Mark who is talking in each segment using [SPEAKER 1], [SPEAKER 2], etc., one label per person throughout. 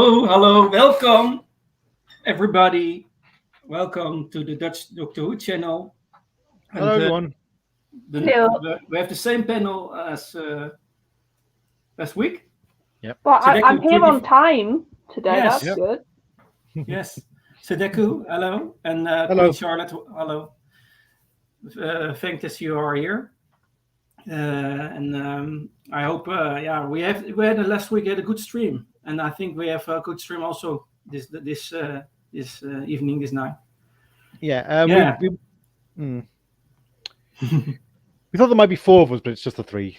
[SPEAKER 1] Hello, welcome everybody. Welcome to the Dutch Doctor Who channel.
[SPEAKER 2] Hello, everyone.
[SPEAKER 1] We have the same panel as last week.
[SPEAKER 2] Yep.
[SPEAKER 3] Well, I'm here on time today.
[SPEAKER 1] Yes.
[SPEAKER 3] That's good.
[SPEAKER 1] Yes. Sadeku, hello, and
[SPEAKER 2] Hello.
[SPEAKER 1] Queen Charlotte, hello. Thanks you are here. I hope, we had last week had a good stream, and I think we have a good stream also this evening, this night.
[SPEAKER 2] Yeah. We thought there might be 4 of us, but it's just the 3.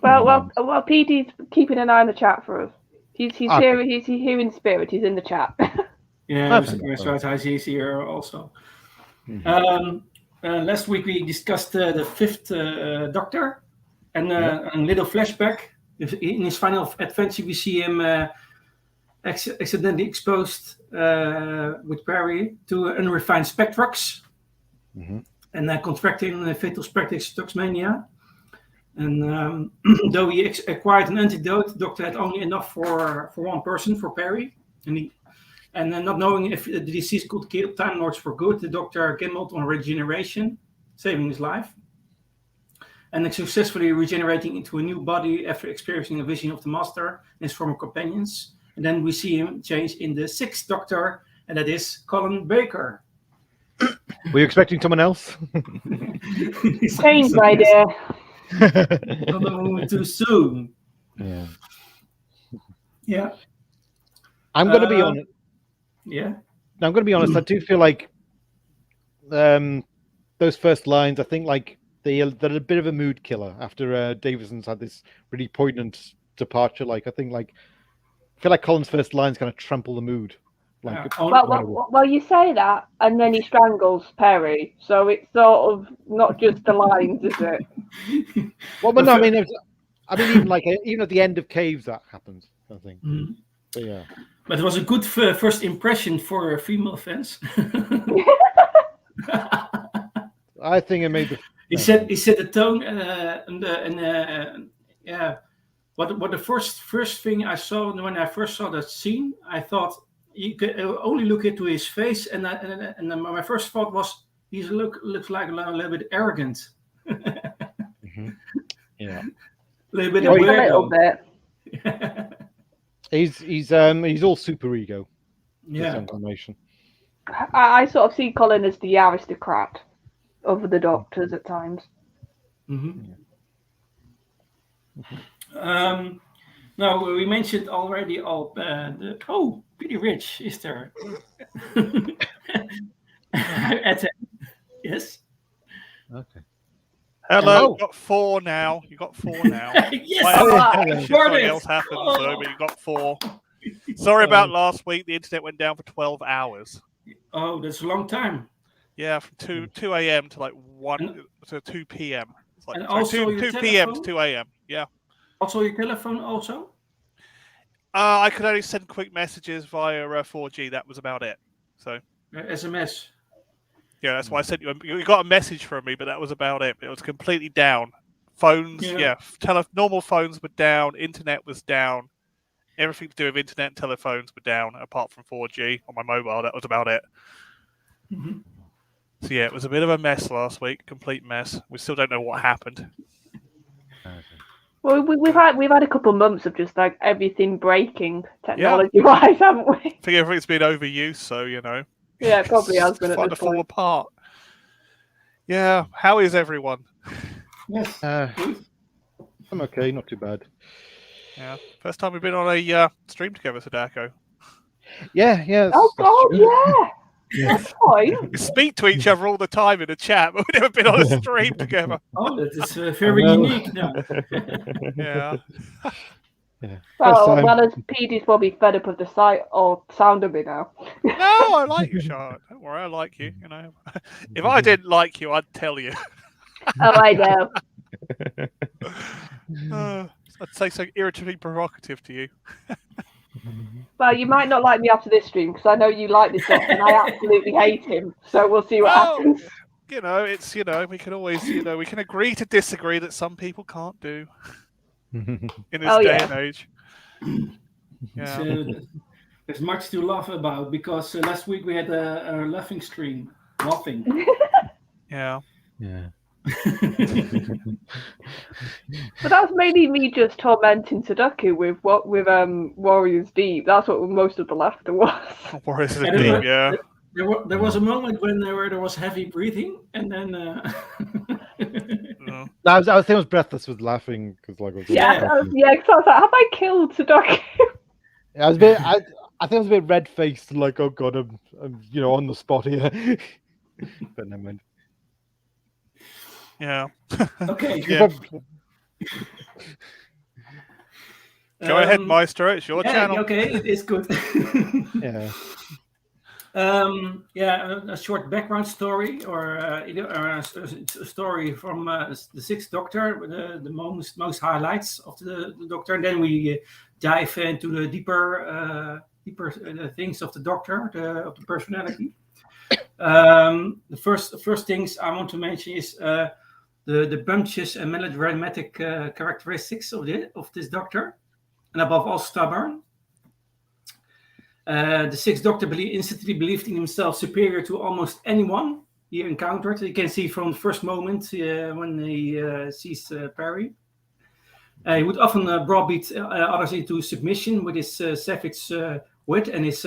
[SPEAKER 3] Well, PD's keeping an eye on the chat for us. He's here. He's here in spirit. He's in the chat.
[SPEAKER 1] Yeah, that's right. He's here also. Mm-hmm. Last week we discussed the 5th Doctor, and a little flashback. In his final adventure, we see him accidentally exposed with Perry to unrefined Spectrox, and contracting fatal Spectrox toxemia. And though he acquired an antidote, the Doctor had only enough for one person, for Perry, and not knowing if the disease could kill Time Lords for good, the Doctor gambled on regeneration, saving his life, and successfully regenerating into a new body after experiencing a vision of the Master and his former companions. And then we see him change in the 6th Doctor, and that is Colin Baker.
[SPEAKER 2] Were you expecting someone else?
[SPEAKER 3] Change, my dear.
[SPEAKER 1] Not too soon. Yeah.
[SPEAKER 2] I'm going to be honest.
[SPEAKER 1] Yeah.
[SPEAKER 2] I'm going to be honest. I do feel like those first lines, I think like they're a bit of a mood killer after Davison's had this really poignant departure. I feel like Colin's first lines kind of trample the mood.
[SPEAKER 3] Well, you say that, and then he strangles Perry, so it's sort of not just the lines, is it?
[SPEAKER 2] Well, but no, I mean, even at the end of Caves, that happens, I think.
[SPEAKER 1] Mm-hmm.
[SPEAKER 2] But yeah.
[SPEAKER 1] But it was a good first impression for female fans.
[SPEAKER 2] I think it made the.
[SPEAKER 1] He set the tone, What the first thing I saw when I first saw that scene, I thought you could only look into his face, and my first thought was he looks like a little bit arrogant.
[SPEAKER 2] Yeah,
[SPEAKER 1] a little bit weirdo.
[SPEAKER 2] He's all super ego.
[SPEAKER 1] Yeah.
[SPEAKER 3] I sort of see Colin as the aristocrat of the Doctors at times.
[SPEAKER 1] Mm-hmm. Now we mentioned already Pretty Rich is there. Yes.
[SPEAKER 2] Okay.
[SPEAKER 4] Hello. You got 4 now.
[SPEAKER 1] Yes.
[SPEAKER 4] Something else happened, but you got 4. Sorry about last week. The internet went down for 12 hours.
[SPEAKER 1] Oh, that's a long time.
[SPEAKER 4] Yeah, from 2 a.m. to 1 to 2 p.m. It's
[SPEAKER 1] and also
[SPEAKER 4] 2 p.m. to 2 a.m. Yeah.
[SPEAKER 1] Also your telephone also?
[SPEAKER 4] I could only send quick messages via 4G. That was about it. So
[SPEAKER 1] SMS.
[SPEAKER 4] Yeah, that's why I sent you. You got a message from me, but that was about it. It was completely down. Phones, normal phones were down. Internet was down. Everything to do with internet and telephones were down, apart from 4G on my mobile. That was about it.
[SPEAKER 1] Mm-hmm.
[SPEAKER 4] So yeah, it was a bit of a mess last week. Complete mess. We still don't know what happened.
[SPEAKER 3] Well, we've had a couple of months of just like everything breaking technology-wise, haven't we?
[SPEAKER 4] I think everything's been overused, so you know.
[SPEAKER 3] Yeah, it probably has been.
[SPEAKER 4] It's to fall apart. Yeah, how is everyone?
[SPEAKER 1] Yes,
[SPEAKER 2] I'm okay, not too bad.
[SPEAKER 4] Yeah, first time we've been on a stream together, Sadako.
[SPEAKER 2] Yeah.
[SPEAKER 3] Oh God, yeah. That's fine.
[SPEAKER 4] We speak to each other all the time in the chat, but we've never been on a stream together.
[SPEAKER 1] Oh, that is very unique now.
[SPEAKER 4] Yeah.
[SPEAKER 3] Well, as PD's probably fed up of the sight or sound of me now.
[SPEAKER 4] No, I like you, Charlotte. Don't worry, I like you. You know, if I didn't like you, I'd tell you.
[SPEAKER 3] Oh, I know.
[SPEAKER 4] I'd say so irritably provocative to you.
[SPEAKER 3] Well, you might not like me after this stream because I know you like this stuff and I absolutely hate him. So we'll see what happens.
[SPEAKER 4] You know, it's we can always we can agree to disagree that some people can't do in this day and age. Yeah.
[SPEAKER 1] There's much to laugh about because last week we had a laughing stream. Laughing.
[SPEAKER 4] Yeah.
[SPEAKER 2] Yeah.
[SPEAKER 3] But that's mainly me just tormenting Sudoku with Warriors Deep. That's what most of the laughter was.
[SPEAKER 4] Warriors
[SPEAKER 1] And
[SPEAKER 4] Deep, yeah.
[SPEAKER 1] There was a moment when there was heavy breathing, and then.
[SPEAKER 4] No.
[SPEAKER 2] I was breathless with laughing because like
[SPEAKER 3] Because I was like, have I killed Sudoku?
[SPEAKER 2] I was a bit. I think I was a bit red faced, like, oh god, I'm on the spot here. But never mind.
[SPEAKER 4] Yeah.
[SPEAKER 1] Okay.
[SPEAKER 4] Yeah. Go ahead, Maestro. It's your channel.
[SPEAKER 1] Okay, it's good.
[SPEAKER 2] Yeah.
[SPEAKER 1] A short background story, or a story from the Sixth Doctor, the most highlights of the Doctor, and then we dive into the deeper things of the Doctor, of the personality. The first things I want to mention is the bumptious and melodramatic characteristics of this Doctor, and above all, stubborn. The Sixth Doctor instantly believed in himself superior to almost anyone he encountered. You can see from the first moment when he sees Perry. He would often browbeat others into submission with his savage wit and his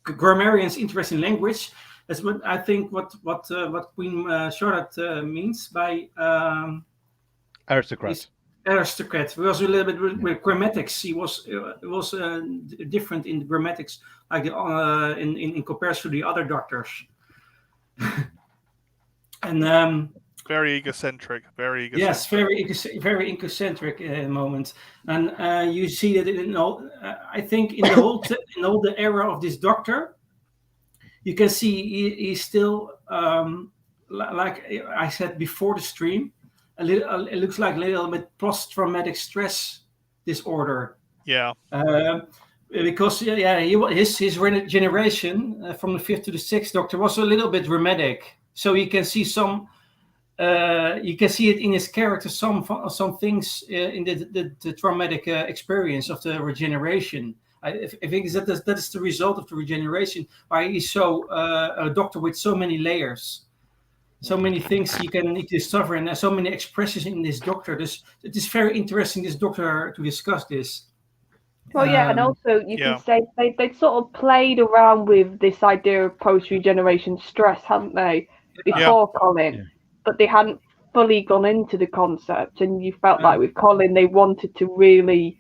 [SPEAKER 1] grammarian's interest in language. That's what I think. What Queen Charlotte means by
[SPEAKER 2] Aristocrat.
[SPEAKER 1] Aristocrat. He was a little bit with grammatics. He was different in the grammatics, like in comparison to the other Doctors. And
[SPEAKER 4] very egocentric.
[SPEAKER 1] Yes, very egocentric moment. And you see that I think in all the era of this Doctor, you can see he's still like I said before the stream. It looks like a little bit post-traumatic stress disorder.
[SPEAKER 4] Yeah.
[SPEAKER 1] Because his regeneration from the 5th to the 6th Doctor was a little bit dramatic. So you can see you can see it in his character. Some things in the traumatic experience of the regeneration. I think that is the result of the regeneration. Why he's so a Doctor with so many layers. So many things you can discover, and so many expressions in this Doctor. It is very interesting, this Doctor, to discuss this.
[SPEAKER 3] Well, and also you can say they sort of played around with this idea of post-regeneration stress, hadn't they, before Colin? Yeah. But they hadn't fully gone into the concept, and you felt like with Colin they wanted to really,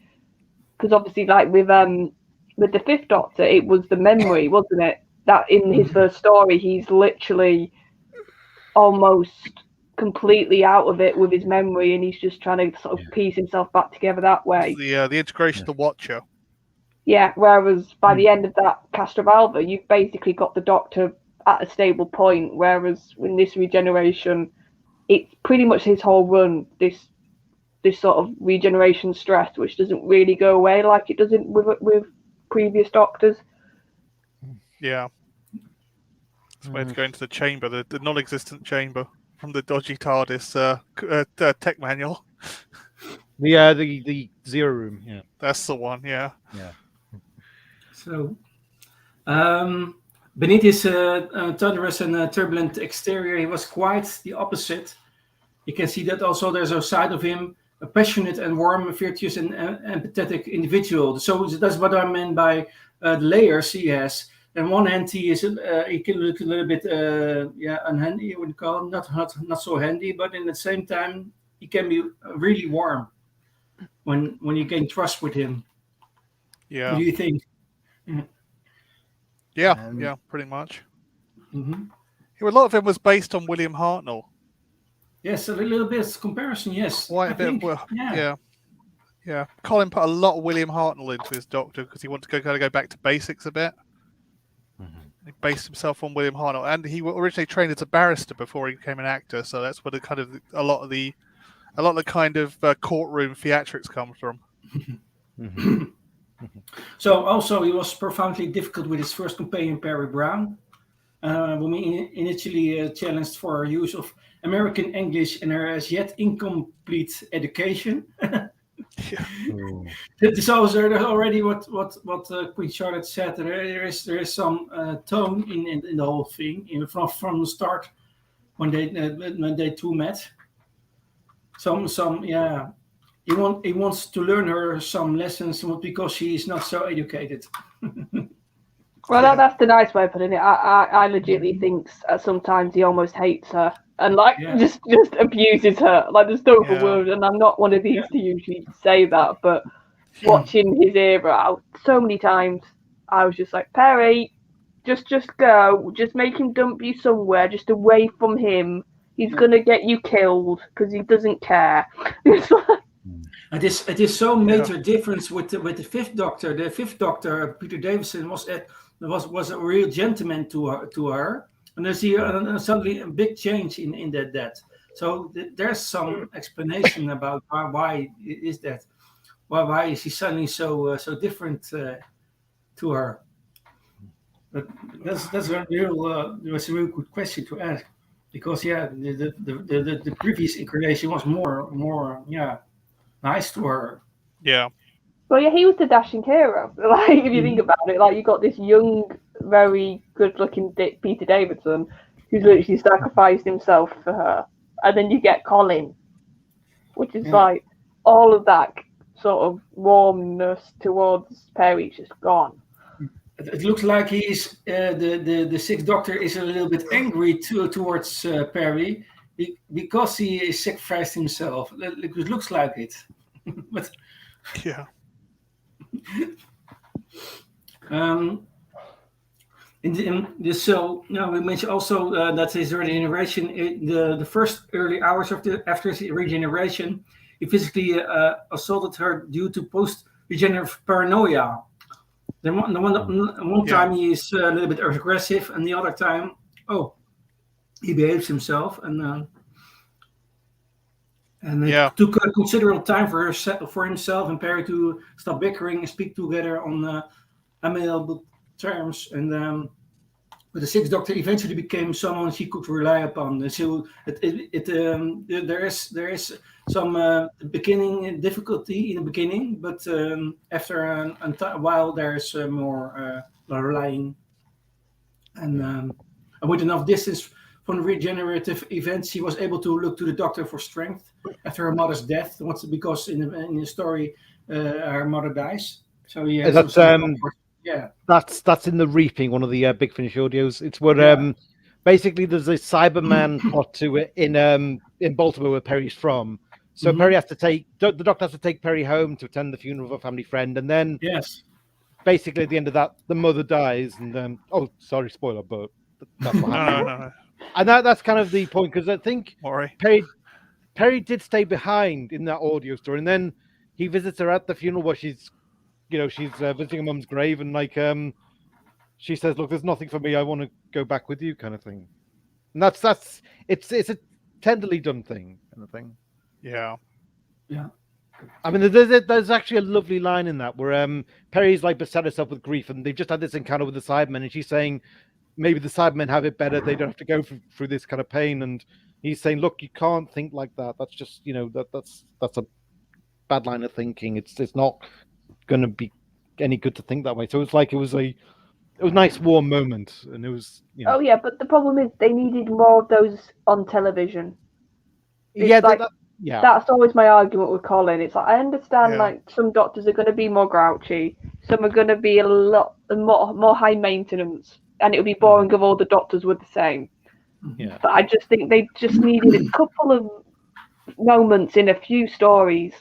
[SPEAKER 3] because obviously, like with the 5th Doctor, it was the memory, wasn't it? That in his first story, he's literally almost completely out of it with his memory, and he's just trying to sort of piece himself back together that way.
[SPEAKER 4] The integration of the Watcher.
[SPEAKER 3] Yeah, whereas by the end of that Cast of Alva, you've basically got the Doctor at a stable point, whereas in this regeneration, it's pretty much his whole run, this sort of regeneration stress, which doesn't really go away like it doesn't with previous Doctors.
[SPEAKER 4] Yeah. Where to go into the chamber, the non-existent chamber from the dodgy TARDIS tech manual.
[SPEAKER 2] The Zero Room, yeah.
[SPEAKER 4] That's the one, yeah.
[SPEAKER 2] Yeah.
[SPEAKER 1] So, beneath his thunderous and turbulent exterior, he was quite the opposite. You can see that also there's a side of him, a passionate and warm, virtuous and empathetic individual. So that's what I meant by the layers he has. On one hand, he can look a little bit unhandy. I would call him not so handy, but in the same time, he can be really warm when you gain trust with him.
[SPEAKER 4] Yeah.
[SPEAKER 1] What do you think?
[SPEAKER 4] Yeah, pretty much.
[SPEAKER 1] Mm-hmm.
[SPEAKER 4] A lot of him was based on William Hartnell.
[SPEAKER 1] Yes, a little bit comparison. Yes,
[SPEAKER 4] quite a bit. Yeah. Colin put a lot of William Hartnell into his Doctor because he wanted to go back to basics a bit. He based himself on William Hartnell, and he originally trained as a barrister before he became an actor. So that's where a lot of the kind of courtroom theatrics comes from.
[SPEAKER 1] So also he was profoundly difficult with his first companion Perry Brown. When we initially challenged for her use of American English and her as yet incomplete education. This is also already what Queen Charlotte said. There is some tone in the whole thing, even from the start when they two met. He wants to learn her some lessons because she is not so educated.
[SPEAKER 3] Well, that's the nice way of putting it. I legitimately think sometimes he almost hates her and just abuses her. Like there's no other word, and I'm not one of these to usually say that, but watching his era out so many times, I was just like, Perry, just go, just make him dump you somewhere, just away from him. He's gonna get you killed because he doesn't care.
[SPEAKER 1] It is so major difference with the Fifth Doctor. The Fifth Doctor, Peter Davison, was a real gentleman to her, and there's suddenly a big change in that. So there's some explanation about why is that. Why is he suddenly so different to her? But that's a real good question to ask, because the previous incarnation was more nice to her.
[SPEAKER 4] Yeah.
[SPEAKER 3] Well, yeah, he was the dashing hero. Like if you think about it, like you got this young, very good-looking Peter Davidson who's literally sacrificed himself for her, and then you get Colin, which is like all of that sort of warmness towards Perry just gone.
[SPEAKER 1] It looks like he's the Sixth Doctor is a little bit angry towards Perry because he sacrificed himself. It looks like it, but so now we mentioned also that his regeneration. The first early hours after his regeneration, he physically assaulted her due to post-regenerative paranoia. Then one time he is a little bit aggressive, and the other time, he behaves himself, and it took a considerable time for himself and Perry to stop bickering and speak together on amiable terms. And but the Sixth Doctor eventually became someone she could rely upon. So there is some beginning difficulty in the beginning, but after a while there is more relying, and with enough distance from the regenerative events, she was able to look to the Doctor for strength after her mother's death. Because in the story, her mother dies. So
[SPEAKER 2] that's in the Reaping, one of the Big Finish audios. It's where basically there's a Cyberman plot in Baltimore where Perry's from. So Perry has to the Doctor has to take Perry home to attend the funeral of a family friend, and then basically at the end of that, the mother dies, and sorry, spoiler, but that's what happened. No. And that's kind of the point, because I think Perry did stay behind in that audio story, and then he visits her at the funeral where she's visiting her mum's grave, and she says, "Look, there's nothing for me. I want to go back with you," kind of thing. And it's a tenderly done thing, kind of thing.
[SPEAKER 4] Yeah.
[SPEAKER 2] I mean, there's actually a lovely line in that where Perry's like beside herself with grief, and they've just had this encounter with the Cybermen, and she's saying, maybe the Cybermen have it better. They don't have to go through this kind of pain. And he's saying, look, you can't think like that. That's just, that's a bad line of thinking. It's not going to be any good to think that way. So it's like it was a nice warm moment, and it was.
[SPEAKER 3] Oh yeah, but the problem is they needed more of those on television. That's always my argument with Colin. It's like I understand like some doctors are going to be more grouchy, some are going to be a lot more high maintenance. And it would be boring if all the doctors were the same.
[SPEAKER 2] Yeah.
[SPEAKER 3] But I just think they just needed a couple of moments in a few stories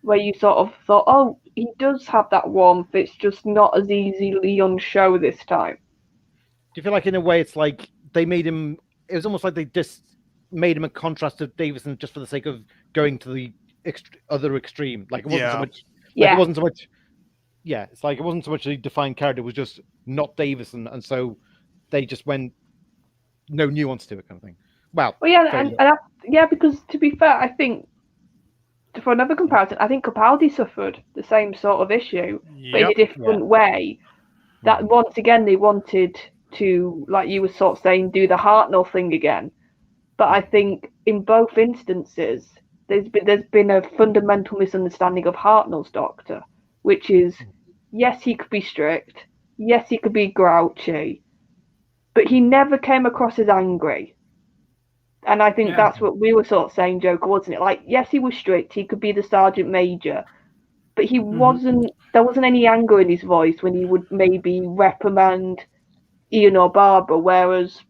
[SPEAKER 3] where you sort of thought, he does have that warmth. It's just not as easily on show this time.
[SPEAKER 2] Do you feel like in a way it's like they made him? It was almost like they just made him a contrast to Davison just for the sake of going to the other extreme. Like it wasn't so much. It wasn't so much. Yeah, it's like it wasn't so much a defined character. It was just not Davison, and so they just went no nuance to it, kind of thing. Wow.
[SPEAKER 3] Well, yeah, because to be fair, I think for another comparison, I think Capaldi suffered the same sort of issue, but in a different way. That once again they wanted to, like you were sort of saying, do the Hartnell thing again. But I think in both instances there's been a fundamental misunderstanding of Hartnell's Doctor, which is, yes, he could be strict, yes, he could be grouchy, but he never came across as angry. And I think that's what we were sort of saying, Joker, wasn't it? Like, yes, he was strict, he could be the Sergeant Major, but he wasn't, there wasn't any anger in his voice when he would maybe reprimand Ian or Barbara, whereas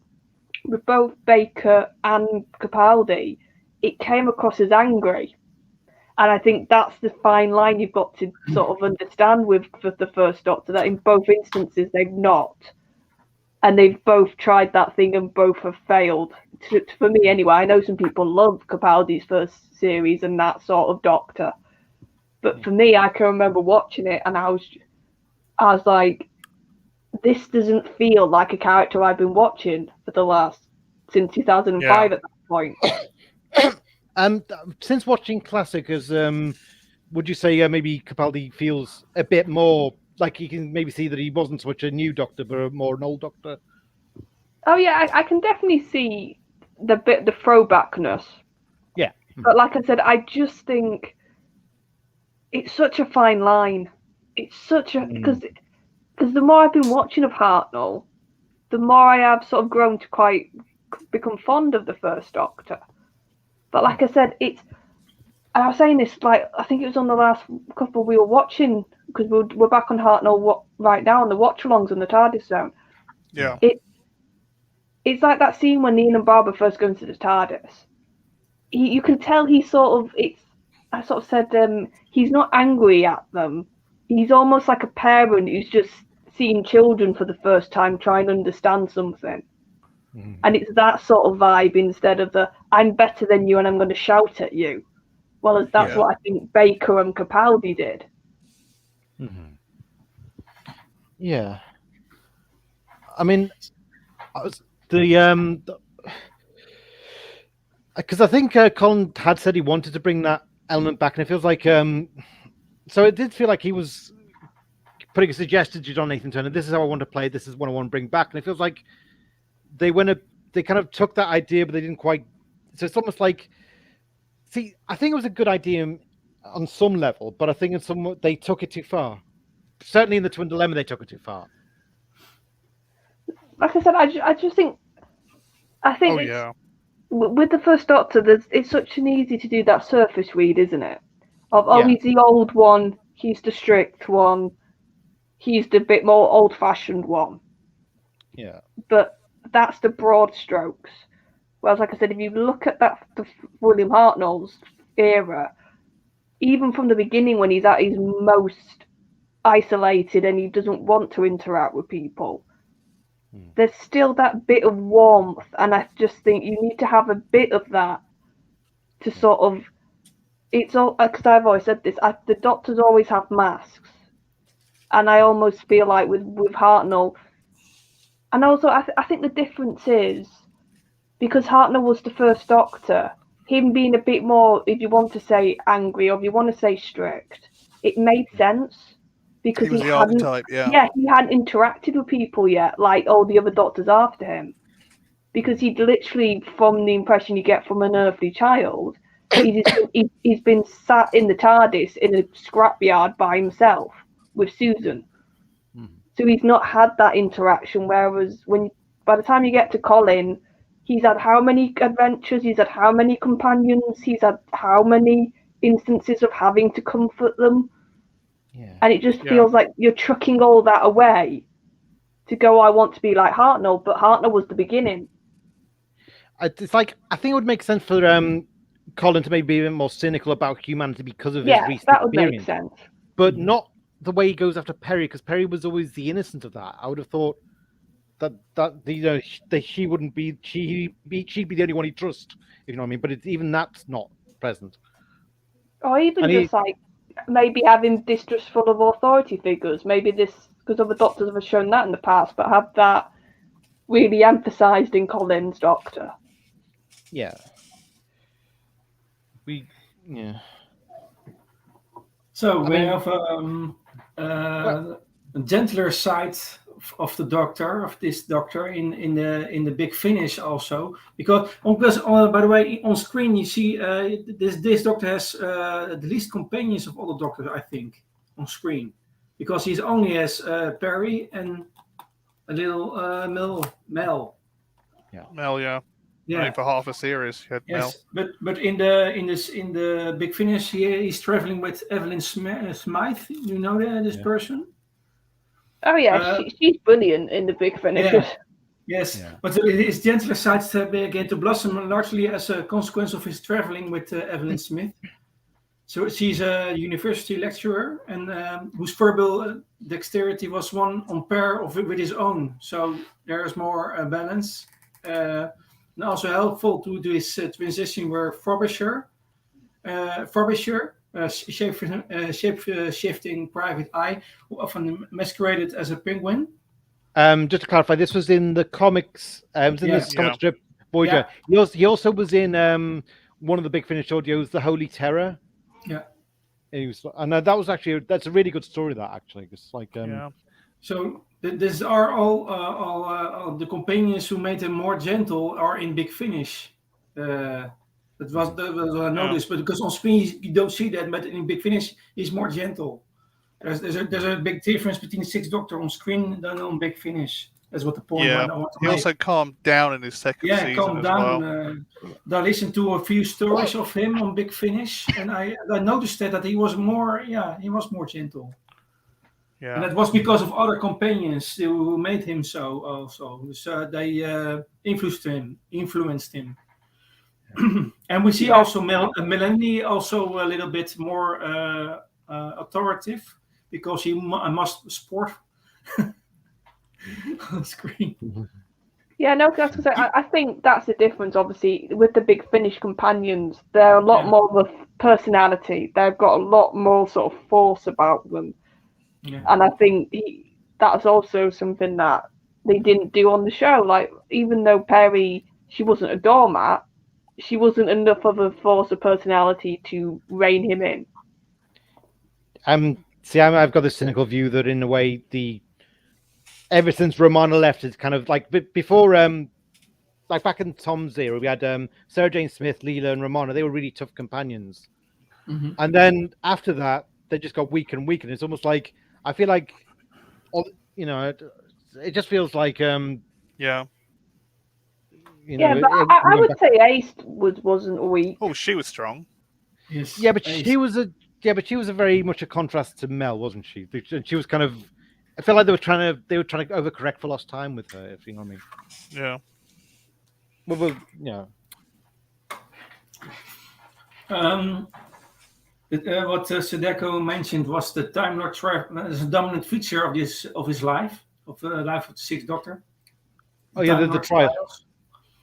[SPEAKER 3] with both Baker and Capaldi, it came across as angry. And I think that's the fine line you've got to sort of understand with the First Doctor, that in both instances they've not. And they've both tried that thing and both have failed. For me, anyway, I know some people love Capaldi's first series and that sort of Doctor. But for me, I can remember watching it and I was like, this doesn't feel like a character I've been watching since 2005 at that point.
[SPEAKER 2] Since watching Classic, would you say maybe Capaldi feels a bit more like you can maybe see that he wasn't so much a new Doctor, but more an old Doctor?
[SPEAKER 3] Oh yeah, I can definitely see the throwbackness.
[SPEAKER 2] Yeah.
[SPEAKER 3] But like I said, I just think it's such a fine line. It's such a because the more I've been watching of Hartnell, the more I have sort of grown to quite become fond of the First Doctor. But like I said, I was saying this, like, I think it was on the last couple we were watching, because we're back on Hartnell right now on the watch-alongs in the TARDIS zone.
[SPEAKER 4] Yeah.
[SPEAKER 3] It's like that scene when Ian and Barbara first go into the TARDIS. You can tell I sort of said, he's not angry at them. He's almost like a parent who's just seeing children for the first time trying to understand something. And it's that sort of vibe instead of I'm better than you and I'm going to shout at you. Well, that's what I think Baker and Capaldi did.
[SPEAKER 2] Yeah. I mean, because I think Colin had said he wanted to bring that element back, and it feels like so it did feel like he was putting a suggestion to John Nathan Turner. This is how I want to play. This is what I want to bring back, and it feels like they kind of took that idea, but they didn't quite. So it's almost like, see, I think it was a good idea on some level, but I think they took it too far. Certainly in the Twin Dilemma, they took it too far.
[SPEAKER 3] Like I said, I just think. With the First Doctor, it's such an easy to do that surface read, isn't it? He's the old one, he's the strict one, he's the bit more old-fashioned one.
[SPEAKER 2] Yeah.
[SPEAKER 3] But that's the broad strokes. Whereas, like I said, if you look at the William Hartnell's era, even from the beginning when he's at his most isolated and he doesn't want to interact with people, there's still that bit of warmth, and I just think you need to have a bit of that to sort of. It's all because I've always said this. The Doctors always have masks, and I almost feel like with Hartnell, and also I think the difference is because Hartnell was the First Doctor, him being a bit more, if you want to say angry or if you want to say strict, it made sense. Because
[SPEAKER 4] he was the archetype,
[SPEAKER 3] he hadn't interacted with people yet, like all the other Doctors after him. Because he'd literally, from the impression you get from an earthly child, he's been sat in the TARDIS in a scrapyard by himself with Susan. So he's not had that interaction. Whereas by the time you get to Colin, he's had how many adventures? He's had how many companions? He's had how many instances of having to comfort them? Yeah. And it just feels like you're chucking all that away to go, I want to be like Hartnell, but Hartnell was the beginning.
[SPEAKER 2] It's like, I think it would make sense for Colin to maybe be a bit more cynical about humanity because of his recent
[SPEAKER 3] that would
[SPEAKER 2] experience.
[SPEAKER 3] Make sense.
[SPEAKER 2] But not the way he goes after Perry, because Perry was always the innocent of that. I would have thought that she wouldn't be, she'd be the only one he'd trust, if you know what I mean. But even that's not present.
[SPEAKER 3] Or even like maybe having distrustful of authority figures. Maybe this, because other Doctors have shown that in the past, but have that really emphasised in Colin's Doctor.
[SPEAKER 2] Yeah.
[SPEAKER 1] So we have a gentler side of this doctor in the Big Finish also, because by the way, on screen you see this doctor has the least companions of all the doctors, I think, on screen, because he's only has Perry and a little Mel.
[SPEAKER 2] Yeah.
[SPEAKER 4] Mel, yeah. Only for half a series.
[SPEAKER 1] Yes, Mel. but in the Big Finish, he's traveling with Evelyn Smythe. You know this person?
[SPEAKER 3] Oh yeah, she's brilliant in the Big Finish.
[SPEAKER 1] Yeah. Yes, but his gentler sides began to blossom largely as a consequence of his traveling with Evelyn Smith. So she's a university lecturer, and whose verbal dexterity was one on par with his own. So there's more balance. And also helpful to his transition were Frobisher, shape-shifting private eye, who often masqueraded as a penguin.
[SPEAKER 2] Just to clarify, this was in the comics. It was in this comic strip, Voyager. Yeah. He also was in one of the Big Finish audios, The Holy Terror.
[SPEAKER 1] Yeah.
[SPEAKER 2] And that was that's a really good story. That actually, it's like
[SPEAKER 1] So these are all the companions who made him more gentle are in Big Finish. That was what I noticed, but because on screen you don't see that, but in Big Finish he's more gentle. There's a big difference between Sixth Doctor on screen than on Big Finish. That's what the point.
[SPEAKER 4] Yeah, he also calmed down in his second season.
[SPEAKER 1] Yeah, calmed down. I listened to a few stories of him on Big Finish, and I noticed that he was more gentle.
[SPEAKER 4] Yeah,
[SPEAKER 1] and that was because of other companions who made him so also. So they influenced him. And we see also Melanie also a little bit more authoritative, because he must sport on screen.
[SPEAKER 3] Yeah, no, I think that's the difference. Obviously, with the Big Finish companions, they're a lot more of a personality. They've got a lot more sort of force about them. Yeah. And I think that's also something that they didn't do on the show. Like, even though Perry, she wasn't a doormat, she wasn't enough of a force of personality to rein him in.
[SPEAKER 2] I've got this cynical view that in a way ever since Romana left, it's kind of like before, like back in Tom's era, we had Sarah Jane Smith, Leela, and Romana. They were really tough companions, and then after that, they just got weaker and weaker. And it's almost like I feel like, it just feels like
[SPEAKER 3] but I would say Ace wasn't weak.
[SPEAKER 4] Oh, she was strong.
[SPEAKER 1] Yes.
[SPEAKER 2] Yeah, but she was a very much a contrast to Mel, wasn't she? She was kind of. I feel like they were trying to overcorrect for lost time with her, if you know what I mean.
[SPEAKER 4] Yeah.
[SPEAKER 2] Well, yeah.
[SPEAKER 1] What Sadeko mentioned was the Time Lord as a dominant feature of his life, of the life of the Sixth Doctor.
[SPEAKER 2] The trials.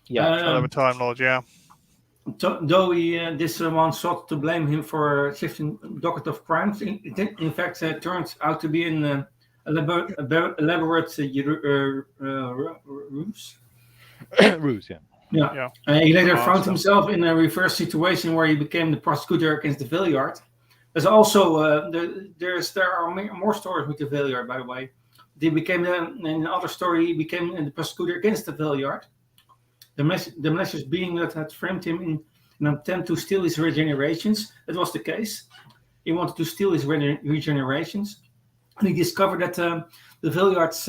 [SPEAKER 4] Yeah, Time Lord, yeah.
[SPEAKER 1] Though this one sought to blame him for shifting docket of crimes, in fact, turned out to be an elaborate ruse.
[SPEAKER 2] Ruse, yeah.
[SPEAKER 1] Yeah. He later found himself in a reverse situation where he became the prosecutor against the Villiard. There's also there are more stories with the Villiard, by the way. They became in another story. He became the prosecutor against the Villiard. The message being that had framed him in an attempt to steal his regenerations. That was the case. He wanted to steal his regenerations, and he discovered that the Villiard's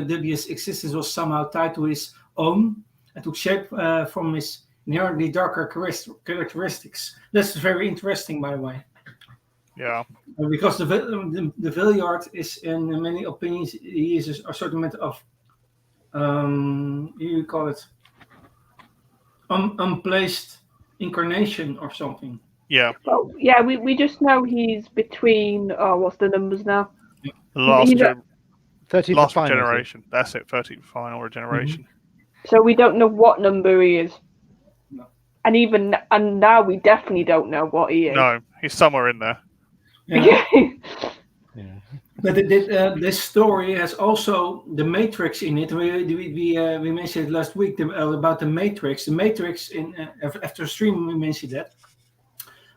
[SPEAKER 1] dubious existence was somehow tied to his own, and took shape from his inherently darker characteristics. That's very interesting, by the way.
[SPEAKER 4] Yeah.
[SPEAKER 1] Because the Villiard is, in many opinions, he is a sort of you call it unplaced incarnation or something.
[SPEAKER 4] Yeah.
[SPEAKER 3] Well, yeah, we just know he's between. What's the numbers now?
[SPEAKER 4] Last
[SPEAKER 2] 13th
[SPEAKER 4] generation. That's it. 13th final regeneration.
[SPEAKER 3] So we don't know what number he is.
[SPEAKER 1] No.
[SPEAKER 3] And now we definitely don't know what he is.
[SPEAKER 4] No, he's somewhere in there.
[SPEAKER 1] Yeah. But this story has also the Matrix in it. We mentioned it last week about the Matrix. The Matrix after stream we mentioned that.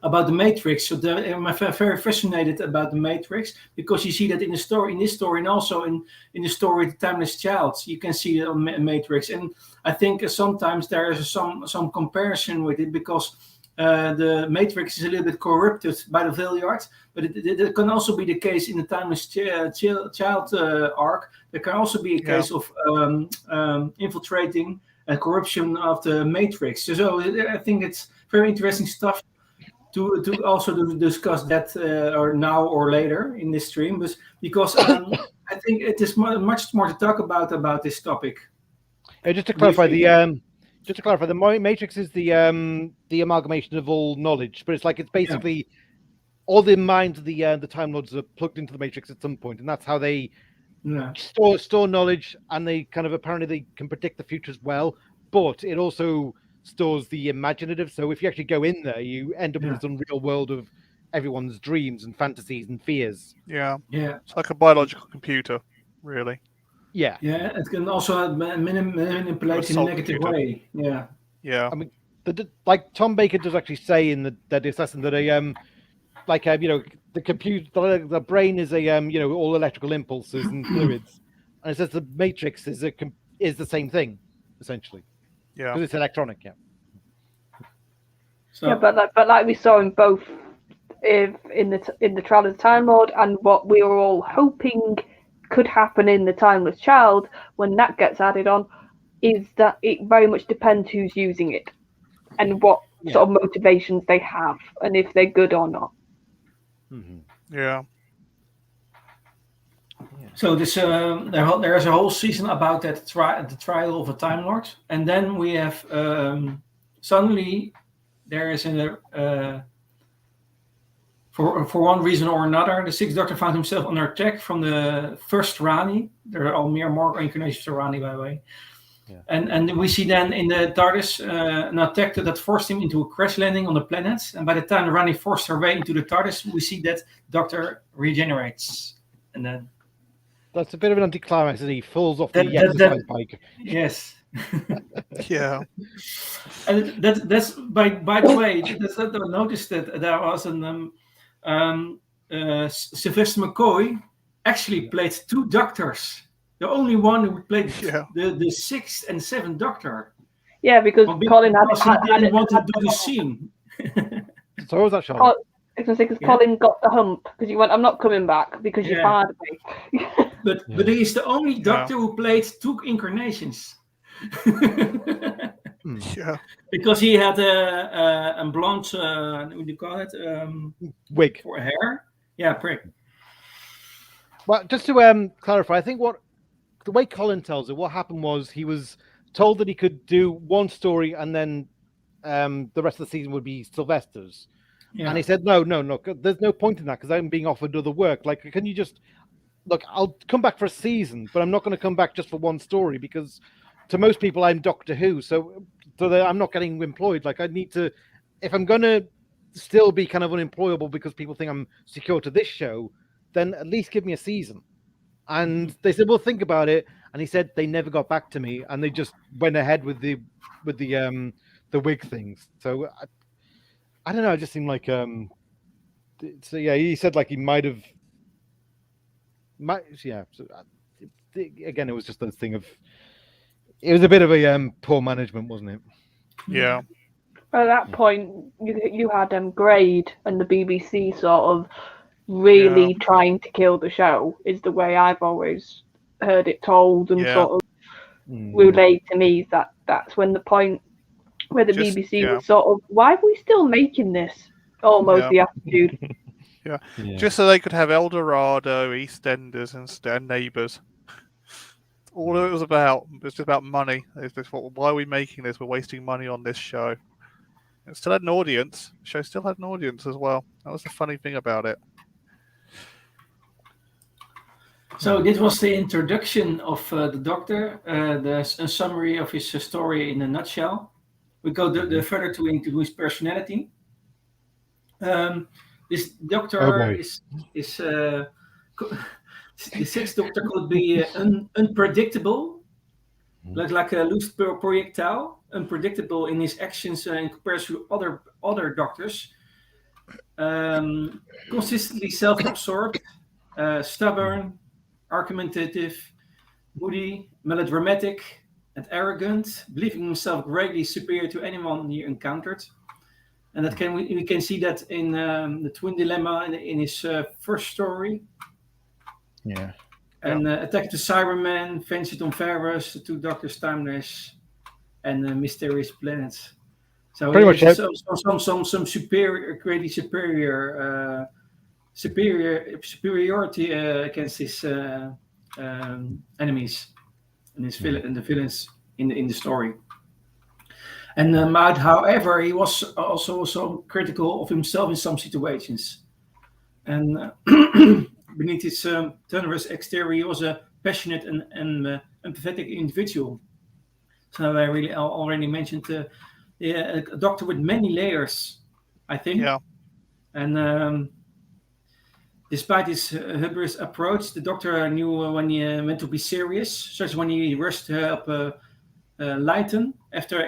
[SPEAKER 1] about the Matrix. So I'm very fascinated about the Matrix, because you see that in this story, and also in the story The Timeless Child, you can see the Matrix. And I think sometimes there is some comparison with it, because the Matrix is a little bit corrupted by the Valiard, but it can also be the case in the Timeless Child arc. There can also be a case of infiltrating and corruption of the Matrix. So I think it's very interesting stuff to also discuss that or now or later in this stream, because I think it is much more to talk about this topic.
[SPEAKER 2] Just to clarify, the Matrix is the amalgamation of all knowledge, but it's basically all the minds of the Time Lords are plugged into the Matrix at some point, and that's how they store knowledge, and they apparently they can predict the future as well. But it also stores the imaginative. So if you actually go in there, you end up in this unreal world of everyone's dreams and fantasies and fears.
[SPEAKER 4] Yeah. It's like a biological computer, really.
[SPEAKER 1] Yeah, it can also manipulate in a negative way. Yeah.
[SPEAKER 2] I mean, like Tom Baker does actually say in the assassin that the computer, the brain is all electrical impulses and fluids, and it says the Matrix is the same thing essentially. Yeah, because it's electronic. Yeah.
[SPEAKER 3] So, but like we saw in both in the Trial of the Time Lord, and what we were all hoping could happen in the Timeless Child, when that gets added on, is that it very much depends who's using it and what sort of motivations they have, and if they're good or not.
[SPEAKER 2] Mm-hmm.
[SPEAKER 4] Yeah.
[SPEAKER 1] So this there is a whole season about that the trial of a Time Lord, and then we have suddenly there is for one reason or another, the Sixth Doctor found himself under attack from the first Rani. There are all more incarnations of Rani, by the way. Yeah. And we see then in the TARDIS an attack that forced him into a crash landing on the planet. And by the time Rani forced her way into the TARDIS, we see that Doctor regenerates. And then
[SPEAKER 2] that's a bit of an anticlimax as he falls off the exercise bike.
[SPEAKER 1] Yes.
[SPEAKER 4] Yeah.
[SPEAKER 1] And that's by the way, noticed that there was Sylvester McCoy actually played two Doctors. The only one who played the sixth and seventh Doctor.
[SPEAKER 3] Yeah, because Colin
[SPEAKER 1] didn't want to do the scene.
[SPEAKER 2] So what was that, Charlotte?
[SPEAKER 3] Because Colin got the hump because he went, "I'm not coming back because you fired me."
[SPEAKER 1] But he is the only Doctor who played two incarnations.
[SPEAKER 4] Yeah.
[SPEAKER 1] Because he had a blonde, what do you call it?
[SPEAKER 2] Wig
[SPEAKER 1] for hair. Yeah, prick.
[SPEAKER 2] Well, just to clarify, I think the way Colin tells it, what happened was he was told that he could do one story and then the rest of the season would be Sylvester's. Yeah. And he said, no, there's no point in that because I'm being offered other work. Like, can you just, look, I'll come back for a season, but I'm not going to come back just for one story because to most people, I'm Doctor Who. So that I'm not getting employed. Like, I need to, if I'm going to still be kind of unemployable because people think I'm secure to this show, then at least give me a season. And they said, well, think about it. And he said they never got back to me, and they just went ahead with the wig things. So I don't know. It just seemed like so yeah. He said like he might have. Yeah. So, again, it was just a thing of. It was a bit of a poor management, wasn't it?
[SPEAKER 4] Yeah.
[SPEAKER 3] At that point, you had Grade and the BBC sort of really trying to kill the show, is the way I've always heard it told and sort of relayed to me. That's when the point where the BBC was sort of, why are we still making this? Almost the attitude.
[SPEAKER 4] Yeah, just so they could have El Dorado, EastEnders, and Neighbours. All it was about was just about money. Why are we making this? We're wasting money on this show. It still had an audience. The show still had an audience as well. That was the funny thing about it.
[SPEAKER 1] So this was the introduction of the Doctor, a summary of his story in a nutshell. We go further into his personality. This Doctor is the Sixth Doctor could be unpredictable, like a loose projectile, unpredictable in his actions in comparison to other Doctors. consistently self-absorbed, stubborn, argumentative, moody, melodramatic, and arrogant, believing himself greatly superior to anyone he encountered. And that we can see that in the twin dilemma in his first story.
[SPEAKER 2] Yeah.
[SPEAKER 1] And Attack the Cybermen, Vengeance on Varus, The Two Doctors Timeless, and Mysterious Planets. So
[SPEAKER 2] Pretty much
[SPEAKER 1] some greatly superiority against his enemies and the villains in the story. And however, he was also critical of himself in some situations. And beneath his thunderous exterior, he was a passionate and empathetic individual. So I really already mentioned a doctor with many layers, I think.
[SPEAKER 4] Yeah.
[SPEAKER 1] And despite his hubris approach, the doctor knew when he meant to be serious, such as when he rushed to help Leighton after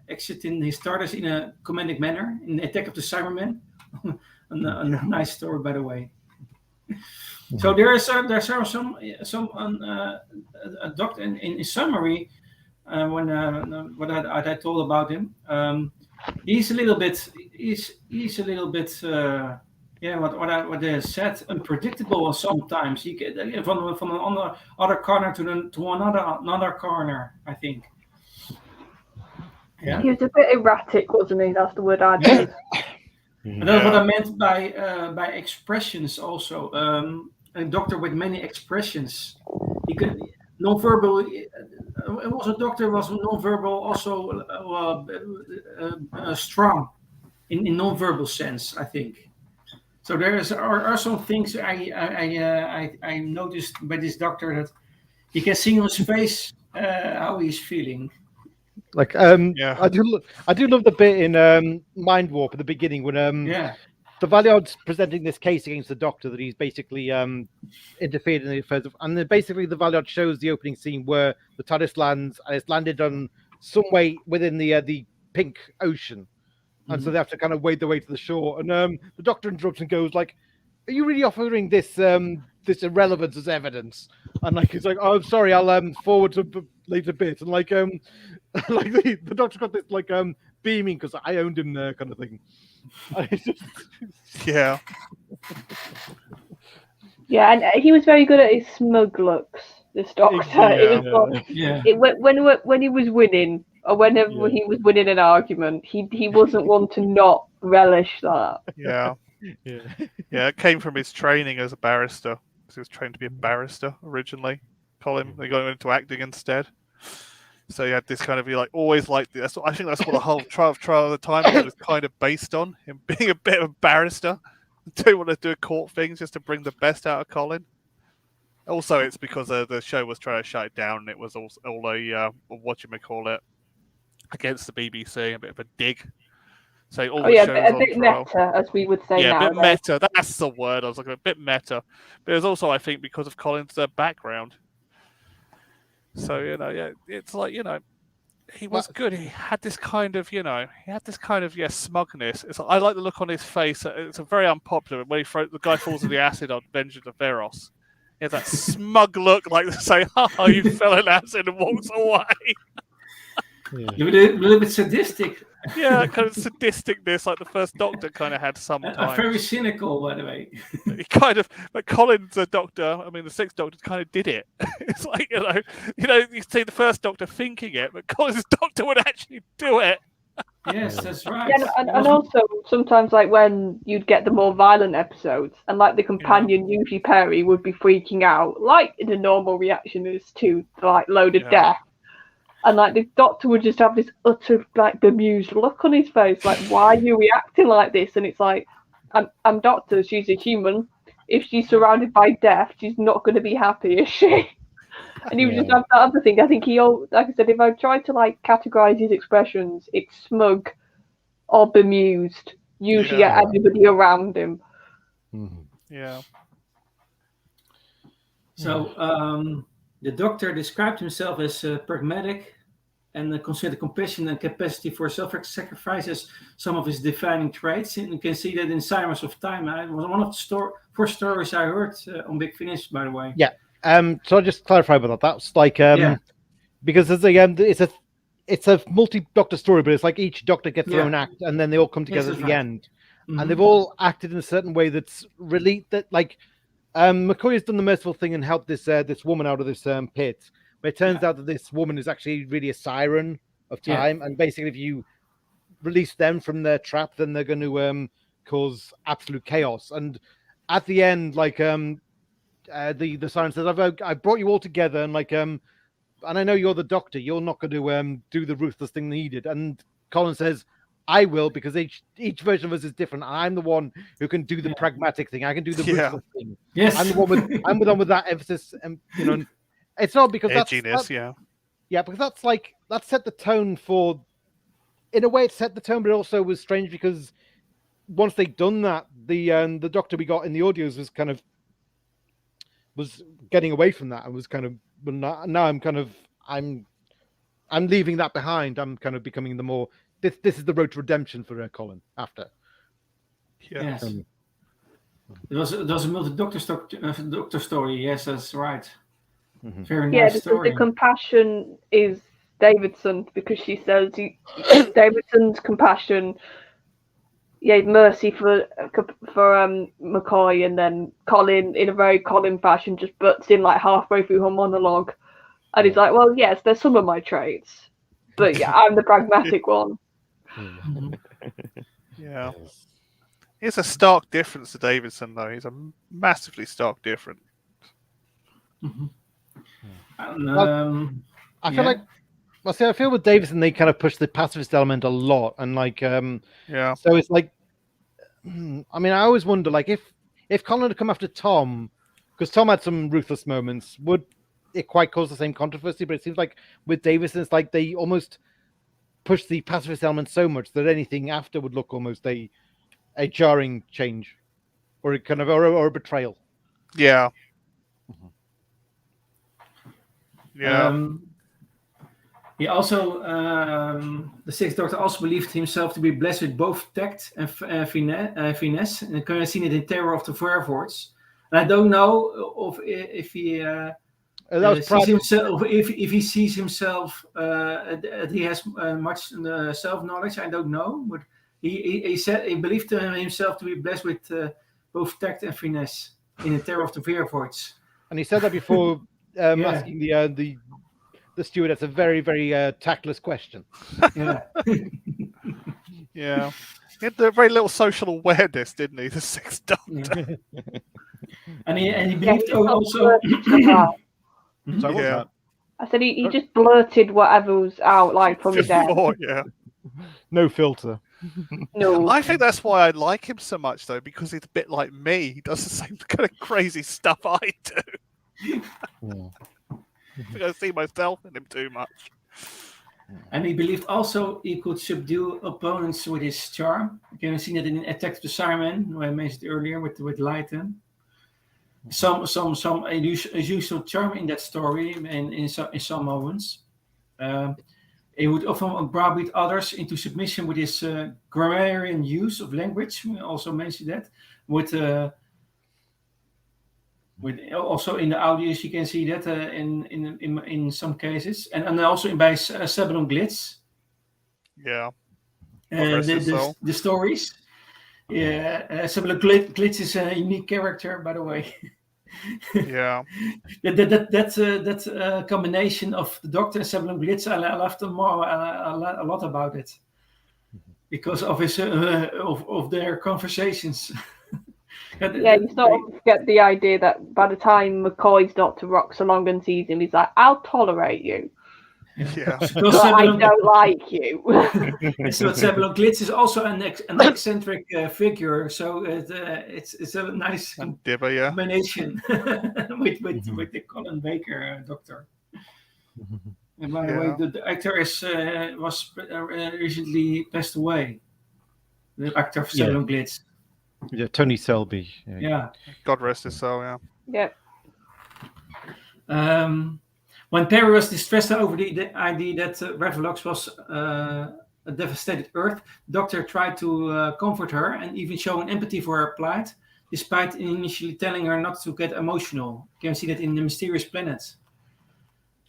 [SPEAKER 1] exiting his TARDIS in a comedic manner in the Attack of the Cybermen. a nice story, by the way. So there's some doctor in summary. When what I told about him, he's a little bit what they said, unpredictable sometimes. He get from another corner to another corner, I think.
[SPEAKER 3] Yeah. He was a bit erratic, wasn't he? That's the word I'd use.
[SPEAKER 1] And that's what I meant by expressions also. A doctor with many expressions. He could non-verbal. Also, doctor was non-verbal, also strong in non-verbal sense, I think. So are some things I noticed by this doctor that you can see on his face how he's feeling.
[SPEAKER 2] Like I do love the bit in Mind Warp at the beginning when the Valeyard's presenting this case against the Doctor that he's basically interfered in the affairs of, and then basically the Valeyard shows the opening scene where the TARDIS lands and it's landed on some way within the pink ocean, and so they have to kind of wade their way to the shore. And the Doctor interrupts and goes like, "Are you really offering this this irrelevance as evidence?" And like he's like, "Oh, I'm sorry, I'll forward to later bit." And like like the Doctor's got this like beaming because I owned him there kind of thing.
[SPEAKER 4] Yeah.
[SPEAKER 3] Yeah, and he was very good at his smug looks. This Doctor, when he was winning, or whenever he was winning an argument, he wasn't one to not relish that.
[SPEAKER 4] Yeah. It came from his training as a barrister. Because he was trained to be a barrister originally. Colin, they got into acting instead. So he had this kind of always like this. I think that's what the whole trial of the time was kind of based on, him being a bit of a barrister, don't want to do court things just to bring the best out of Colin. Also, it's because the show was trying to shut it down, and it was all a against the BBC, a bit of a dig. So all the shows
[SPEAKER 3] a bit meta, as we would say now.
[SPEAKER 4] Yeah, a bit meta. That's the word. I was looking a bit meta, but it was also, I think, because of Colin's background. So it's like he was good. He had this kind of smugness. It's like, I like the look on his face. It's a very unpopular when the guy falls in the acid on Vengeance of Varus. He has that smug look, like to say, "Oh, you fell in acid," and walks away.
[SPEAKER 1] A little bit sadistic.
[SPEAKER 4] Yeah, kind of sadisticness, like the first Doctor kind of had sometimes.
[SPEAKER 1] Very cynical, by the way.
[SPEAKER 4] He kind of, but Colin's Doctor. I mean, the Sixth Doctor kind of did it. It's like you see the first Doctor thinking it, but Colin's Doctor would actually do it.
[SPEAKER 1] Yes, that's right.
[SPEAKER 3] Yeah, and also sometimes, like when you'd get the more violent episodes, and like the companion, usually Perry, would be freaking out, like in a normal reaction is to like load of death. And like the Doctor would just have this utter like bemused look on his face, like, "Why are you reacting like this?" And it's like, I'm Doctor, she's a human. If she's surrounded by death, she's not going to be happy, is she? And he would just have that other thing. I think like I said, if I tried to like categorize his expressions, it's smug or bemused, usually at everybody around him.
[SPEAKER 4] Yeah.
[SPEAKER 1] So the Doctor described himself as pragmatic, and consider compassion and capacity for self-sacrifice as some of his defining traits. And you can see that in Simons of Time. It was one of the first stories I heard on Big Finish, by the way.
[SPEAKER 2] Yeah. So I'll just clarify about that. That's like because it's a multi-doctor story, but it's like each doctor gets their own act, and then they all come together at the end, and they've all acted in a certain way that's really that like. McCoy has done the merciful thing and helped this woman out of this pit. But it turns out that this woman is actually really a siren of time, and basically, if you release them from their trap, then they're going to cause absolute chaos. And at the end, like the siren says, "I brought you all together, and like and I know you're the doctor. You're not going to do the ruthless thing needed." And Colin says, "I will, because each version of us is different. I'm the one who can do the pragmatic thing. I can do the ruthless thing.
[SPEAKER 1] Yes,
[SPEAKER 2] I'm the one with that emphasis, and it's not because
[SPEAKER 4] edginess,
[SPEAKER 2] because that set the tone for. In a way, it set the tone, but it also was strange because once they'd done that, the doctor we got in the audios was getting away from that and was kind of. But now I'm leaving that behind. I'm kind of becoming the more. This is the road to redemption for Colin after.
[SPEAKER 1] Yes. It was a multi-doctor story. Yes, that's right. Very nice story.
[SPEAKER 3] The compassion is Davidson, because she says Davidson's compassion, mercy for McCoy, and then Colin, in a very Colin fashion, just butts in like halfway through her monologue, and he's like, "Well, yes, there's some of my traits, but I'm the pragmatic one."
[SPEAKER 4] Yeah. It's a stark difference to Davidson, though. He's a massively stark difference.
[SPEAKER 2] I feel like, I feel with Davidson, they kind of push the pacifist element a lot, and like, so it's like, I mean, I always wonder, like, if Colin had come after Tom, because Tom had some ruthless moments, would it quite cause the same controversy? But it seems like with Davidson, it's like they almost push the pacifist element so much that anything after would look almost a jarring change, or a kind of or a betrayal.
[SPEAKER 4] Yeah.
[SPEAKER 1] He also, the Sixth Doctor also believed himself to be blessed with both tact and finesse, and kind of seen it in Terror of the Vervoorts. And I don't know if he sees himself, if he sees himself that he has much self-knowledge. I don't know, but he said he believed himself to be blessed with both tact and finesse in the Terror of the Vervoorts.
[SPEAKER 2] And he said that before asking the steward. That's a very, very tactless question.
[SPEAKER 4] Yeah. He had very little social awareness, didn't he? The Sixth Doctor.
[SPEAKER 1] And he believed also.
[SPEAKER 2] Sorry, what's that?
[SPEAKER 3] I said he just blurted whatever was out like from his head.
[SPEAKER 2] No filter.
[SPEAKER 3] No.
[SPEAKER 4] I think that's why I like him so much, though, because he's a bit like me. He does the same kind of crazy stuff I do. I think I see myself in him too much.
[SPEAKER 1] And he believed also he could subdue opponents with his charm. You can see that in Attack of the Cybermen, who I mentioned earlier with Lyten. Some unusual charm in that story, and in some moments. He would often browbeat others into submission with his grammarian use of language. We also mentioned that with also in the audios you can see that in some cases, and also by Sebulon Glitz.
[SPEAKER 4] Yeah.
[SPEAKER 1] The stories. Yeah, Sebulon Glitz is a unique character, by the way.
[SPEAKER 4] Yeah.
[SPEAKER 1] That combination of the Doctor and Sebulon Glitz, I loved them more a lot about it, because of his of their conversations.
[SPEAKER 3] You sort of get the idea that by the time McCoy's Doctor rocks along and sees him, he's like, "I'll tolerate you."
[SPEAKER 4] Yeah.
[SPEAKER 3] But I don't like you.
[SPEAKER 1] So Sebulon Glitz is also an eccentric figure, so it's a nice combination with the Colin Baker Doctor. And by the way, the actor was recently passed away. The actor of Sebulon Glitz.
[SPEAKER 2] Yeah, Tony Selby.
[SPEAKER 1] Yeah.
[SPEAKER 4] God rest his soul. Yeah.
[SPEAKER 3] Yeah.
[SPEAKER 1] When Perry was distressed over the idea that Revlox was a devastated Earth, the Doctor tried to comfort her and even show an empathy for her plight, despite initially telling her not to get emotional. You can see that in the Mysterious Planets.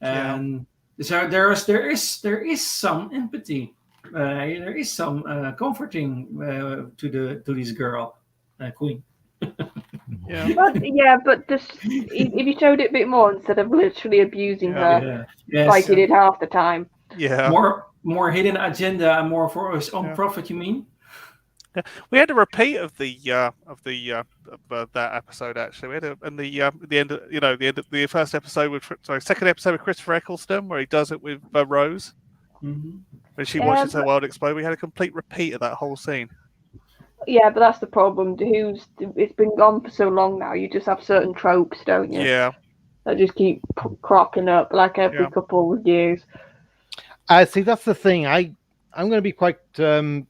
[SPEAKER 1] And so there is some empathy. There is some comforting to this girl, Queen.
[SPEAKER 3] But just if you showed it a bit more instead of literally abusing her like you did half the time.
[SPEAKER 4] Yeah.
[SPEAKER 1] More hidden agenda and more for his own profit. You mean?
[SPEAKER 4] Yeah. We had a repeat of that episode actually. We had the first episode with second episode with Christopher Eccleston where he does it with Rose.
[SPEAKER 1] Mm-hmm.
[SPEAKER 4] When she watches her world explode, we had a complete repeat of that whole scene.
[SPEAKER 3] Yeah, but that's the problem. It's been gone for so long now. You just have certain tropes, don't you?
[SPEAKER 4] Yeah.
[SPEAKER 3] That just keep cropping up like every couple of years.
[SPEAKER 2] I see. That's the thing. I'm going to be quite. Not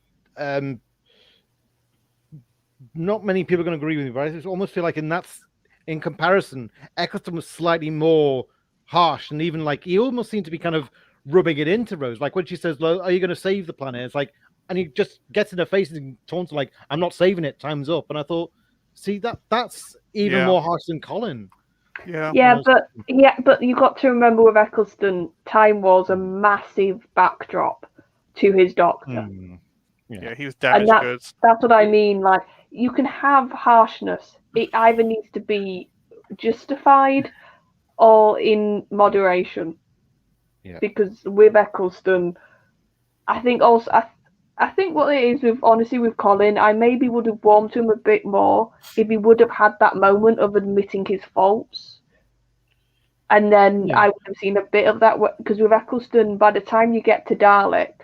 [SPEAKER 2] many people are going to agree with me, but I just almost feel like in comparison, Eccleston was slightly more harsh, and even like he almost seemed to be kind of rubbing it into Rose. Like when she says, "Are you going to save the planet?" It's like. And he just gets in her face and taunts her like, "I'm not saving it. Time's up." And I thought, see, that's even more harsh than Colin.
[SPEAKER 3] Yeah, but you got to remember with Eccleston, time was a massive backdrop to his Doctor.
[SPEAKER 4] Yeah, he was damaged goods.
[SPEAKER 3] That's what I mean. Like you can have harshness. It either needs to be justified or in moderation. Yeah. Because with Eccleston, I think what it is with Colin, I maybe would have warmed to him a bit more if he would have had that moment of admitting his faults. And then I would have seen a bit of that, because with Eccleston, by the time you get to Dalek,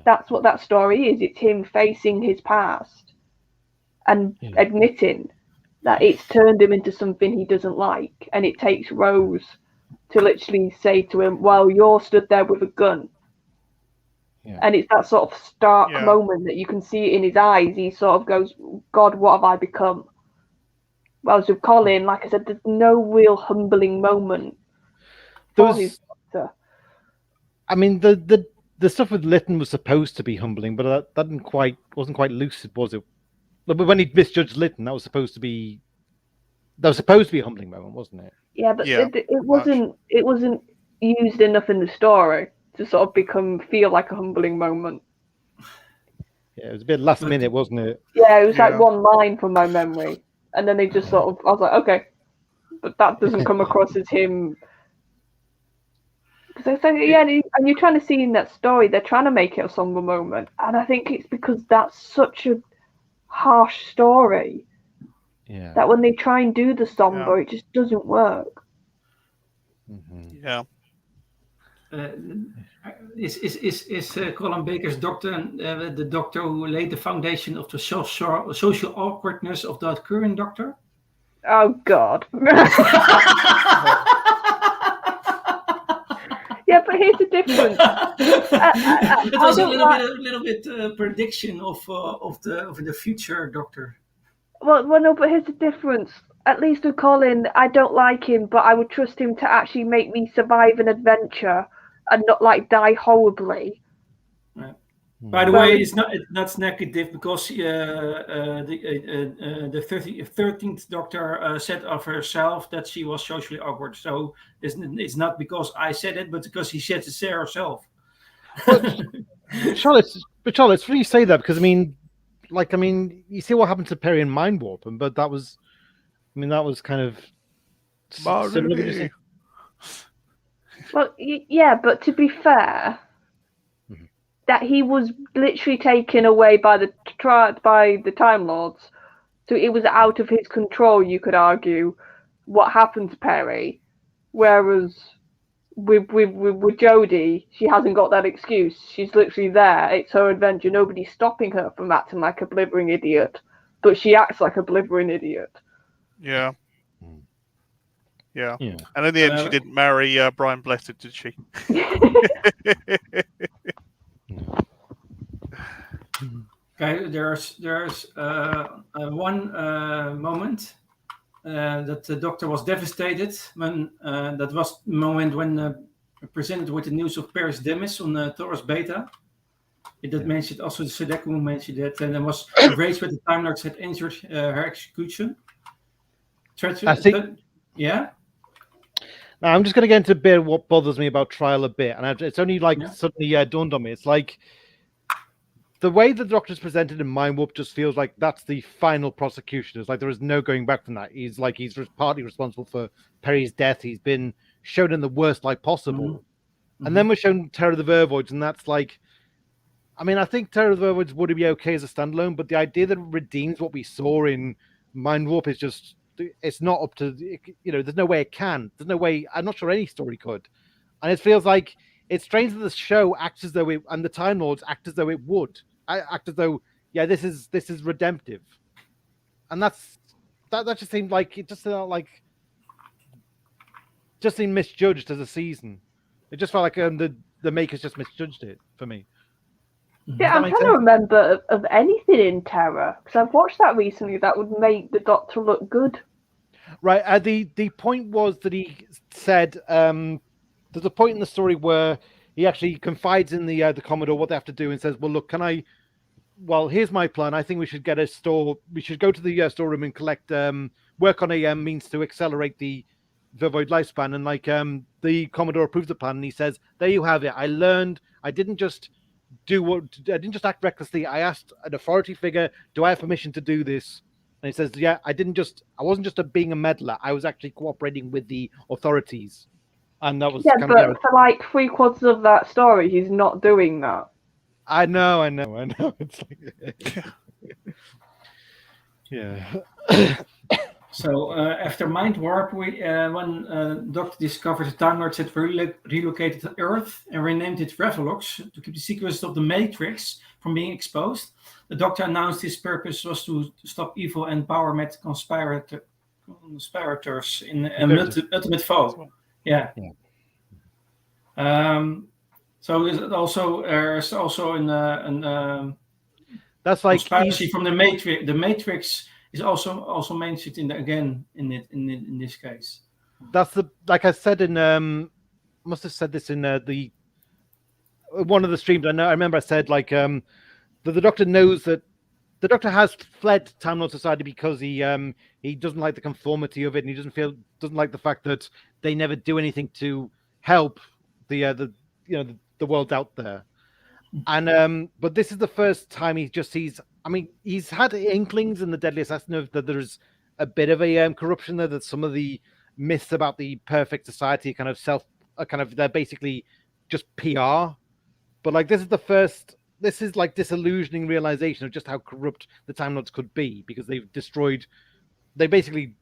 [SPEAKER 3] that's what that story is. It's him facing his past and admitting that it's turned him into something he doesn't like. And it takes Rose to literally say to him, "Well, you're stood there with a gun." Yeah. And it's that sort of stark moment that you can see it in his eyes. He sort of goes, "God, what have I become?" Whereas with Colin, like I said, there's no real humbling moment for his Doctor.
[SPEAKER 2] I mean, the stuff with Lytton was supposed to be humbling, but that wasn't quite lucid, was it? But when he misjudged Lytton, that was supposed to be a humbling moment, wasn't it?
[SPEAKER 3] Yeah, but it wasn't used enough in the story to sort of feel like a humbling moment.
[SPEAKER 2] Yeah, it was a bit last minute, wasn't it?
[SPEAKER 3] Yeah, it was like one line from my memory. And then they just sort of, I was like, okay. But that doesn't come across as him. Because and you're trying to see in that story, they're trying to make it a somber moment. And I think it's because that's such a harsh story. Yeah. That when they try and do the somber, it just doesn't work.
[SPEAKER 2] Mm-hmm.
[SPEAKER 4] Yeah.
[SPEAKER 1] Is Colin Baker's Doctor the Doctor who laid the foundation of the social awkwardness of the current Doctor?
[SPEAKER 3] Oh God! Yeah, but here's the difference.
[SPEAKER 1] It was a little bit prediction of the future Doctor.
[SPEAKER 3] Well, no, but here's the difference. At least with Colin, I don't like him, but I would trust him to actually make me survive an adventure and not like die horribly.
[SPEAKER 1] Right. By the way, it's not negative because the 13th Doctor said of herself that she was socially awkward. So it's not because I said it, but because he said it herself.
[SPEAKER 2] Charlotte, it's funny you say that because I mean, you see what happened to Perry in Mind Warp, but that was kind of similar.
[SPEAKER 3] Well, yeah, but to be fair, that he was literally taken away by the Time Lords, so it was out of his control. You could argue what happened to Perry, whereas with Jodie, she hasn't got that excuse. She's literally there. It's her adventure. Nobody's stopping her from acting like a blithering idiot, but she acts like a blithering idiot.
[SPEAKER 4] Yeah. Yeah. And in the end, she didn't marry Brian Blessed, did she?
[SPEAKER 1] Okay, there's one moment that the Doctor was devastated when that was the moment when presented with the news of Paris Demis on Taurus Beta. It did mention also the Sedeku mentioned that, and there was a rage with the Time Lords had injured her execution. Yeah.
[SPEAKER 2] Now I'm just going to get into a bit of what bothers me about Trial a bit, and it's only suddenly dawned on me. It's like the way the Doctor's presented in Mind Warp just feels like that's the final prosecution. It's like there is no going back from that. He's partly responsible for Peri's death. He's been shown in the worst light possible. Mm-hmm. And then we're shown Terror of the Vervoids, and that's like, I mean, I think Terror of the Vervoids would be okay as a standalone, but the idea that it redeems what we saw in Mind Warp is just, it's not up to, there's no way it can. There's no way, I'm not sure any story could. And it feels like, it's strange that the show acts as though it, and the Time Lords act as though it would. Act as though, this is redemptive. And that just seemed like, it just felt like, just seemed misjudged as a season. It just felt like the makers just misjudged it for me.
[SPEAKER 3] Yeah, I'm trying to remember of anything in Terror, because I've watched that recently that would make the Doctor look good.
[SPEAKER 2] Right. The point was that he said there's a point in the story where he actually confides in the Commodore what they have to do and says, well, look, here's my plan. I think we should get a store. We should go to the storeroom and collect, work on a means to accelerate the Vervoid lifespan. And the Commodore approves the plan and he says, there you have it. I learned. I didn't just act recklessly. I asked an authority figure, do I have permission to do this? And he says, yeah, I wasn't just being a meddler. I was actually cooperating with the authorities. And that was
[SPEAKER 3] but for like 3/4 of that story, he's not doing that.
[SPEAKER 2] I know. It's like, yeah.
[SPEAKER 1] So after Mind Warp, when Doctor discovered the Time Lords had relocated to Earth and renamed it Revelox to keep the secrets of the Matrix from being exposed, the Doctor announced his purpose was to stop evil and power met conspirators in ultimate foe. Yeah. So there's also an
[SPEAKER 2] that's like
[SPEAKER 1] conspiracy from the Matrix. The Matrix is also mentioned in this case.
[SPEAKER 2] That's like I said in must have said this in the one of the streams. I remember I said that the Doctor knows that the Doctor has fled Time Lord Society because he doesn't like the conformity of it, and he doesn't like the fact that they never do anything to help the world out there. And but this is the first time he just sees. I mean, he's had inklings in the Deadly Assassin that there's a bit of a corruption there. That some of the myths about the perfect society they're basically just PR. But this is the first. This is like disillusioning realization of just how corrupt the Time Lords could be, because they basically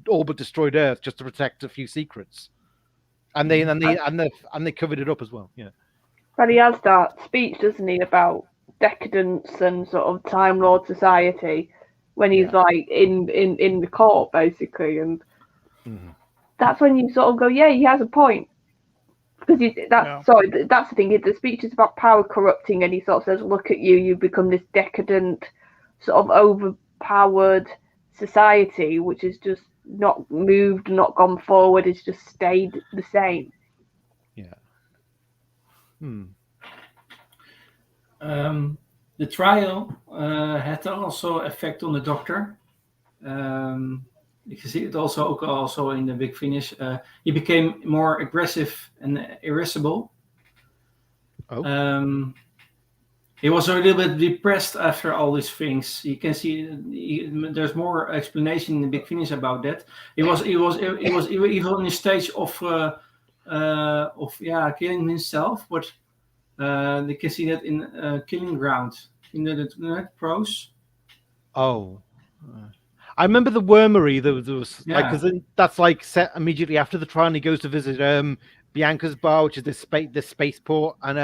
[SPEAKER 2] all but destroyed Earth just to protect a few secrets, and they covered it up as well. Yeah.
[SPEAKER 3] But he has that speech, doesn't he, about decadence and sort of Time Lord society when he's in the court basically, and that's when you sort of go, yeah, he has a point. Because that's the thing. The speech is about power corrupting, and he sort of says, "Look at you! You've become this decadent, sort of overpowered society, which has just not moved, not gone forward. It's just stayed the same."
[SPEAKER 2] Yeah.
[SPEAKER 1] The trial had also effect on the Doctor. You can see it also in the Big Finish. He became more aggressive and irascible. He was a little bit depressed after all these things. You can see there's more explanation in the Big Finish about that. He was even on the stage of killing himself, but you can see that in Killing Ground in the prose.
[SPEAKER 2] Oh. I remember the wormery. There was because that's set immediately after the trial. And he goes to visit Bianca's bar, which is this spaceport, and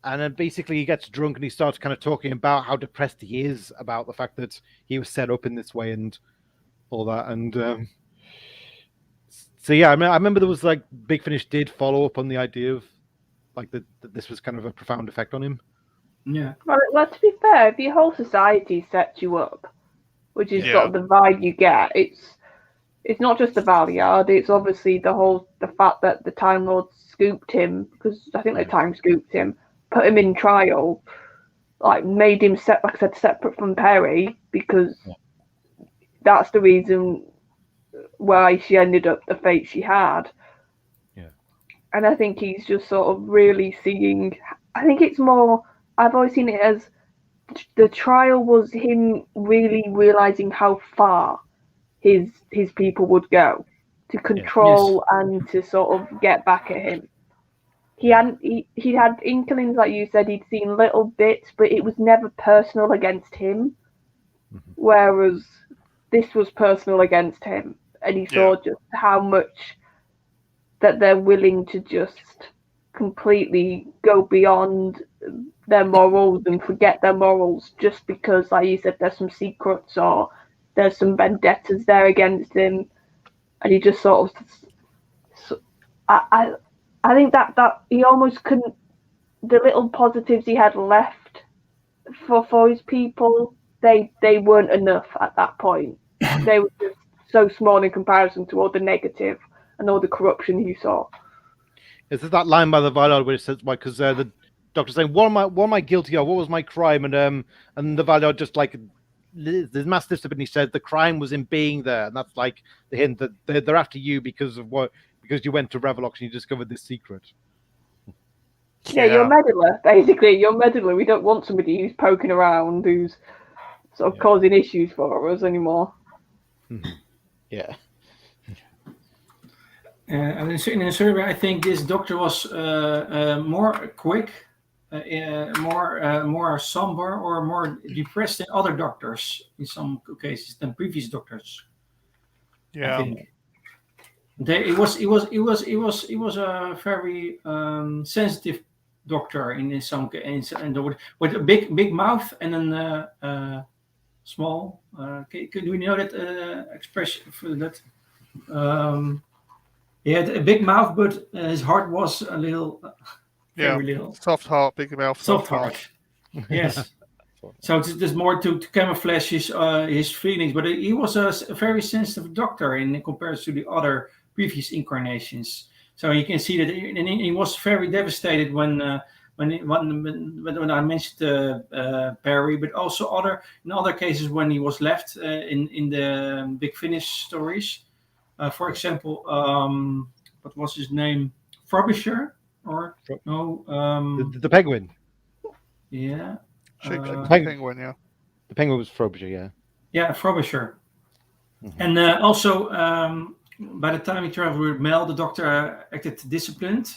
[SPEAKER 2] and then basically he gets drunk and he starts kind of talking about how depressed he is about the fact that he was set up in this way and all that. And I remember there was Big Finish did follow up on the idea of that this was kind of a profound effect on him.
[SPEAKER 1] Yeah.
[SPEAKER 3] Well, to be fair, if your whole society sets you up, which is sort of the vibe you get. It's not just the Valeyard, it's obviously the fact that the Time Lord scooped him, because I think the Time scooped him, put him in trial, like made him separate from Perry, because that's the reason why she ended up the fate she had.
[SPEAKER 2] Yeah.
[SPEAKER 3] And I think he's just sort of really seeing, I think it's more, I've always seen it as the trial was him really realizing how far his people would go to control and to sort of get back at him. He had inklings, like you said, he'd seen little bits, but it was never personal against him. Whereas this was personal against him, and he saw just how much that they're willing to just completely go beyond their morals and forget their morals just because, like you said, there's some secrets or there's some vendettas there against him, and he just sort of, I think that he almost couldn't, the little positives he had left for his people, they weren't enough at that point. They were just so small in comparison to all the negative and all the corruption he saw.
[SPEAKER 2] Is that line by the Valeyard where it says, because the doctor's saying, what am I guilty of? What was my crime? And the Valeyard just like, there's massive stuff, and he said the crime was in being there, and that's like the hint that they're after you because you went to Revelox and you discovered this secret.
[SPEAKER 3] Yeah, you're a meddler, basically. You're a meddler. We don't want somebody who's poking around, who's sort of causing issues for us anymore.
[SPEAKER 2] Yeah.
[SPEAKER 1] And in the survey, I think this doctor was more quick, more somber, or more depressed than other doctors in some cases than previous doctors.
[SPEAKER 4] Yeah.
[SPEAKER 1] I think. It was a very sensitive doctor in some cases, and with a big mouth and then small. Do we know that expression for that? He had a big mouth, but his heart was a little, very little.
[SPEAKER 4] Soft heart, big mouth, soft heart.
[SPEAKER 1] Yes. So it's more to camouflage his feelings, but he was a very sensitive doctor in comparison to the other previous incarnations. So you can see that he was very devastated when I mentioned Perry, but also in other cases when he was left in the Big Finish stories. For example, what was his name? Frobisher or no?
[SPEAKER 2] The penguin.
[SPEAKER 1] Yeah.
[SPEAKER 4] The penguin. Yeah.
[SPEAKER 2] The penguin was Frobisher. Yeah.
[SPEAKER 1] Yeah, Frobisher. And also, by the time he traveled with Mel, the doctor acted disciplined,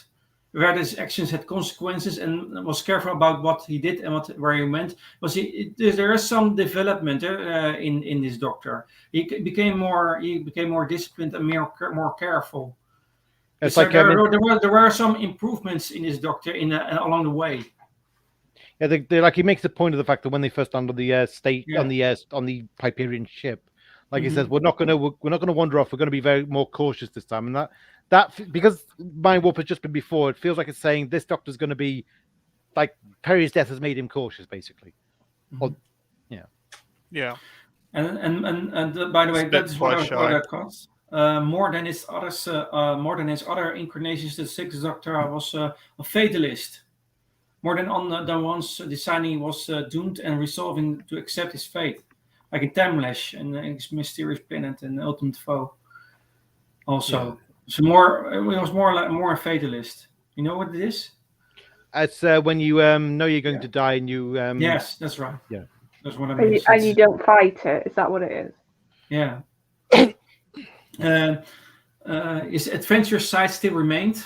[SPEAKER 1] where his actions had consequences, and was careful about what he did and where he went. There is some development in this doctor. He became more disciplined and more careful. It's so like there were some improvements in this doctor along the way.
[SPEAKER 2] Yeah, like he makes the point of the fact that when they first landed on the on the Hyperion ship, like he says, we're not going to wander off. We're going to be more cautious this time, and that because Mind Warp has just been before, it feels like it's saying this doctor's going to be like Perry's death has made him cautious, basically. Or,
[SPEAKER 4] yeah.
[SPEAKER 1] And by the way, that's what that costs. More than his other incarnations, the Sixth Doctor was a fatalist. More than once, deciding he was doomed and resolving to accept his fate, like in Tamlash and his Mysterious Planet and Ultimate Foe. Also, so it was more a fatalist. You know what it is?
[SPEAKER 2] It's when you know you're going to die and you.
[SPEAKER 1] Yes, that's right.
[SPEAKER 2] Yeah,
[SPEAKER 1] that's what I mean.
[SPEAKER 3] And you don't fight it. Is that what it is?
[SPEAKER 1] Yeah. His adventure side still remained.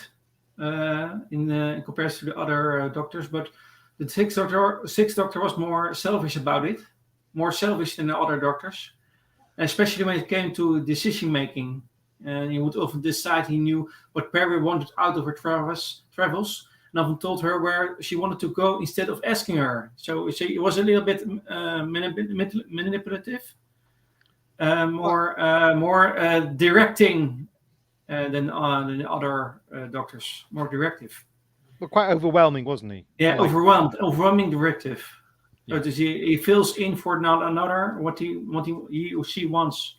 [SPEAKER 1] In comparison to the other doctors, but the Sixth Doctor was more selfish about it, more selfish than the other doctors, especially when it came to decision making. And he would often decide he knew what Perry wanted out of her travels, and often told her where she wanted to go instead of asking her. So it was a little bit manipulative, more directing. Than other doctors, more directive.
[SPEAKER 2] But quite overwhelming, wasn't he?
[SPEAKER 1] Yeah, overwhelming directive. Yeah. So he fills in for another what he or she wants.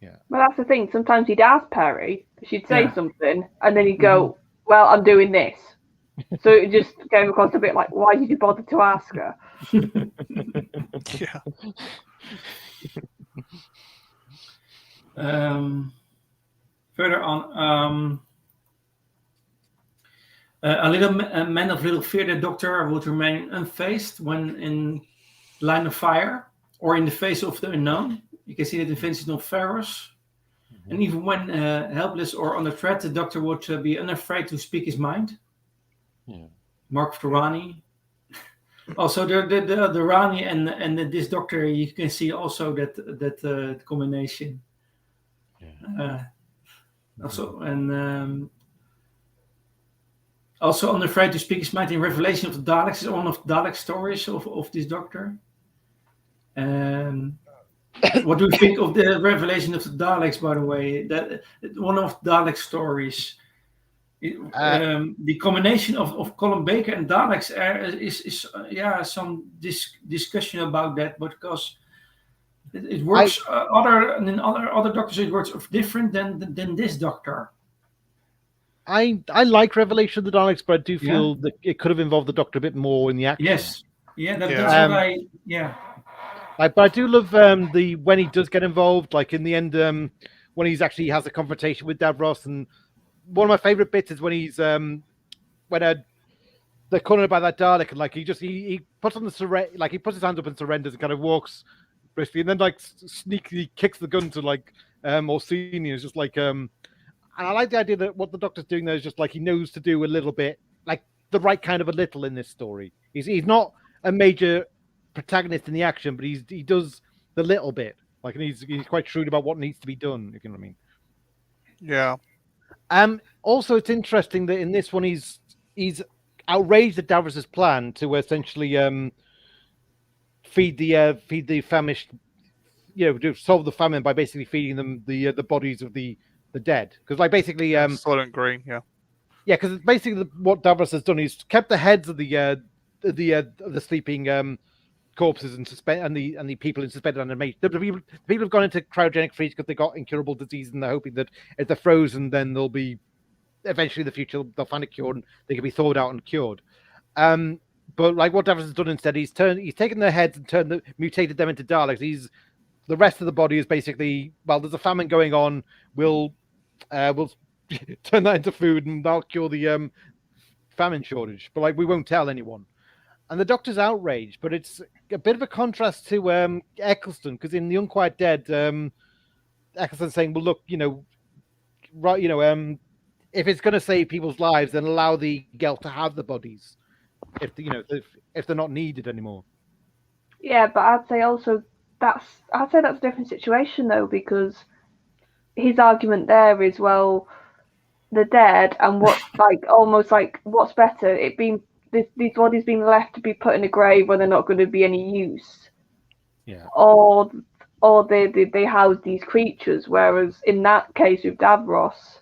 [SPEAKER 2] Yeah.
[SPEAKER 3] Well, that's the thing. Sometimes he'd ask Perry. She'd say something, and then he'd go, "Well, I'm doing this." So it just came across a bit like, "Why did you bother to ask her?"
[SPEAKER 4] Yeah.
[SPEAKER 1] Further on, a little man of little fear, the Doctor would remain unfazed when in line of fire or in the face of the unknown. You can see that in Vincent of Ferros. And even when helpless or under threat, the Doctor would be unafraid to speak his mind.
[SPEAKER 2] Yeah.
[SPEAKER 1] Mark Rani. Also, the Rani and this Doctor, you can see also that combination. Yeah. Also, and also unafraid to speak his mind in Revelation of the Daleks is one of the Dalek stories of this Doctor. What do you think of the Revelation of the Daleks, by the way? That one of Dalek stories. The combination of Colin Baker and Daleks is some discussion about that, because it works other Doctors. It works different than this Doctor.
[SPEAKER 2] I like Revelation of the Daleks, but I do feel that it could have involved the Doctor a bit more in the action.
[SPEAKER 1] Yes, that's what
[SPEAKER 2] but I do love when he does get involved, like in the end, when he's actually has a confrontation with Davros, and one of my favorite bits is when he's when they're cornered by that Dalek, and like he puts on the he puts his hands up and surrenders and kind of walks briskly, and then like sneakily kicks the gun to like Orsini. It's just like and I like the idea that what the Doctor's doing there is just like he knows to do a little bit, like the right kind of a little in this story. He's not a major protagonist in the action, but he does the little bit, like, and he's quite shrewd about what needs to be done. If you know what I mean?
[SPEAKER 4] Yeah.
[SPEAKER 3] Also, it's interesting that in this one he's outraged at Davros's plan to essentially feed the famished, to solve the famine by basically feeding them the bodies of the dead. Because like basically
[SPEAKER 4] Soylent Green,
[SPEAKER 3] because basically what Davros has done is kept the heads of the sleeping corpses and the people in suspended animation. The people have gone into cryogenic freeze because they got incurable disease, and they're hoping that if they're frozen, then they'll be eventually in the future they'll find a cure and they can be thawed out and cured. But like what Davros has done instead, he's taken their heads and mutated them into Daleks. The rest of the body is basically, well, there's a famine going on. We'll turn that into food and that'll cure the famine shortage. But like we won't tell anyone. And the Doctor's outraged, but it's a bit of a contrast to Eccleston, because in The Unquiet Dead, Eccleston's saying, "Well, look, if it's going to save people's lives, then allow the Gelt to have the bodies, if they're not needed anymore."
[SPEAKER 1] Yeah, but I'd say that's a different situation though, because his argument there is, well, the dead and what almost like what's better, it being these bodies being left to be put in a grave where they're not going to be any use, or they house these creatures. Whereas in that case with Davros,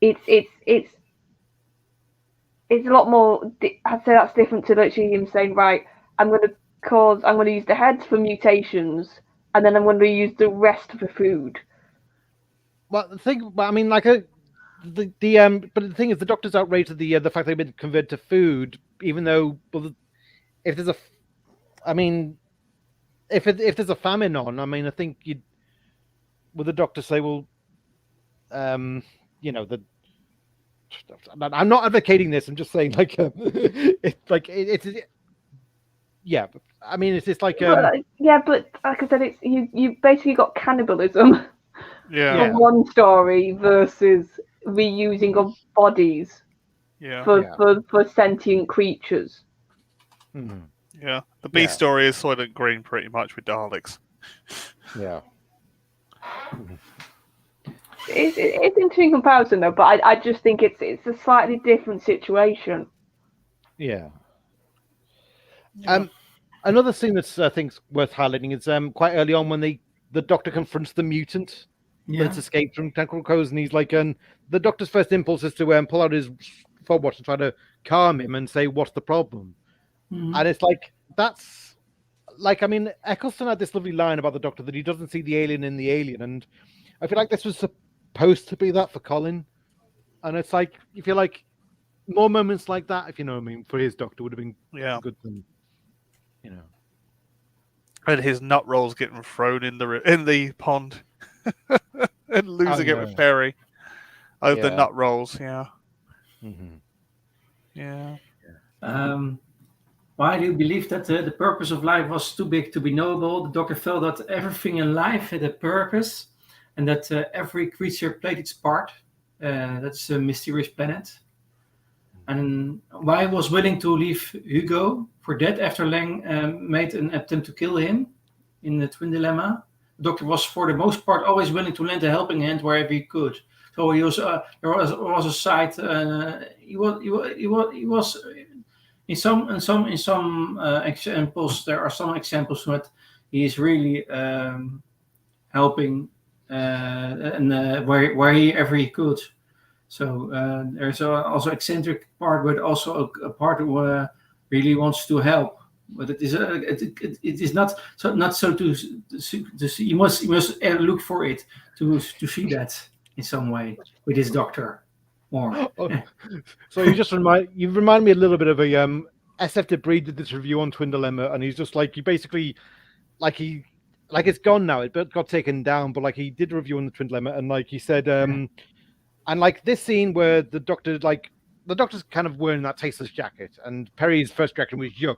[SPEAKER 1] it's a lot more. I'd say that's different to literally him saying, right, I'm going to use the heads for mutations, and then I'm going to use the rest for food.
[SPEAKER 3] Well, the thing, I mean, like but the thing is, the Doctor's outraged at the fact they've been converted to food, even though, well, if there's a famine on, I mean, I think would the Doctor say, well, I'm not advocating this. I'm just saying, like, yeah. I mean, it's just like,
[SPEAKER 1] but like I said, it's you basically got cannibalism.
[SPEAKER 4] Yeah.
[SPEAKER 1] For one story versus reusing of bodies for sentient creatures.
[SPEAKER 3] Mm-hmm.
[SPEAKER 4] Yeah, the B story is Soylent Green pretty much with Daleks.
[SPEAKER 3] Yeah.
[SPEAKER 1] It's interesting comparison though, but I just think it's a slightly different situation.
[SPEAKER 3] Yeah. Another thing that's I think worth highlighting is quite early on when the Doctor confronts the mutant that's escaped from Temporal Codes, and he's like, the Doctor's first impulse is to pull out his fob watch and try to calm him and say, "What's the problem?"
[SPEAKER 2] And it's like, that's like, I mean, Eccleston had this lovely line about the Doctor that he doesn't see the alien in the alien, and I feel like this was supposed to be that for Colin, and it's like, you feel like more moments like that, if you know what I mean, for his Doctor would have been good than, you know.
[SPEAKER 4] And his nut rolls getting thrown in the pond and losing it with Perry over the nut rolls. Yeah.
[SPEAKER 2] Mm-hmm.
[SPEAKER 4] Yeah.
[SPEAKER 1] Why do you believe that the purpose of life was too big to be knowable? The Doctor felt that everything in life had a purpose, and that every creature played its part. That's a mysterious planet. And why was willing to leave Hugo for dead after Lang made an attempt to kill him in the Twin Dilemma? The Doctor was, for the most part, always willing to lend a helping hand wherever he could. So he was. There was a side. He was. In some examples, there are some examples that he is really helping and wherever he could. So there's also eccentric part, but also a part who really wants to help. But it is not so to see. You must look for it to see that in some way with his Doctor. More.
[SPEAKER 2] So you remind me a little bit of a SF Debris did this review on Twin Dilemma, and he's just like, it's gone now. It got taken down, but like he did a review on the Twin Dilemma, and like he said, and like this scene where the Doctor's kind of wearing that tasteless jacket, and Perry's first reaction was yuck,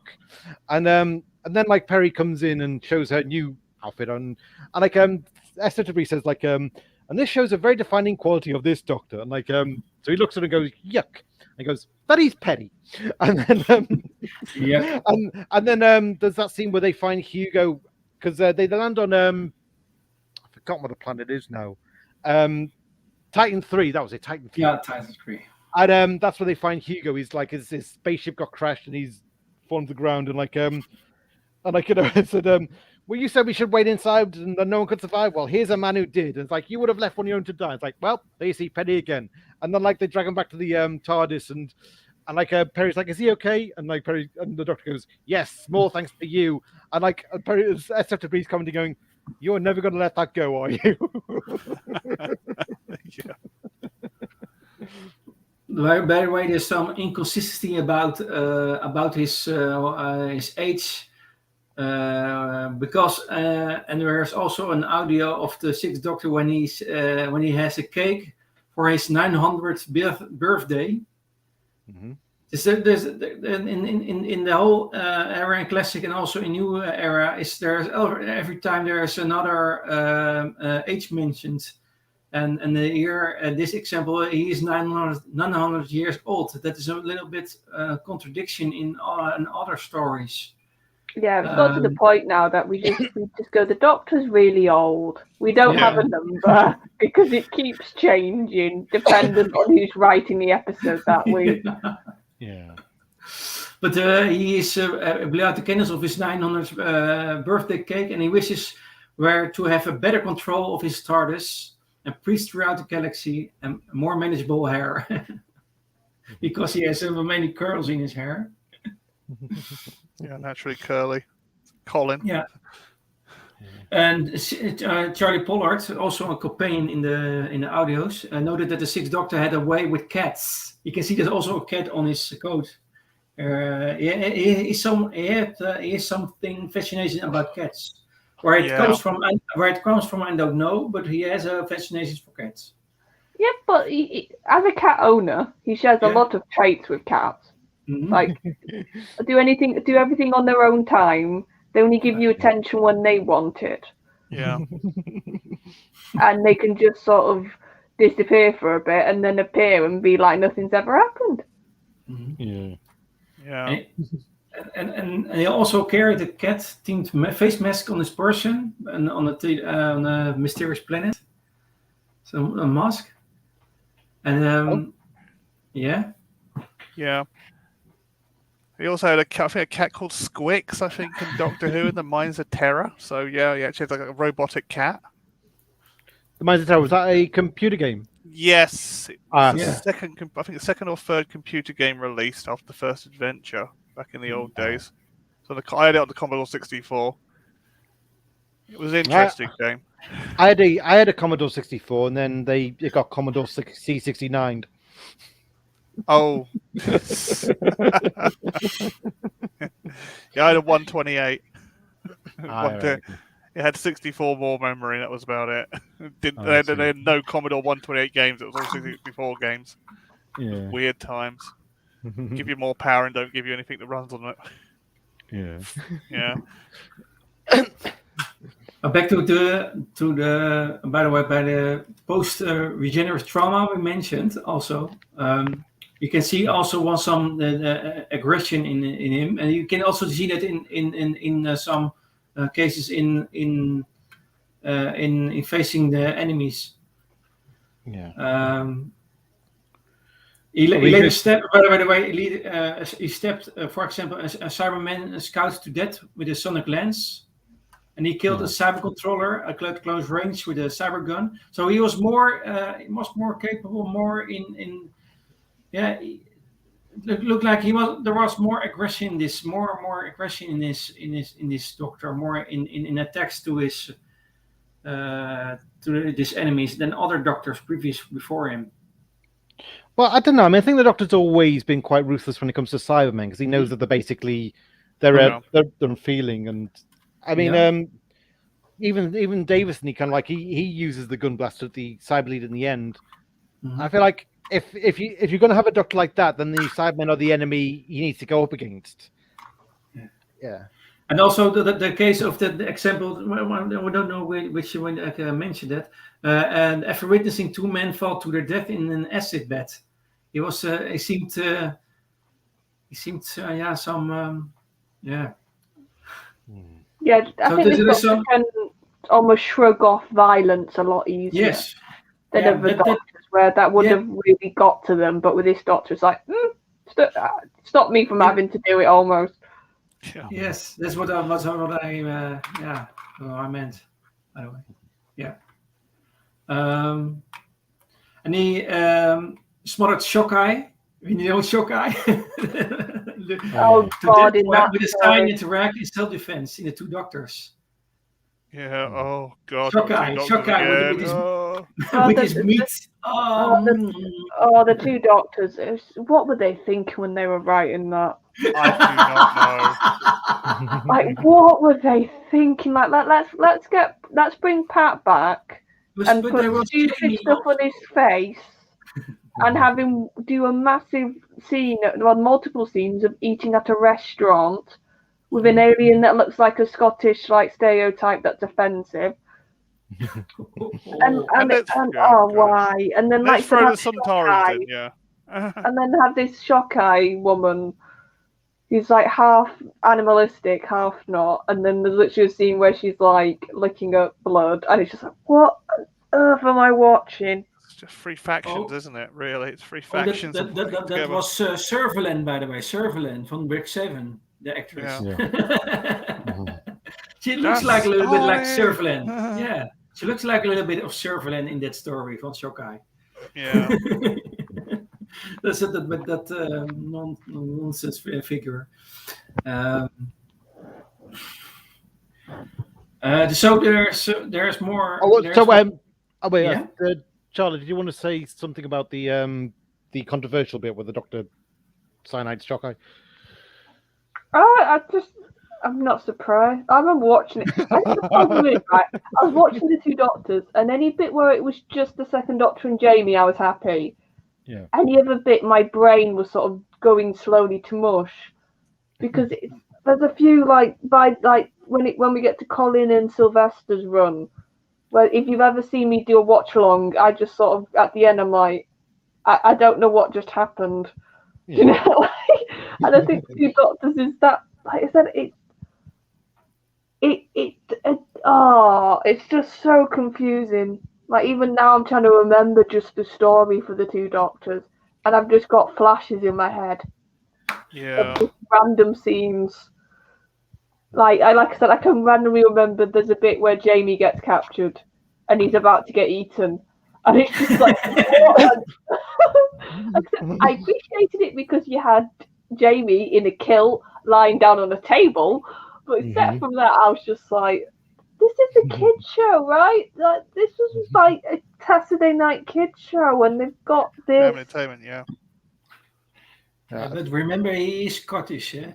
[SPEAKER 2] and then like Perry comes in and shows her new outfit on, and like SF Debris says like and this shows a very defining quality of this Doctor, and like so he looks at her and goes, yuck. And he goes, that is petty. And then, and then there's that scene where they find Hugo, because they land on, I forgot what the planet is now. Titan 3, that was it, Titan 3.
[SPEAKER 1] Yeah, Titan 3.
[SPEAKER 2] And that's where they find Hugo. He's like, his spaceship got crashed and he's fallen to the ground. And like, I said, well, you said we should wait inside and no one could survive. Well, here's a man who did. And it's like, you would have left one of your own to die. It's like, well, there you see Penny again. And then like they drag him back to the TARDIS and like Perry's like, is he okay? And like Perry and the Doctor goes, yes, small thanks to you. And like Perry is acceptably commenting, going, you're never going to let that go, are you?
[SPEAKER 1] By the way, there's some inconsistency about his age. Because and there's also an audio of the Sixth Doctor when he has a cake for his 900th birthday. Mm-hmm. There's in the whole era in classic and also in new era every time there's another age mentioned, and here this example he is 900 years old. That is a little bit contradiction in other stories.
[SPEAKER 3] Yeah, it's got to the point now that we just go, the Doctor's really old. We don't have a number because it keeps changing dependent on who's writing the episode that week.
[SPEAKER 2] Yeah.
[SPEAKER 1] But he is blew out the candles of his 900th birthday cake, and he wishes to have a better control of his TARDIS and priests throughout the galaxy and more manageable hair. Because he has so many curls in his hair.
[SPEAKER 4] Yeah, naturally curly. Colin.
[SPEAKER 1] Yeah. And Charlie Pollard, also a companion in the audios, noted that the Sixth Doctor had a way with cats. You can see there's also a cat on his coat. He has something fascination about cats. Where it comes from, I don't know, but he has a fascination for cats.
[SPEAKER 3] Yeah, but as a cat owner, he shares a lot of traits with cats. Mm-hmm. Like do everything on their own time. They only give you attention when they want it.
[SPEAKER 4] Yeah.
[SPEAKER 3] And they can just sort of disappear for a bit and then appear and be like nothing's ever happened.
[SPEAKER 2] Mm-hmm.
[SPEAKER 4] Yeah.
[SPEAKER 1] And he also carried a cat-themed face mask on his person and on a mysterious planet. So a mask. And yeah.
[SPEAKER 4] He also had a cat called Squix, I think, in Doctor Who, in the Mines of Terror. So yeah, he actually had like a robotic cat.
[SPEAKER 2] The Mines of Terror, was that a computer game?
[SPEAKER 4] Yes. I think the second or third computer game released after the first adventure. back in the old days. So I had it on the Commodore 64. It was an interesting game.
[SPEAKER 2] I had a Commodore 64, and then it got Commodore C69.
[SPEAKER 4] Oh. Yeah, I had a 128. It had 64 more memory, and that was about it. They had no Commodore 128 games. It was all 64 games.
[SPEAKER 2] Yeah.
[SPEAKER 4] Weird times. Give you more power and don't give you anything that runs on it.
[SPEAKER 2] Yeah.
[SPEAKER 4] Yeah.
[SPEAKER 1] Back to the by the post regenerative trauma we mentioned also. You can see also some the aggression in him, and you can also see that in some cases in facing the enemies.
[SPEAKER 2] Yeah.
[SPEAKER 1] He later stepped. By the way, he stepped, for example, a Cyberman scout to death with a sonic lens, and he killed a cyber controller at close range with a cyber gun. So he was more capable, more in. Yeah, it looked like there was more aggression in this, more aggression in this doctor, more in attacks to his enemies than other doctors before him.
[SPEAKER 2] Well, I don't know. I mean, I think the Doctor's always been quite ruthless when it comes to Cybermen, because he knows that they're unfeeling, and I mean, even Davison, he kind of like he uses the gun blast at the Cyber Lead in the end. I feel like if you're going to have a Doctor like that, then the Cybermen are the enemy he needs to go up against. Yeah.
[SPEAKER 1] And also the case of the example, we don't know which one mentioned that. And after witnessing two men fall to their death in an acid bath, he seemed some.
[SPEAKER 3] Yeah, I think this can almost shrug off violence a lot easier.
[SPEAKER 1] Yes.
[SPEAKER 3] Than other doctors, where that would have really got to them, but with this doctor, it's like, stop me from having to do it almost.
[SPEAKER 4] Yeah.
[SPEAKER 1] Yes, that's what I meant. By the way, yeah. And he smothered Shockeye. You know Shockeye?
[SPEAKER 3] God! In that
[SPEAKER 1] with a sign interact in self-defense in the two doctors.
[SPEAKER 4] Yeah. Oh God.
[SPEAKER 1] Shockeye with his meat.
[SPEAKER 3] The two doctors. What were they thinking when they were writing that?
[SPEAKER 4] I do not know.
[SPEAKER 3] Like, what were they thinking? Like, let's bring Pat back and put stupid stuff on his face, and have him do a massive scene, multiple scenes of eating at a restaurant with an alien that looks like a Scottish stereotype that's offensive. and why? And then
[SPEAKER 4] let's throw the Centaurans in, yeah.
[SPEAKER 3] And then have this Shockeye woman who's like half animalistic, half not, and then there's literally a scene where she's like licking up blood, and it's just like, what on earth am I watching?
[SPEAKER 4] It's just three factions, isn't it? Really, it's three factions.
[SPEAKER 1] That was Servalan, by the way. Servalan from Brick 7, the actress.
[SPEAKER 2] Yeah.
[SPEAKER 1] She looks like a little bit like Servalan. Yeah, she looks like a little bit of Servalan in that story from Shockeye.
[SPEAKER 4] Yeah.
[SPEAKER 1] That's that nonsense figure. So there's more.
[SPEAKER 2] Charlie, did you want to say something about the controversial bit with the Dr. Cyanide Shockeye?
[SPEAKER 3] I'm not surprised. I remember watching it. I was watching the two doctors, and any bit where it was just the second Doctor and Jamie, I was happy.
[SPEAKER 2] Yeah.
[SPEAKER 3] Any other bit, my brain was sort of going slowly to mush, because there's a few when we get to Colin and Sylvester's run, where if you've ever seen me do a watch along, I just sort of at the end I'm like, I don't know what just happened, you know. And I think two Doctors is that, like I said, it's just so confusing. Like, even now I'm trying to remember just the story for the two Doctors, and I've just got flashes in my head.
[SPEAKER 4] Yeah.
[SPEAKER 3] Of random scenes. Like I said, I can randomly remember there's a bit where Jamie gets captured and he's about to get eaten. And it's just like, I appreciated it because you had Jamie in a kilt lying down on a table. But except from that, I was just like, this is a kids show, right? Like, this was like a Saturday night kids show, and they've got this.
[SPEAKER 4] Entertainment, yeah.
[SPEAKER 1] But remember, he is Scottish, eh?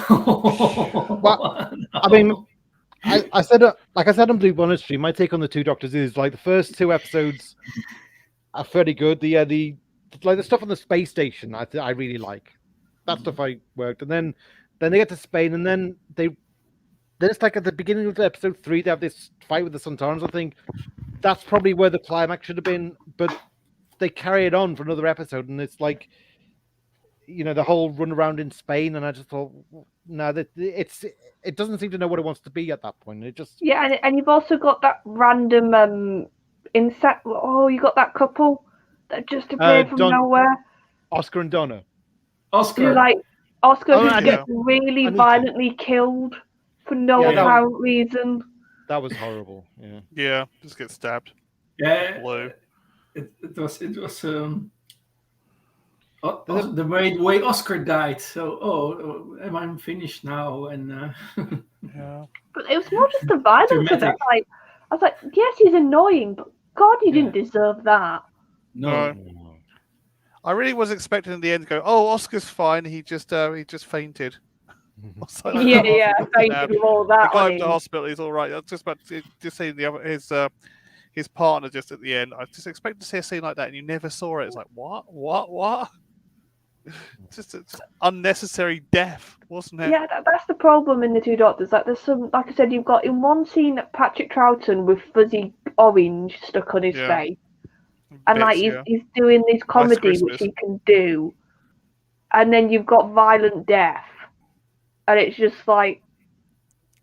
[SPEAKER 2] Well, I mean, I said, like I said on Blue Bonnet Stream, my take on the Two Doctors is like the first 2 episodes are fairly good. The stuff on the space station, I really like. That stuff I worked, and then they get to Spain, and then it's like at the beginning of episode 3 they have this fight with the Santarans. I think that's probably where the climax should have been, but they carry it on for another episode, and it's like, the whole run around in Spain, and I just thought, no, it doesn't seem to know what it wants to be at that point. It just
[SPEAKER 3] and you've also got that random insect. Oh, you got that couple that just appeared from nowhere.
[SPEAKER 2] Oscar and Donna.
[SPEAKER 3] Oscar just gets really violently killed for no apparent reason.
[SPEAKER 2] That was horrible.
[SPEAKER 4] Yeah, just get stabbed.
[SPEAKER 1] Yeah,
[SPEAKER 4] blue.
[SPEAKER 1] It was the way Oscar died. So, am I finished now? And
[SPEAKER 4] yeah,
[SPEAKER 3] but it was more just the violence of it. I was like, yes, he's annoying, but God, he didn't deserve that.
[SPEAKER 1] No.
[SPEAKER 4] I really was expecting in the end to go, oh, Oscar's fine. He just fainted.
[SPEAKER 3] Fainted with all that.
[SPEAKER 4] The guy in the hospital, he's all right. I was just about to see his partner just at the end. I just expected to see a scene like that, and you never saw it. It's like, what? Just unnecessary death, wasn't it?
[SPEAKER 3] Yeah, that's the problem in the Two Doctors. Like, there's some, like I said, you've got in one scene Patrick Troughton with fuzzy orange stuck on his face, and he's doing this comedy which he can do, and then you've got violent death, and it's just like,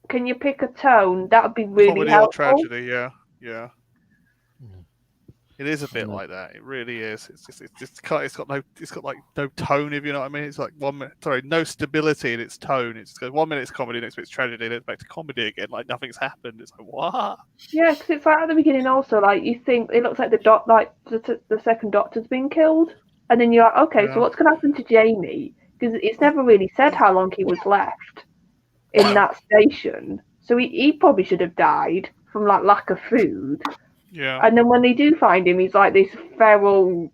[SPEAKER 3] can you pick a tone? That would be really
[SPEAKER 4] comedy
[SPEAKER 3] helpful.
[SPEAKER 4] Or tragedy, yeah. It is a bit like that. It really is. It's got no tone, if you know what I mean. It's like no stability in its tone. It's 1 minute it's comedy, next minute it's tragedy, then it's back to comedy again. Like nothing's happened. It's like, what?
[SPEAKER 3] Yeah, because it's like at the beginning also, like you think it looks like the second Doctor's been killed, and then you're like, okay, so what's going to happen to Jamie? Because it's never really said how long he was left in that station. So he probably should have died from like lack of food.
[SPEAKER 4] Yeah.
[SPEAKER 3] And then when they do find him, he's like this feral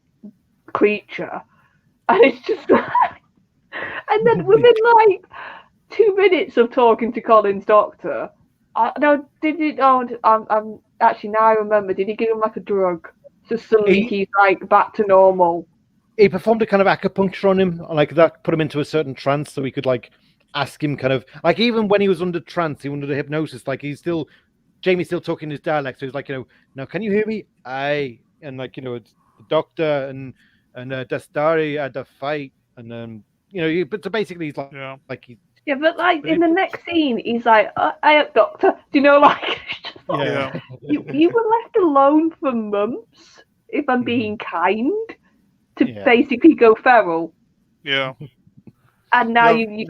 [SPEAKER 3] creature, and it's just like, and then within like 2 minutes of talking to Colin's doctor, I'm actually now I remember. Did he give him like a drug? So suddenly he's like back to normal.
[SPEAKER 2] He performed a kind of acupuncture on him, like that put him into a certain trance, so he could like ask him kind of like, even when he was under trance, he under the hypnosis, like Jamie's still talking his dialect, so he's like, now can you hear me? Aye. And like, the doctor and Dastari had a fight, and but so basically he's like,
[SPEAKER 3] but like in the next scene, he's like, hey, doctor, do you know, like, you were left alone for months, if I'm being kind, to basically go feral.
[SPEAKER 4] Yeah.
[SPEAKER 3] And now you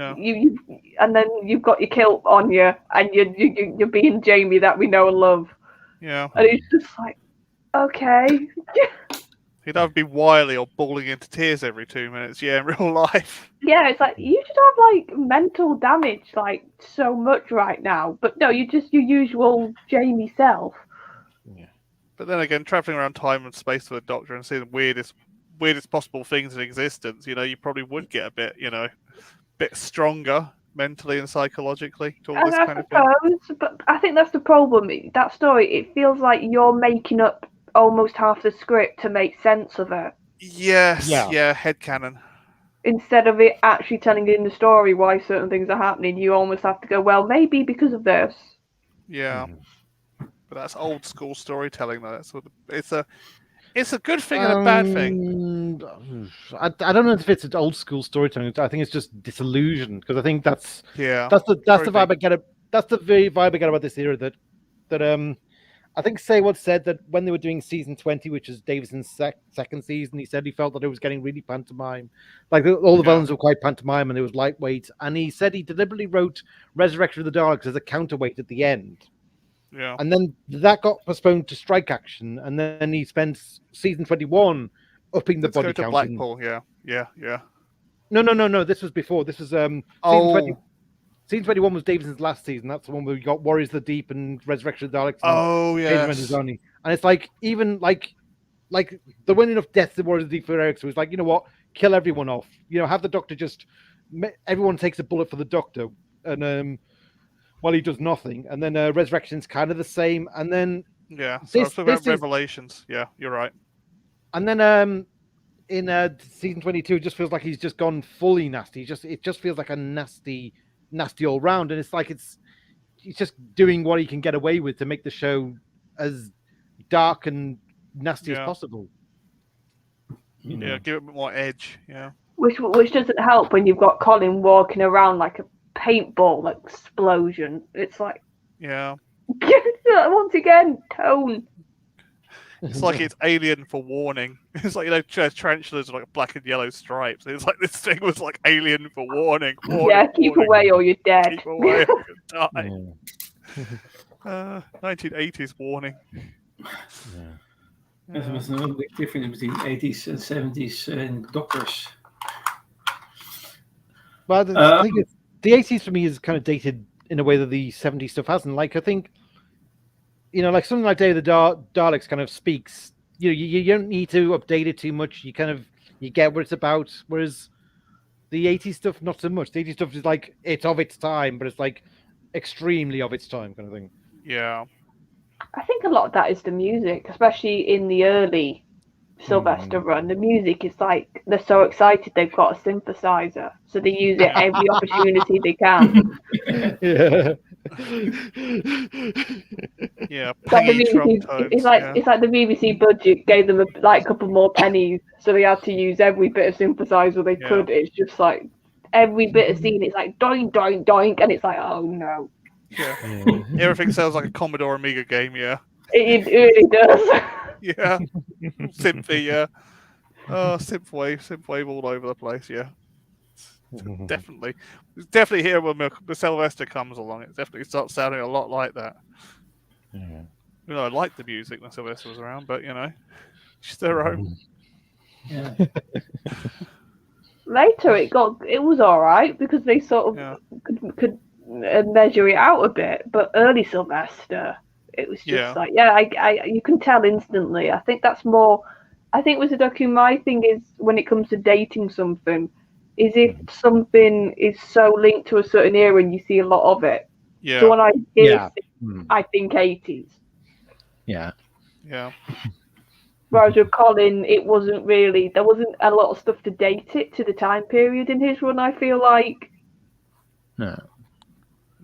[SPEAKER 3] and then you've got your kilt on you, and you're being Jamie that we know and love.
[SPEAKER 4] Yeah.
[SPEAKER 3] And it's just like, okay.
[SPEAKER 4] He'd either be wily or bawling into tears every 2 minutes. Yeah, in real life.
[SPEAKER 3] Yeah, it's like you should have like mental damage like so much right now, but no, you're just your usual Jamie self.
[SPEAKER 4] Yeah. But then again, traveling around time and space with a doctor and seeing the weirdest possible things in existence, you probably would get a bit stronger mentally and psychologically to all this kind of thing.
[SPEAKER 3] But I think that's the problem. That story, it feels like you're making up almost half the script to make sense of it.
[SPEAKER 4] Yes, headcanon.
[SPEAKER 3] Instead of it actually telling you in the story why certain things are happening, you almost have to go, well, maybe because of this.
[SPEAKER 4] Yeah. But that's old school storytelling, though. It's a good thing and a bad thing.
[SPEAKER 2] I don't know if it's an old school storytelling. I think it's just disillusion, because I think that's the vibe I get. That's the very vibe I get about this era. That I think Sayward said that when they were doing season 20, which is Davison's second season, he said he felt that it was getting really pantomime. Like all the villains were quite pantomime and it was lightweight. And he said he deliberately wrote Resurrection of the Daleks as a counterweight at the end.
[SPEAKER 4] Yeah.
[SPEAKER 2] And then that got postponed to Strike Action, and then he spent season 21 upping the body count.
[SPEAKER 4] Blackpool, yeah.
[SPEAKER 2] No. This was before. This was season 20. Season 21 was Davison's last season. That's the one where we got Warriors of the Deep and Resurrection of the Daleks.
[SPEAKER 4] Yes.
[SPEAKER 2] And it's like, even like there weren't enough deaths in Warriors of the Deep for Eric, so it's like, you know what, kill everyone off. You know, have the Doctor just everyone takes a bullet for the Doctor, and while he does nothing, and then Resurrection's kind of the same, and then
[SPEAKER 4] Revelations. Yeah, you're right.
[SPEAKER 2] And then in season 22, it just feels like he's just gone fully nasty. It just feels like a nasty all round, and it's like he's just doing what he can get away with to make the show as dark and nasty as possible.
[SPEAKER 4] Yeah, give it a bit more edge. Yeah,
[SPEAKER 3] which doesn't help when you've got Colin walking around like a paintball explosion. It's like, once again, tone.
[SPEAKER 4] It's like it's Alien for warning. It's like, tarantulas are like black and yellow stripes. It's like this thing was like Alien for warning.
[SPEAKER 3] Keep away or you're dead.
[SPEAKER 4] Keep away or you die. 1980s warning.
[SPEAKER 1] There was no big difference between 80s and 70s in Doctors.
[SPEAKER 2] Well, I think the 80s for me is kind of dated in a way that the 70s stuff hasn't. Like, I think, like something like Day of the Daleks kind of speaks. You don't need to update it too much. You get what it's about. Whereas the 80s stuff, not so much. The 80s stuff is like, it's of its time, but it's like extremely of its time kind of thing.
[SPEAKER 4] Yeah.
[SPEAKER 3] I think a lot of that is the music, especially in the early Sylvester run. The music is like, they're so excited they've got a synthesizer, so they use it every opportunity they can. It's like the BBC budget gave them a couple more pennies, so they had to use every bit of synthesizer they could. It's just like every bit of scene, it's like doink doink doink, and it's like, oh no.
[SPEAKER 4] Yeah. Everything sounds like a Commodore Amiga game. Yeah,
[SPEAKER 3] it really does.
[SPEAKER 4] Yeah, Synthy. Yeah, synthwave all over the place. Yeah. Definitely here when the Sylvester comes along, it definitely starts sounding a lot like that. Yeah. I like the music when Sylvester was around, but it's their own.
[SPEAKER 1] Yeah.
[SPEAKER 3] Later, it was all right because they sort of could measure it out a bit, but early Sylvester, it was just like, you can tell instantly. I think that's more. I think with the docu, my thing is when it comes to dating something. Is if something is so linked to a certain era and you see a lot of it. Yeah. So when I hear I think 80s.
[SPEAKER 2] Yeah.
[SPEAKER 4] Yeah.
[SPEAKER 3] Whereas with Colin, there wasn't a lot of stuff to date it to the time period in his run, I feel like.
[SPEAKER 4] No.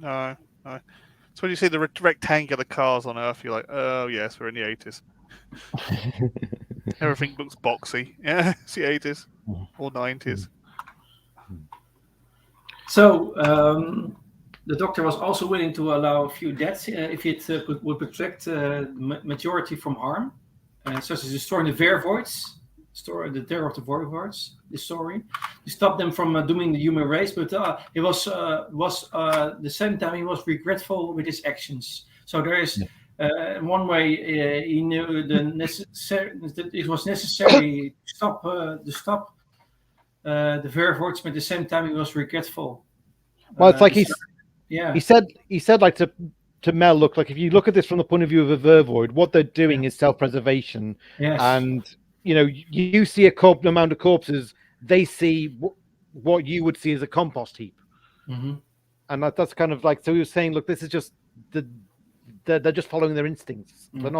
[SPEAKER 4] So when you see the rectangular cars on Earth, you're like, oh yes, we're in the 80s. Everything looks boxy. Yeah, it's the 80s or 90s.
[SPEAKER 1] So the Doctor was also willing to allow a few deaths if it would protect majority from harm, such as destroying the Vervoids, the terror of the Vervoids. The story to stop them from dooming the human race, but it was the same time he was regretful with his actions. So there is one way he knew that it was necessary to stop the Vervoids, but at the same time he was regretful.
[SPEAKER 2] Well, it's like he said like to Mel, look, like if you look at this from the point of view of a Vervoid, what they're doing is self-preservation.
[SPEAKER 1] Yes.
[SPEAKER 2] And you see a amount of corpses, they see what you would see as a compost heap.
[SPEAKER 1] Mm-hmm.
[SPEAKER 2] And that's kind of like, so he was saying, look, this is just they're just following their instincts.
[SPEAKER 1] Mm-hmm.
[SPEAKER 2] They're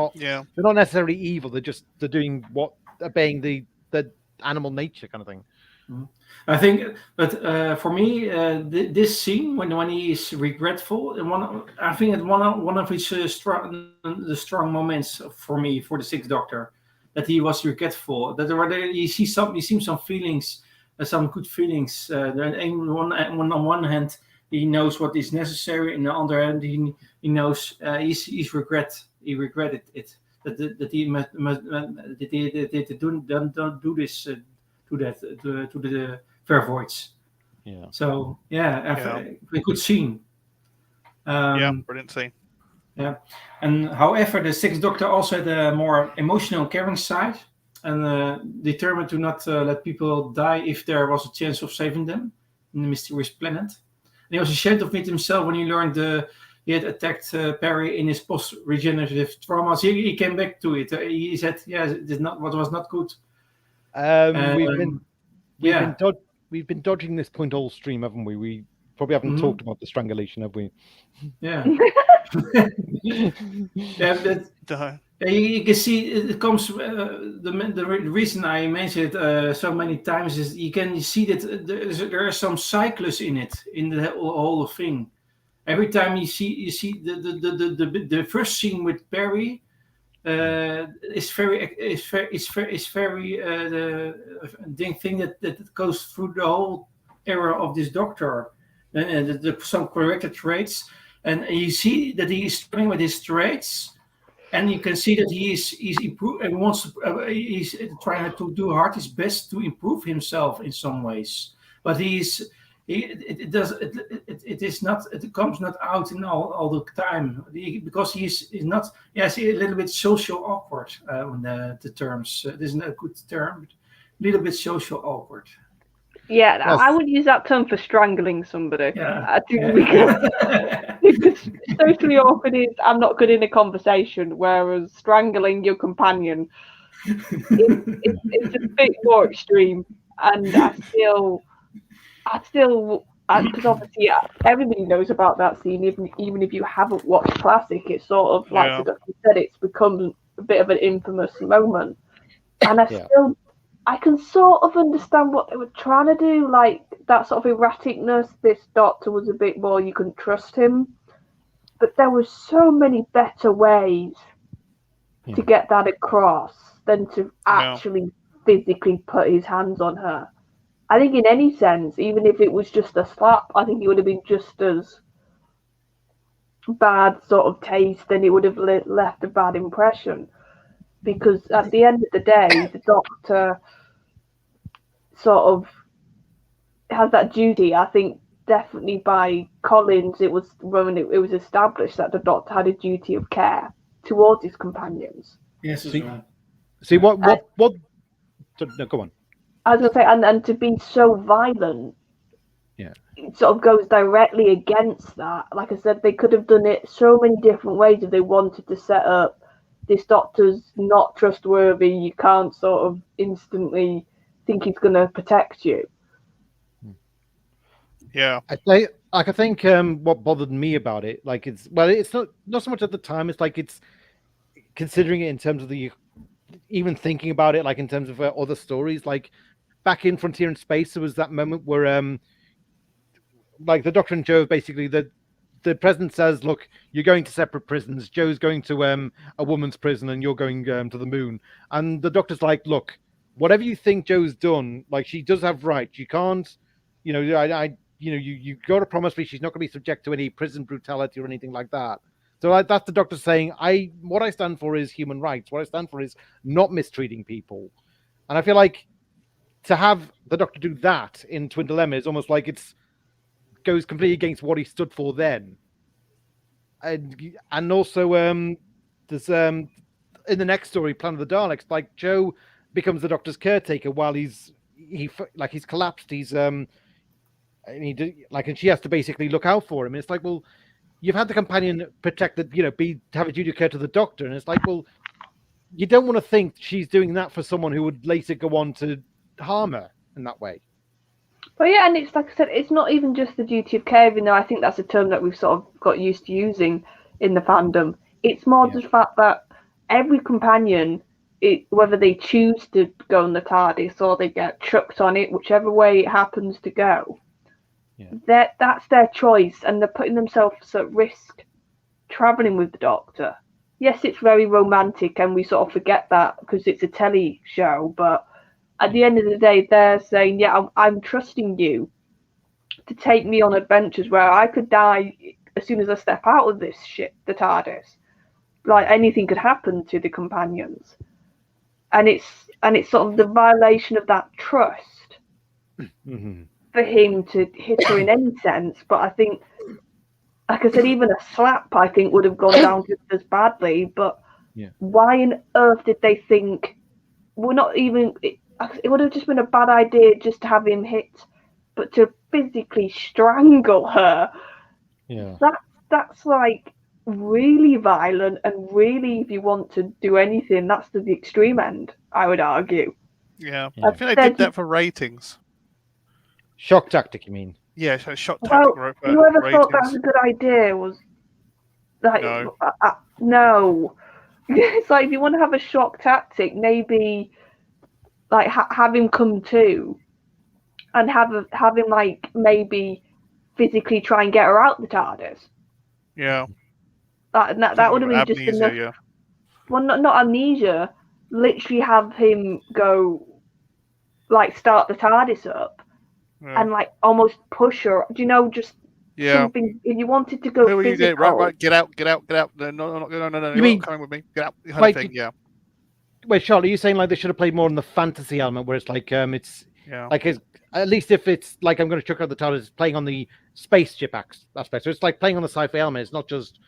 [SPEAKER 2] not necessarily evil. They're doing obeying the animal nature kind of thing.
[SPEAKER 1] I think, but for me, this scene when he is regretful, I think it's one of his strong moments for me for the Sixth Doctor, that he was regretful. That he seems some feelings, some good feelings. On one hand, he knows what is necessary, and on the other hand, he knows he regretted it. That he don't do this. To the Vervoids.
[SPEAKER 2] Yeah.
[SPEAKER 1] So a good scene.
[SPEAKER 4] Brilliant scene.
[SPEAKER 1] Yeah, and however, the Sixth Doctor also had a more emotional, caring side. and determined to not let people die if there was a chance of saving them in the mysterious planet. And he was ashamed of it himself when he learned he had attacked Perry in his post-regenerative traumas. He came back to it. He said, "Yeah, it is not what was not good."
[SPEAKER 2] We've been dodging this point all stream, haven't we? We probably haven't talked about the strangulation, have we?
[SPEAKER 1] Yeah. You can see it comes. The reason I mentioned it so many times is you can see that there are some cycles in it, in the whole thing. Every time you see the first scene with Perry. It's very the thing that goes through the whole era of this Doctor, and some corrected traits, and you see that he is struggling with his traits, and you can see that he's improved and he's trying to do his best to improve himself in some ways, but it comes not out in all the time because he's not. Yes, a little bit social awkward. The terms. It isn't a good term, but a little bit social awkward.
[SPEAKER 3] Yeah, I would use that term for strangling somebody.
[SPEAKER 1] Yeah.
[SPEAKER 3] Because socially awkward is I'm not good in a conversation, whereas strangling your companion it's a bit more extreme, and I still, because obviously everybody knows about that scene, even if you haven't watched Classic, it's sort of like you said, it's become a bit of an infamous moment, and I can sort of understand what they were trying to do, like that sort of erraticness. This Doctor was a bit more, you couldn't trust him, but there were so many better ways to get that across than to actually physically put his hands on her. I think in any sense, even if it was just a slap, I think it would have been just as bad sort of taste, and it would have left a bad impression. Because at the end of the day, the Doctor sort of has that duty. I think definitely by Collins, it was established that the Doctor had a duty of care towards his companions.
[SPEAKER 1] Yes,
[SPEAKER 2] see what? No, go on.
[SPEAKER 3] I was going to say, and to be so violent, it sort of goes directly against that. Like I said, they could have done it so many different ways if they wanted to set up this Doctor's not trustworthy. You can't sort of instantly think he's going to protect you.
[SPEAKER 4] Yeah,
[SPEAKER 2] I think what bothered me about it, like it's not so much at the time. It's like it's considering it in terms of even thinking about it, like in terms of other stories, like. Back in Frontier in Space, there was that moment where, like the Doctor and Joe, basically the president says, "Look, you're going to separate prisons. Joe's going to a woman's prison, and you're going to the moon." And the Doctor's like, "Look, whatever you think Joe's done, like she does have rights. You can't, you got to promise me she's not going to be subject to any prison brutality or anything like that." So that's the Doctor saying, what I stand for is human rights. What I stand for is not mistreating people. And I feel like to have the Doctor do that in Twin Dilemma is almost like goes completely against what he stood for then. And also there's in the next story, Planet of the Daleks, like Joe becomes the Doctor's caretaker while he's collapsed. And she has to basically look out for him. And it's like, well, you've had the companion protect have a duty of care to the Doctor, and it's like, well, you don't want to think she's doing that for someone who would later go on to harm her in that way.
[SPEAKER 3] But yeah, and it's like I said, it's not even just the duty of care, even though I think that's a term that we've sort of got used to using in the fandom. It's more the fact that every companion, whether they choose to go on the TARDIS or they get chucked on it, whichever way it happens to go, that's their choice, and they're putting themselves at risk travelling with the Doctor. Yes, it's very romantic, and we sort of forget that because it's a telly show, but at the end of the day, they're saying, I'm trusting you to take me on adventures where I could die as soon as I step out of this ship, the TARDIS. Like anything could happen to the companions. And it's sort of the violation of that trust for him to hit her in any sense. But I think, like I said, even a slap, I think, would have gone down just as badly. But why on earth did they think we're not even. It would have just been a bad idea just to have him hit, but to physically strangle her.
[SPEAKER 2] Yeah.
[SPEAKER 3] That's like really violent, and really, if you want to do anything, that's to the extreme end, I would argue.
[SPEAKER 4] Yeah. I think they did that for ratings.
[SPEAKER 2] Shock tactic, you mean?
[SPEAKER 4] Yeah, shock tactic.
[SPEAKER 3] Whoever thought that was a good idea was like, no. It's like, if you want to have a shock tactic, maybe like have him come to, and have him like maybe physically try and get her out the TARDIS.
[SPEAKER 4] Yeah.
[SPEAKER 3] That would have been just enough.
[SPEAKER 4] Yeah.
[SPEAKER 3] Well, not amnesia. Literally have him go, like, start the TARDIS up, and like almost push her. Do you know, just something? If you wanted to go physical,
[SPEAKER 4] right, get out. No.
[SPEAKER 2] You mean
[SPEAKER 4] coming with me? Get out, kind of thing. Yeah.
[SPEAKER 2] Wait, Charlotte, are you saying like they should have played more on the fantasy element, where it's like like at least if it's like I'm going to chuck out the TARDIS, it's playing on the spaceship aspect. So it's like playing on the sci-fi element. It's not just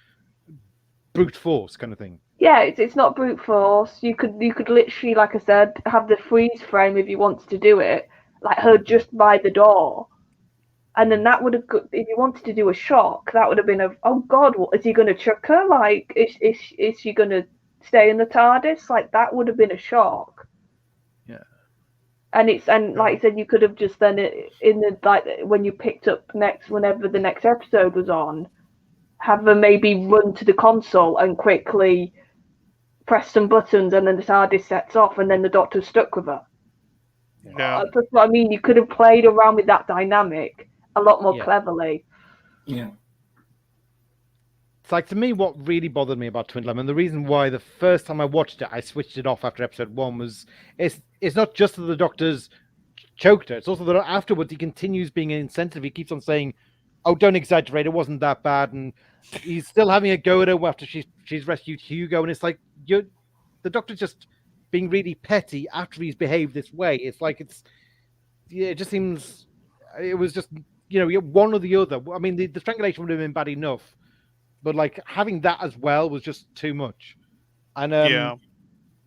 [SPEAKER 2] brute force kind of thing.
[SPEAKER 3] Yeah, it's not brute force. You could literally, like I said, have the freeze frame if you wanted to do it, like her just by the door, and then that would have. If you wanted to do a shock, that would have been oh God, what is he going to chuck her? Like, is she going to stay in the TARDIS? Like, that would have been a shock.
[SPEAKER 2] Yeah.
[SPEAKER 3] And like I said, you could have just then in the, like, when you picked up whenever the next episode was on, have her maybe run to the console and quickly press some buttons, and then the TARDIS sets off, and then the Doctor's stuck with her.
[SPEAKER 4] Yeah.
[SPEAKER 3] That's what I mean. You could have played around with that dynamic a lot more cleverly.
[SPEAKER 1] Yeah.
[SPEAKER 2] It's like, to me, what really bothered me about Twin Lemon, the reason why the first time I watched it, I switched it off after episode 1 was it's not just that the Doctor's choked her, it's also that afterwards he continues being insensitive. He keeps on saying, oh, don't exaggerate, it wasn't that bad, and he's still having a go at her after she's rescued Hugo, and it's like, the Doctor's just being really petty after he's behaved this way. It's like, it just seems, it was just, one or the other. I mean, the strangulation would have been bad enough, but like having that as well was just too much. And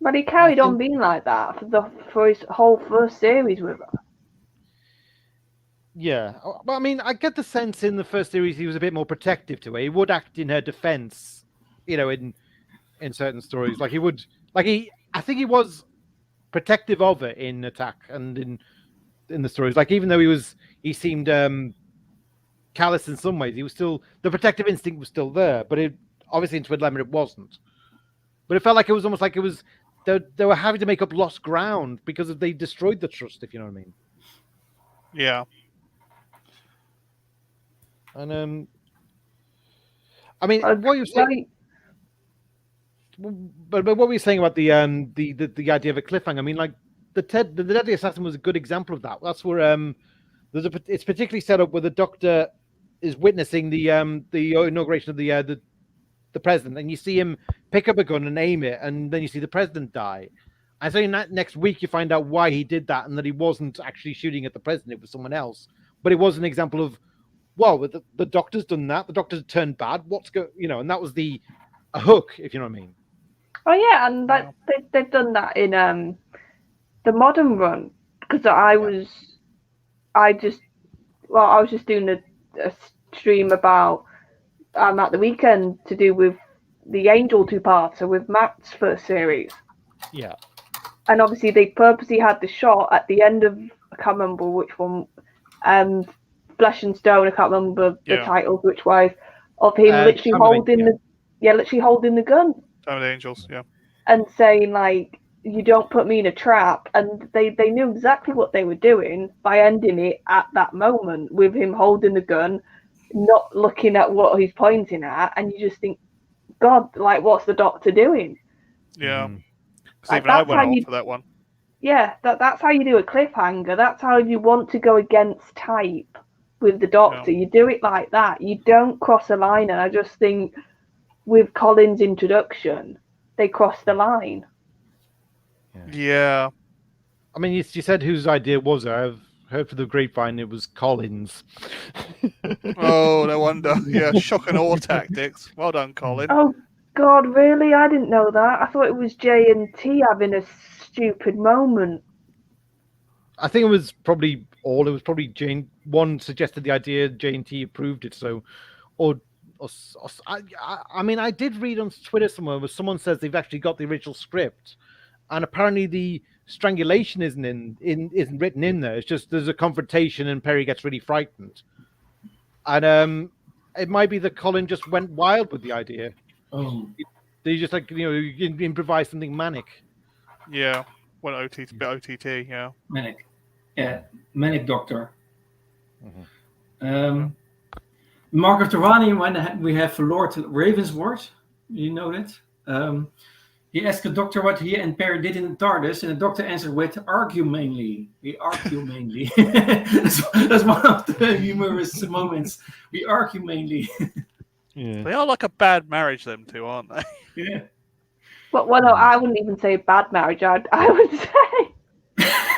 [SPEAKER 3] but he carried on being like that for his whole first series with her.
[SPEAKER 2] Yeah, but I mean, I get the sense in the first series he was a bit more protective to her. He would act in her defense, in certain stories. Like he would, I think he was protective of her in Attack and in the stories. Like, even though he seemed callous in some ways, he was still, the protective instinct was still there. But obviously in Twin Lemon it wasn't. But it felt like it was almost like it was they were having to make up lost ground because they destroyed the trust, if you know what I mean.
[SPEAKER 4] Yeah.
[SPEAKER 2] And I mean, what you're saying, but what were you saying about the idea of a cliffhanger? I mean, like the Deadly Assassin was a good example of that. That's where it's particularly set up where the Doctor is witnessing the inauguration of the president, and you see him pick up a gun and aim it, and then you see the president die. And so next week you find out why he did that, and that he wasn't actually shooting at the president; it was someone else. But it was an example of, well, the Doctor's done that. The Doctor's turned bad. And that was a hook, if you know what I mean.
[SPEAKER 3] Oh yeah, and they've done that in the modern run, because I was just doing a stream about at the weekend to do with the Angel two-parter with Matt's first series.
[SPEAKER 2] Yeah.
[SPEAKER 3] And obviously they purposely had the shot at the end of, I can't remember which one, Flesh and Stone, I can't remember the titles, which was, of him literally holding the gun.
[SPEAKER 4] Time of the Angels, yeah.
[SPEAKER 3] And saying, like, you don't put me in a trap. And they knew exactly what they were doing by ending it at that moment with him holding the gun, not looking at what he's pointing at. And you just think, God, like, what's the Doctor doing?
[SPEAKER 4] Yeah. Because even I went off for that one.
[SPEAKER 3] Yeah, that's how you do a cliffhanger. That's how you want to go against type with the Doctor. Yeah. You do it like that. You don't cross a line. And I just think with Colin's introduction, they crossed the line.
[SPEAKER 4] Yeah.
[SPEAKER 2] I mean, you said whose idea was it? I've heard for the grapevine it was Colin's.
[SPEAKER 4] Oh, no wonder. Yeah, shock and awe tactics. Well done, Colin.
[SPEAKER 3] Oh, God, really? I didn't know that. I thought it was J and T having a stupid moment.
[SPEAKER 2] I think it was probably all. It was probably Jane. One suggested the idea, J&T approved it. So, or I mean, I did read on Twitter somewhere where someone says they've actually got the original script, and apparently the strangulation isn't written in there. It's just there's a confrontation and Perry gets really frightened, and it might be that Colin just went wild with the idea.
[SPEAKER 1] Oh,
[SPEAKER 2] They just improvise something manic.
[SPEAKER 4] Yeah, well, OTT, yeah.
[SPEAKER 1] Manic. Yeah, Manic Doctor. Mark of Durrani, when we have Lord Ravensworth, you know that? He asked the doctor what he and Perry did in the TARDIS, and the doctor answered with, argue mainly. We argue mainly. That's one of the humorous moments. We argue mainly.
[SPEAKER 2] Yeah.
[SPEAKER 4] They are like a bad marriage, them two, aren't they?
[SPEAKER 1] Yeah.
[SPEAKER 3] Well, no, I wouldn't even say bad marriage. I would say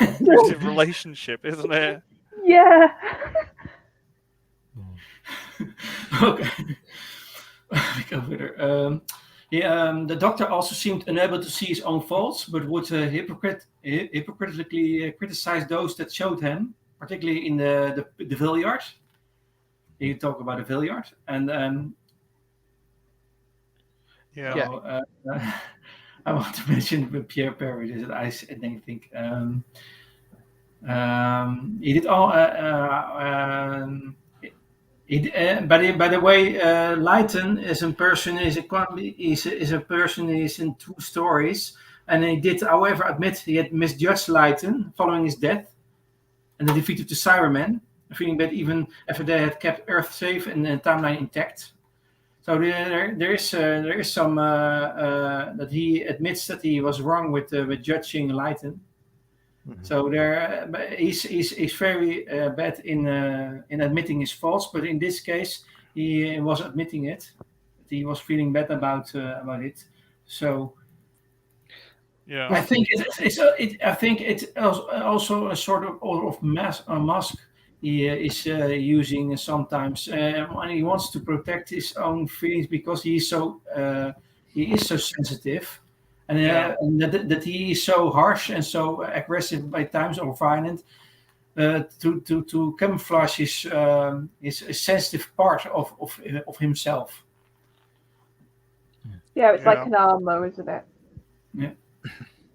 [SPEAKER 4] Abusive relationship, isn't it?
[SPEAKER 3] yeah.
[SPEAKER 1] Okay. We go further. The doctor also seemed unable to see his own faults, but would hypocritically criticize those that showed him, particularly in the Villiard. You talk about the Villiard, and
[SPEAKER 4] yeah.
[SPEAKER 1] So, I want to mention Pierre Perry. I think he did all. By the way, Leighton is a person is in true stories, and he did, however, admit he had misjudged Leighton following his death and the defeat of the Cybermen, feeling that even after they had kept Earth safe and the timeline intact. So there is some that he admits that he was wrong with judging Leighton. So he's very bad in admitting his faults, but in this case he was admitting it. He was feeling bad about it. So
[SPEAKER 4] yeah,
[SPEAKER 1] I think it's also a sort of mask he is using sometimes when he wants to protect his own feelings because he is so sensitive. And that he is so harsh and so aggressive by times or violent to camouflage his sensitive part of himself.
[SPEAKER 3] Yeah, it's like an armor, isn't it?
[SPEAKER 1] Yeah.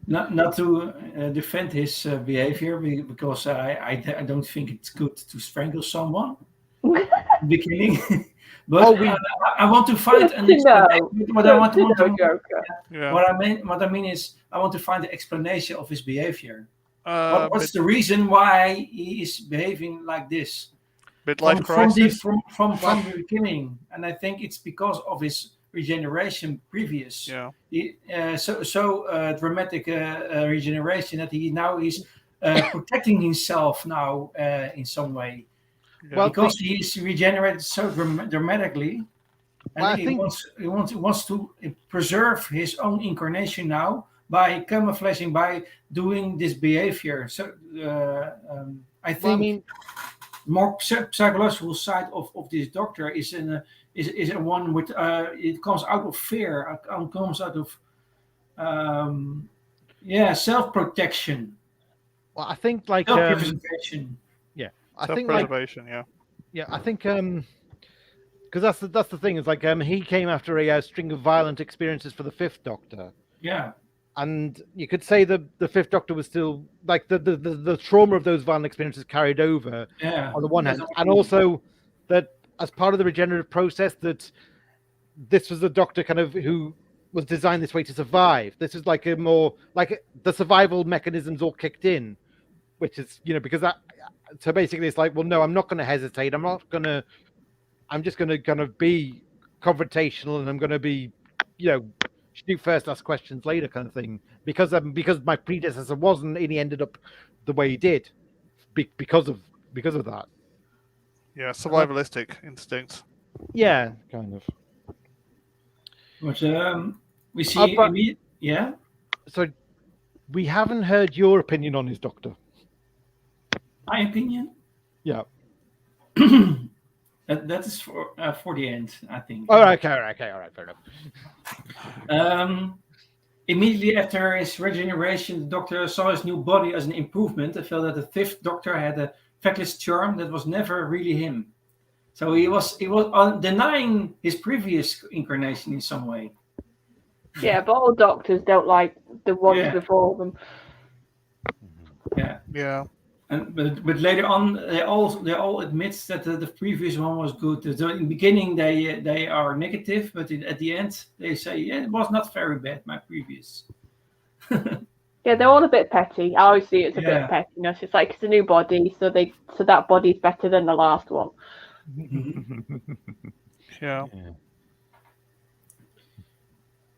[SPEAKER 1] Not to defend his behavior because I don't think it's good to strangle someone in the beginning. But I want to find what I mean is I want to find the explanation of his behavior. What's the reason why he is behaving like this?
[SPEAKER 4] Midlife crisis
[SPEAKER 1] from the beginning, and I think it's because of his regeneration previous.
[SPEAKER 4] Yeah.
[SPEAKER 1] So dramatic regeneration that he now is protecting himself now in some way. Yeah. Because he's regenerated so dramatically, and he wants to preserve his own incarnation now by camouflaging, by doing this behavior. So I think more psychological side of this doctor is a one with it comes out of fear, comes out of self-protection.
[SPEAKER 2] Well, I think like
[SPEAKER 1] self-preservation.
[SPEAKER 4] Self-preservation,
[SPEAKER 2] yeah. I think because that's the thing. Is like he came after a string of violent experiences for the Fifth Doctor.
[SPEAKER 1] Yeah,
[SPEAKER 2] and you could say the Fifth Doctor was still like the trauma of those violent experiences carried over.
[SPEAKER 1] Yeah,
[SPEAKER 2] on the one hand, and also that as part of the regenerative process, that this was the Doctor kind of who was designed this way to survive. This is like a more like the survival mechanisms all kicked in, which is because that. So basically, it's like, well, no, I'm not going to hesitate. I'm just going to kind of be confrontational, and I'm going to be, shoot first, ask questions later, kind of thing. Because my predecessor wasn't, and he ended up the way he did, because of that.
[SPEAKER 4] Yeah, survivalistic instincts.
[SPEAKER 2] Yeah, kind of.
[SPEAKER 1] But we see, yeah.
[SPEAKER 2] So we haven't heard your opinion on his Doctor.
[SPEAKER 1] My opinion?
[SPEAKER 2] Yeah.
[SPEAKER 1] That is for the end, I think.
[SPEAKER 2] All right, fair
[SPEAKER 1] enough. Immediately after his regeneration, the Doctor saw his new body as an improvement and felt that the fifth Doctor had a feckless charm that was never really him. So he was denying his previous incarnation in some way.
[SPEAKER 3] Yeah, but all Doctors don't like the ones before them.
[SPEAKER 1] Yeah. But later on, they all admit that the previous one was good. So in the beginning, they are negative, but at the end, they say, it was not very bad, my previous.
[SPEAKER 3] Yeah, they're all a bit petty. I always see it as a bit of pettiness. It's like it's a new body, so that body's better than the last one.
[SPEAKER 4] Yeah.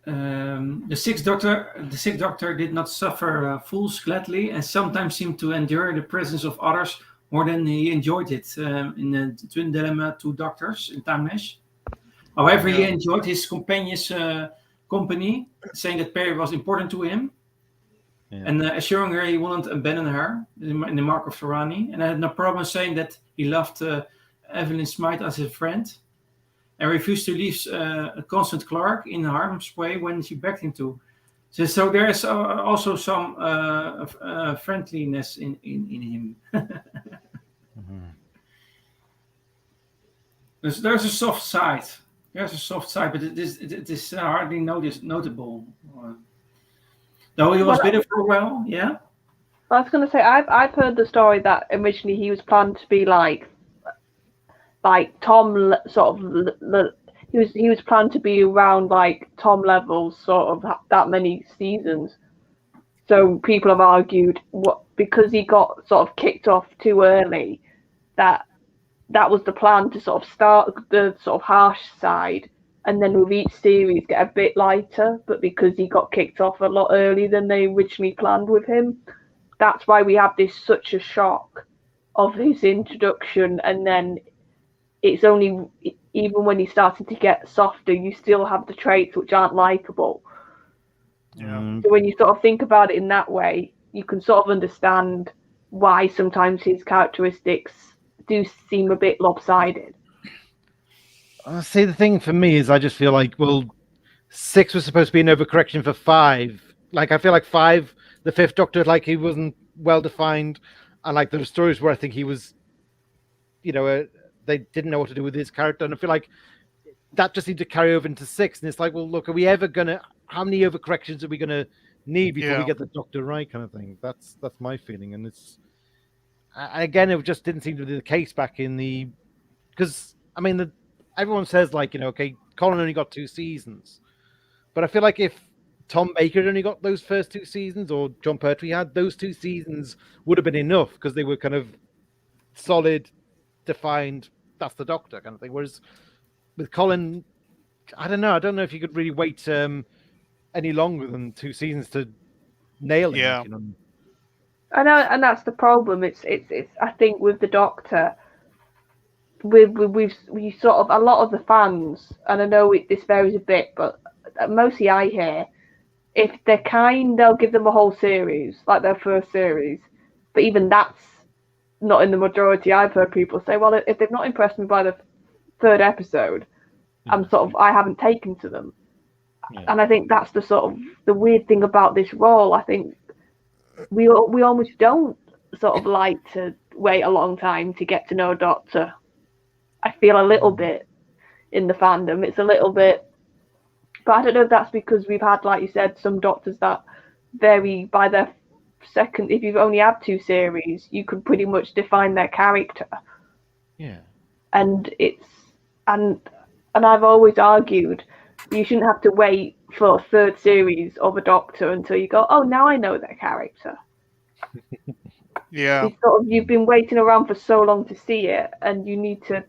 [SPEAKER 1] The sixth Doctor did not suffer fools gladly, and sometimes seemed to endure the presence of others more than he enjoyed it in the Twin Dilemma, Two Doctors in Time Mesh. However, he enjoyed his companion's company, saying that Perry was important to him, and assuring her he wouldn't abandon her in the Mark of Ferrani, and I had no problem saying that he loved Evelyn Smythe as a friend, and refused to leave Constant Clark in harm's way when she begged him to. So there is also some friendliness in him. There's a soft side. There's a soft side, but it is hardly notable. Though he was bitter for a while, yeah.
[SPEAKER 3] I was going to say I've heard the story that originally he was planned to be like Tom, sort of. He was planned to be around like Tom levels, sort of that many seasons. So people have argued because he got sort of kicked off too early, that was the plan to sort of start the sort of harsh side, and then with each series get a bit lighter. But because he got kicked off a lot earlier than they originally planned with him, that's why we have such a shock of his introduction, and then it's only even when he's starting to get softer, you still have the traits which aren't likable.
[SPEAKER 4] Yeah.
[SPEAKER 3] So when you sort of think about it in that way, you can sort of understand why sometimes his characteristics do seem a bit lopsided.
[SPEAKER 2] See, the thing for me is I just feel like, 6 was supposed to be an overcorrection for 5. Like, I feel like 5, the fifth Doctor, like, he wasn't well defined, and like there were stories where I think he was, they didn't know what to do with his character, and I feel like that just seemed to carry over into 6. And it's like, well, look, are we ever how many overcorrections are we gonna need before we get the Doctor right, kind of thing? That's my feeling, and it's again, it just didn't seem to be the case back in because I mean, everyone says like, okay, Colin only got 2 seasons, but I feel like if Tom Baker had only got those first 2 seasons, or John Pertwee had those 2 seasons, would have been enough, because they were kind of solid, defined, that's the Doctor kind of thing. Whereas with Colin, I don't know if you could really wait any longer than 2 seasons to nail him.
[SPEAKER 3] I know, and that's the problem. It's I think with the Doctor, we sort of, a lot of the fans, and I know this varies a bit, but mostly I hear, if they're kind, they'll give them a whole series, like their first series. But even that's not in the majority. I've heard people say, well, if they've not impressed me by the 3rd episode, I haven't taken to them. Yeah. And I think that's the sort of the weird thing about this role. I think we almost don't sort of like to wait a long time to get to know a Doctor. I feel a little bit in the fandom. It's a little bit, but I don't know if that's because we've had, like you said, some Doctors that vary by their second. If you've only had 2 series, you can pretty much define their character.
[SPEAKER 2] Yeah.
[SPEAKER 3] And I've always argued you shouldn't have to wait for a 3rd series of a Doctor until you go, oh, now I know their character.
[SPEAKER 4] Yeah.
[SPEAKER 3] You've been waiting around for so long to see it, and you need to,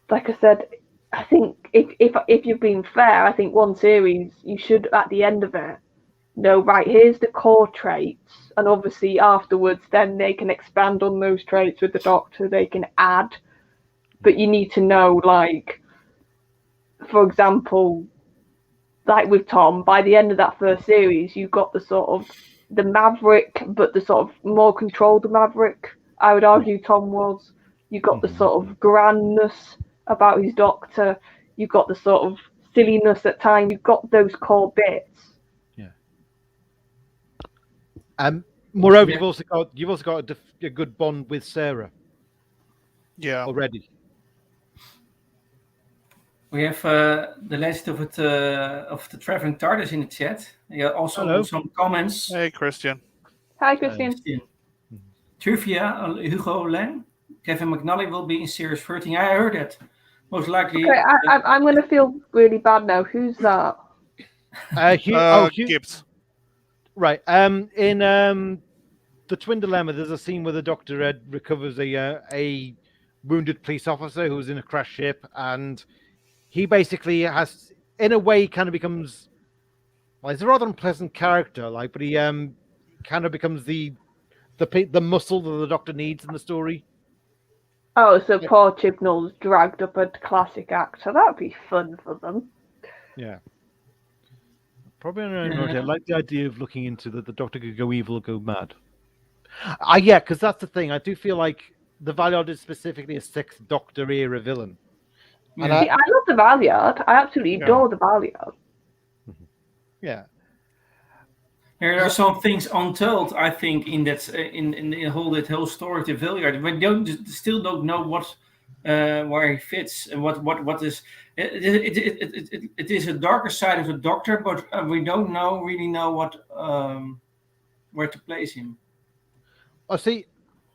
[SPEAKER 3] like I said, I think if you're being fair, I think 1 series, you should, at the end of it, know, right, here's the core traits, and obviously afterwards then they can expand on those traits with the Doctor, they can add, but you need to know, like, for example, like with Tom, by the end of that first series, you got the sort of the Maverick, but the sort of more controlled Maverick. I would argue Tom was, You got the sort of grandness about his Doctor. You got the sort of silliness at times. You've got those core bits.
[SPEAKER 2] Yeah. Moreover, you've also got a good bond with Sarah.
[SPEAKER 4] Yeah.
[SPEAKER 2] Already.
[SPEAKER 1] We have the list of the traveling TARDIS in the chat. Yeah, also some comments.
[SPEAKER 4] Hey, Christian.
[SPEAKER 3] Hi, Christian.
[SPEAKER 1] Trivia, Hugo Lang. Kevin McNally will be in Series 13. I heard that. Most likely.
[SPEAKER 3] Okay, I'm going to feel really bad now. Who's that?
[SPEAKER 4] Gibbs.
[SPEAKER 2] Right. In the Twin Dilemma, there's a scene where the Doctor recovers a wounded police officer who was in a crash ship, and he basically has, in a way, kind of becomes. Well, he's a rather unpleasant character, but he kind of becomes the muscle that the Doctor needs in the story.
[SPEAKER 3] Oh, so poor Chibnall's dragged up a classic actor. That'd be fun for them.
[SPEAKER 2] Yeah. Probably I like the idea of looking into that the Doctor could go evil or go mad. Yeah, because that's the thing. I do feel like the Valeyard is specifically a Sixth Doctor era villain.
[SPEAKER 3] And I love the Valeyard. I absolutely adore the Valeyard.
[SPEAKER 2] Yeah.
[SPEAKER 1] There are some things untold, I think, in that in the whole story of the Valeyard. We still don't know what where he fits and what is. It is a darker side of the Doctor, but we don't really know what where to place him.
[SPEAKER 2] I see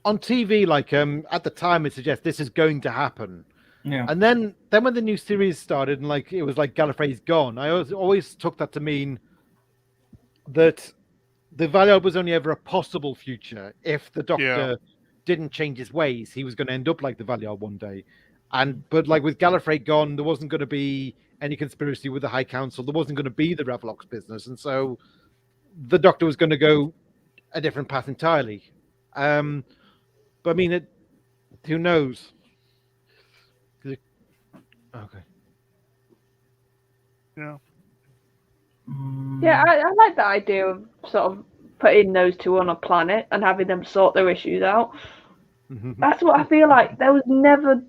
[SPEAKER 2] on TV, at the time, it suggests this is going to happen.
[SPEAKER 1] Yeah.
[SPEAKER 2] And then when the new series started and it was like Gallifrey's gone, I always took that to mean that the Valeyard was only ever a possible future. If the Doctor didn't change his ways, he was going to end up like the Valeyard one day. But with Gallifrey gone, there wasn't going to be any conspiracy with the High Council. There wasn't going to be the Revlox business, and so the Doctor was going to go a different path entirely. But I mean, who knows? Okay.
[SPEAKER 4] Yeah.
[SPEAKER 3] Yeah, I like the idea of sort of putting those two on a planet and having them sort their issues out. That's what I feel like. There was never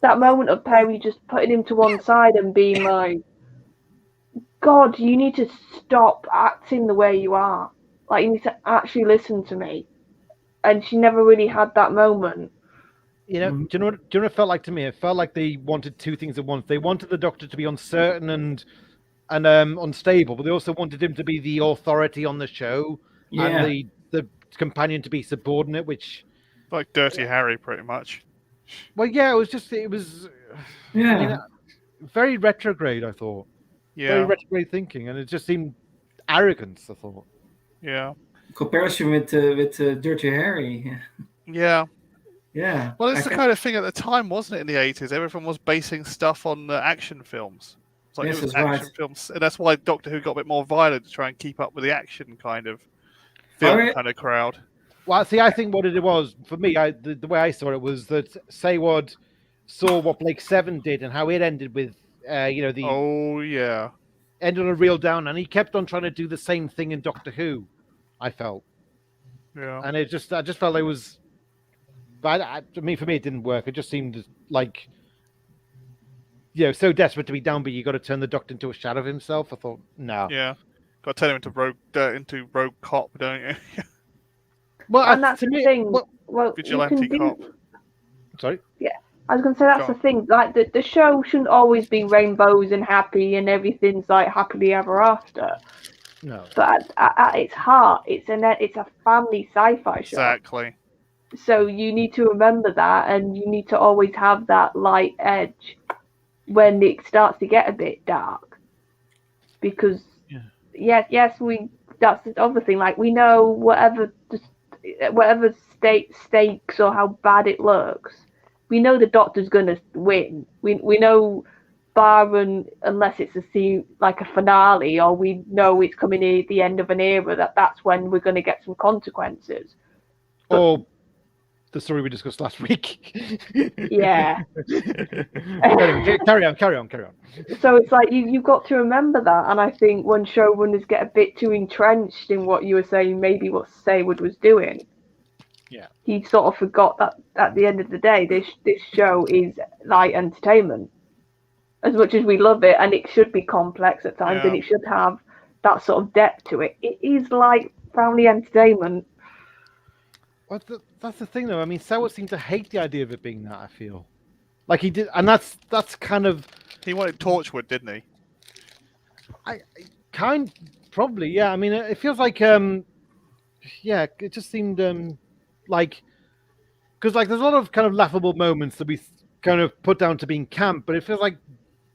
[SPEAKER 3] that moment of Perry just putting him to one side and being like, God, you need to stop acting the way you are. You need to actually listen to me. And she never really had that moment.
[SPEAKER 2] Do you know what it felt like to me? It felt like they wanted two things at once. They wanted the Doctor to be uncertain and unstable, but they also wanted him to be the authority on the show and the companion to be subordinate, which
[SPEAKER 4] like Dirty Harry, pretty much.
[SPEAKER 2] Well, yeah, it was very retrograde. I thought, very retrograde thinking, and it just seemed arrogance. I thought,
[SPEAKER 1] comparison with Dirty Harry.
[SPEAKER 4] Yeah.
[SPEAKER 1] Yeah.
[SPEAKER 4] Well, it's the kind of thing at the time, wasn't it? In the 80s, everyone was basing stuff on action films. It was action films, and that's why Doctor Who got a bit more violent to try and keep up with the action kind of film kind of crowd.
[SPEAKER 2] Well, see, I think what it was for me, the way I saw it was that Sayward saw what Blake 7 did and how it ended with, ended on a real down, and he kept on trying to do the same thing in Doctor Who. I felt, and I just felt it was. But for me, it didn't work. It just seemed like, so desperate to be down, but you got to turn the Doctor into a shadow of himself. I thought, no.
[SPEAKER 4] Yeah, got to turn him into rogue cop, don't you?
[SPEAKER 3] Well, and that's the thing.
[SPEAKER 4] Vigilante cop.
[SPEAKER 2] Sorry.
[SPEAKER 3] Yeah, I was going to say that's the thing. The show shouldn't always be rainbows and happy and everything's happily ever after.
[SPEAKER 2] No.
[SPEAKER 3] But at its heart, it's a family sci-fi show.
[SPEAKER 4] Exactly.
[SPEAKER 3] So you need to remember that, and you need to always have that light edge when it starts to get a bit dark. Because that's the other thing. We know whatever stakes or how bad it looks, we know the Doctor's gonna win. We know, unless it's a scene like a finale, or we know it's coming at the end of an era, that's when we're gonna get some consequences.
[SPEAKER 2] Or the story we discussed last week.
[SPEAKER 3] Yeah.
[SPEAKER 2] Carry on.
[SPEAKER 3] So it's you've got to remember that, and I think when showrunners get a bit too entrenched in what you were saying, maybe what Sayward was doing, he sort of forgot that at the end of the day, this show is light entertainment. As much as we love it, and it should be complex at times, and it should have that sort of depth to it, it is like family entertainment.
[SPEAKER 2] Well, that's the thing, though. I mean, Sauer seemed to hate the idea of it being that. I feel like he did, and that's kind of.
[SPEAKER 4] He wanted Torchwood, didn't he?
[SPEAKER 2] Probably, yeah. I mean, it feels like it just seemed like because like there's a lot of kind of laughable moments that we kind of put down to being camp, but it feels like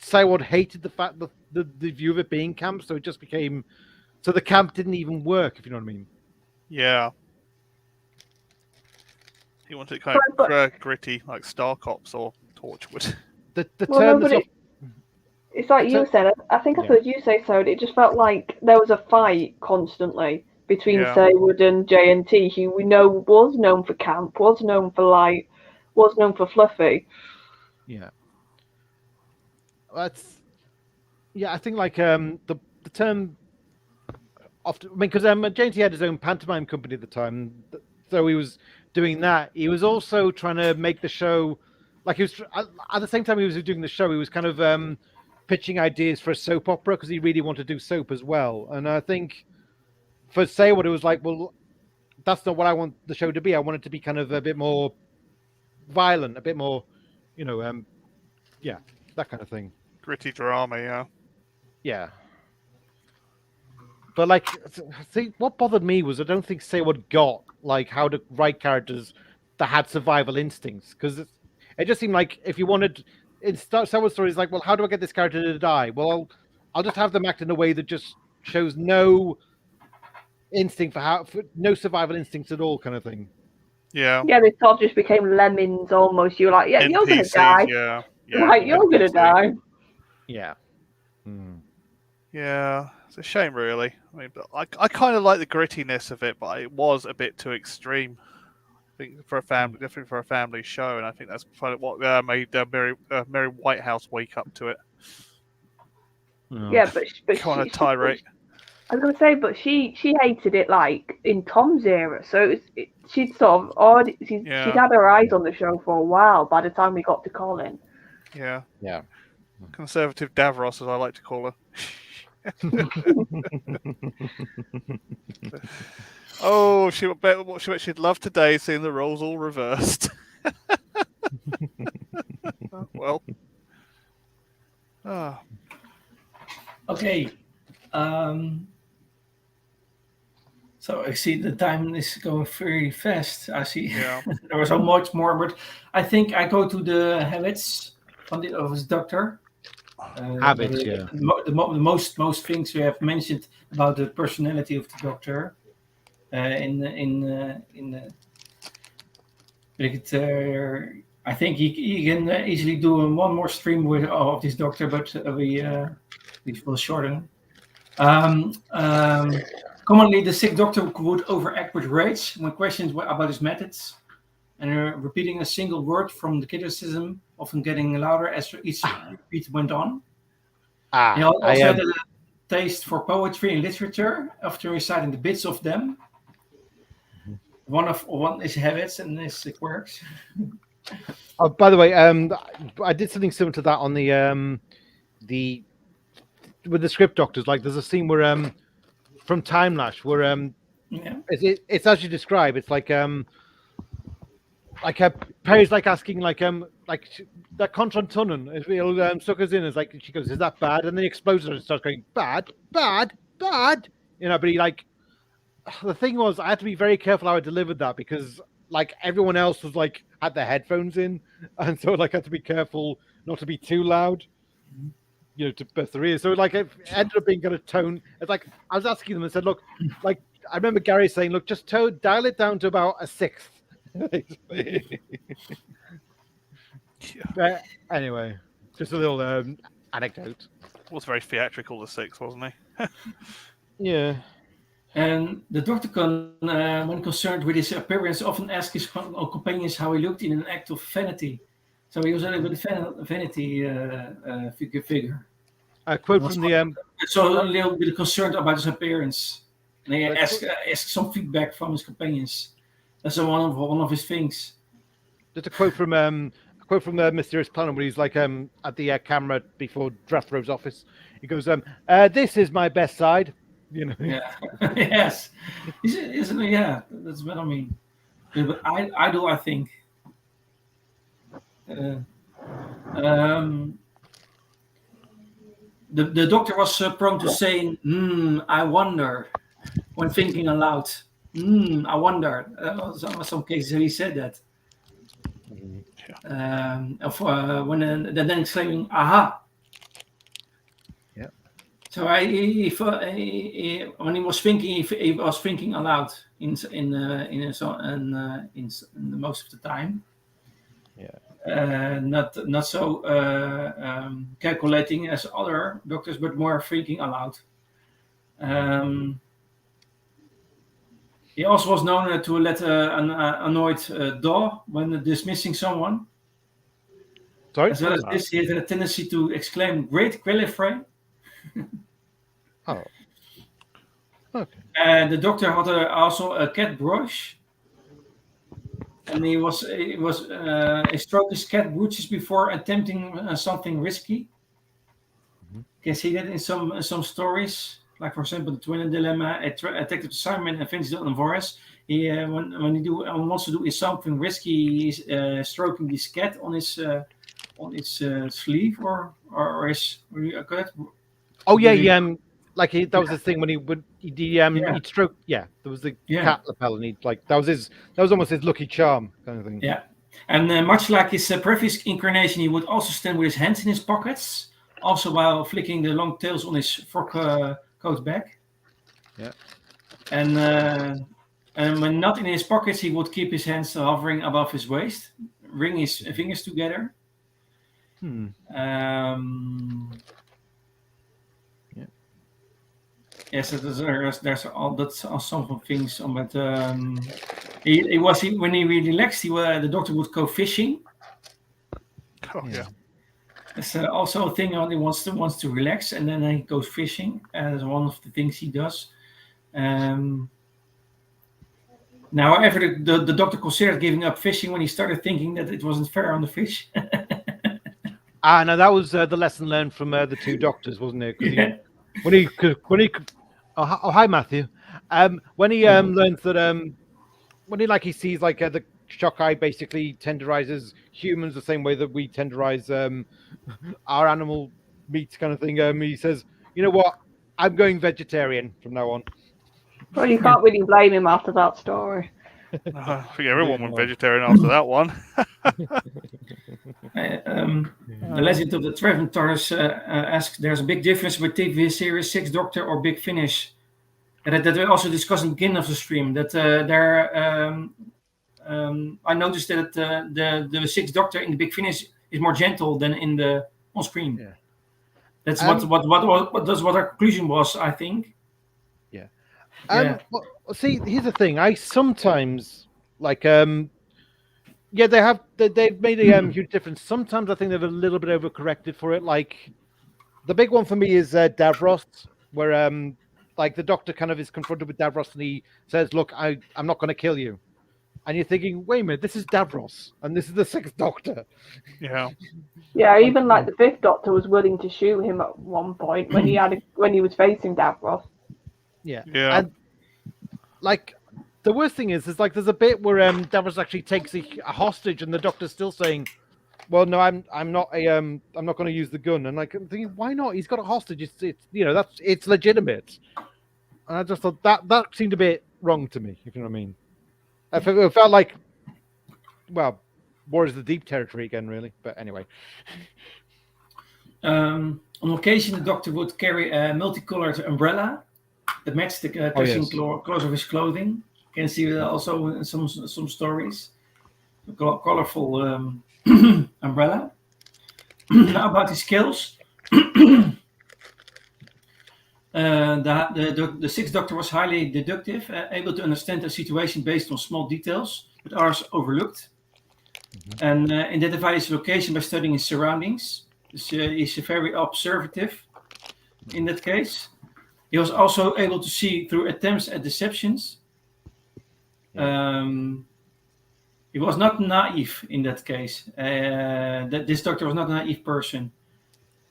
[SPEAKER 2] Syward hated the fact that the view of it being camp, so it just became so the camp didn't even work, if you know what I mean.
[SPEAKER 4] Yeah. He wanted it kind of gritty, like Star Cops or Torchwood.
[SPEAKER 3] It's like you said. I think I heard you say so. It just felt like there was a fight constantly between Seward and J&T, who we know was known for camp, was known for light, was known for fluffy.
[SPEAKER 2] Yeah. I think like the term often. I mean, because J&T had his own pantomime company at the time, so he was doing that. He was also trying to make the show like he was at the same time he was doing the show. He was kind of pitching ideas for a soap opera because he really wanted to do soap as well. And I think for Seward, it was like, well, that's not what I want the show to be. I want it to be kind of a bit more violent, a bit more, that kind of thing.
[SPEAKER 4] Gritty drama, yeah.
[SPEAKER 2] Yeah. But like, see, what bothered me was I don't think Seward got like how to write characters that had survival instincts, because it just seemed like if you wanted in Seward's stories, like, well, how do I get this character to die? Well, I'll just have them act in a way that just shows no instinct for no survival instincts at all, kind of thing.
[SPEAKER 4] Yeah.
[SPEAKER 3] Yeah, they sort of just became lemmings almost. You're like, you're gonna die.
[SPEAKER 4] Yeah.
[SPEAKER 3] Right, you're gonna die.
[SPEAKER 2] Yeah.
[SPEAKER 4] Yeah, it's a shame, really. I mean, but I kind of like the grittiness of it, but it was a bit too extreme. I think for a family, definitely for a family show, and I think that's kind of what made Mary Whitehouse wake up to it.
[SPEAKER 3] Yeah, but
[SPEAKER 4] kind of tirade.
[SPEAKER 3] I was gonna say, but she hated it like in Tom's era, so she'd sort of she'd had her eyes on the show for a while by the time we got to Colin.
[SPEAKER 4] Yeah.
[SPEAKER 2] Yeah.
[SPEAKER 4] Conservative Davros, as I like to call her. Oh, she'd love today, seeing the roles all reversed. Well.
[SPEAKER 1] Okay. So I see the time is going very fast. I see there was so much more, but I think I go to the habits of his doctor.
[SPEAKER 2] Habits,
[SPEAKER 1] the most things we have mentioned about the personality of the doctor. I think he can easily do one more stream of this doctor, but we will shorten. Commonly, the sick doctor would overact with rage when questioned about his methods, and repeating a single word from the criticism, often getting louder as each repeat went on. He also had a taste for poetry and literature, often reciting the bits of them. One is habits and is quirks.
[SPEAKER 2] Oh, by the way, I did something similar to that on the with the script doctors. Like, there's a scene where from Time Lash where it's as you describe. It's like Perry's like asking like that Contran Tunnen is real suckers in. It's like she goes, "Is that bad?" And then he explodes and starts going, "Bad, bad, bad." But he like. The thing was, I had to be very careful how I delivered that because, like, everyone else was like had their headphones in, and so like I had to be careful not to be too loud, to burst their ears. So like it ended up being kind of tone. It's like I was asking them and said, "Look, like I remember Gary saying, look, just dial it down to about a sixth." Anyway, just a little anecdote.
[SPEAKER 4] Was very theatrical, the sixth, wasn't he?
[SPEAKER 2] Yeah.
[SPEAKER 1] And the doctor, when concerned with his appearance, often asked his companions how he looked in an act of vanity. So he was a little bit vanity figure.
[SPEAKER 2] A quote from the
[SPEAKER 1] so a little bit concerned about his appearance, and he asked some feedback from his companions. That's one of his things.
[SPEAKER 2] Just a quote from Mysterious Planet, where he's like at the camera before Drathro's office. He goes, "This is my best side," you know.
[SPEAKER 1] Yeah. Yes. Isn't it? Yeah, that's what I mean. But I think. The doctor was prone to saying, I wonder, when thinking aloud. I wonder. Some cases he said that. When then exclaiming, aha.
[SPEAKER 2] Yeah.
[SPEAKER 1] So when he was thinking, he was thinking aloud in most of the time.
[SPEAKER 2] Yeah.
[SPEAKER 1] Not so calculating as other doctors, but more thinking aloud. He also was known to let an annoyed daw when dismissing someone.
[SPEAKER 2] Sorry?
[SPEAKER 1] As well as this, he had a tendency to exclaim, "Great Gallifrey!"
[SPEAKER 2] Oh. Okay.
[SPEAKER 1] The doctor had also a cat brush. And he stroked his cat brooches before attempting something risky. You can see that in some stories, like for example the Twin Dilemma, Detective Simon and Vincent and Voris. He when he wants to do something risky, he's stroking this cat on his sleeve or his.
[SPEAKER 2] Oh yeah. Like that was the thing when he'd stroke. Yeah, there was the cat lapel, and that was almost his lucky charm kind of thing.
[SPEAKER 1] Yeah, and much like his previous incarnation, he would also stand with his hands in his pockets, also while flicking the long tails on his frock coat back.
[SPEAKER 2] Yeah,
[SPEAKER 1] and when not in his pockets, he would keep his hands hovering above his waist, wring his fingers together. Yes, there's all that's some things on, but when he relaxed, the doctor would go fishing.
[SPEAKER 4] Oh yeah.
[SPEAKER 1] That's also a thing when he wants to relax, and then he goes fishing. That's one of the things he does. Now, however, the doctor considered giving up fishing when he started thinking that it wasn't fair on the fish.
[SPEAKER 2] No, that was the lesson learned from the two doctors, wasn't it? When he hi Matthew. When he learns that when he sees the shock eye basically tenderizes humans the same way that we tenderize our animal meat kind of thing. He says, "You know what? I'm going vegetarian from now on."
[SPEAKER 3] Well, you can't really blame him after that story.
[SPEAKER 4] I think everyone went vegetarian after that one.
[SPEAKER 1] The Legend of the Treventhors asks, there's a big difference with TV series Sixth Doctor or Big Finish. And that we also discussed in the beginning of the stream. That I noticed that the Sixth Doctor in the Big Finish is more gentle than in the on screen. Yeah. That's what our conclusion was, I think.
[SPEAKER 2] Yeah. Well, see, here's the thing. I sometimes they've made a huge difference. Sometimes I think they've a little bit overcorrected for it. Like the big one for me is Davros, where the doctor kind of is confronted with Davros and he says, "Look, I'm not going to kill you," and you're thinking, "Wait a minute, this is Davros and this is the Sixth Doctor."
[SPEAKER 4] Yeah.
[SPEAKER 3] Yeah, even the Fifth Doctor was willing to shoot him at one point when he was facing Davros.
[SPEAKER 2] Yeah.
[SPEAKER 4] Yeah.
[SPEAKER 2] And the worst thing is there's a bit where Davros actually takes a hostage, and the Doctor's still saying, "Well, no, I'm not going to use the gun." And I'm thinking, why not? He's got a hostage. It's legitimate. And I just thought that seemed a bit wrong to me, if you know what I mean. It felt like, well, War is the Deep territory again, really. But anyway.
[SPEAKER 1] On occasion, the Doctor would carry a multicolored umbrella that matched the clothes of his clothing. You can see that also in some stories. A colorful umbrella. Now about his skills. The Sixth Doctor was highly deductive, able to understand a situation based on small details, but others overlooked, and identify his location by studying his surroundings. He's very observative in that case. He was also able to see through attempts at deceptions. He was not naive in that case. That this doctor was not a naive person.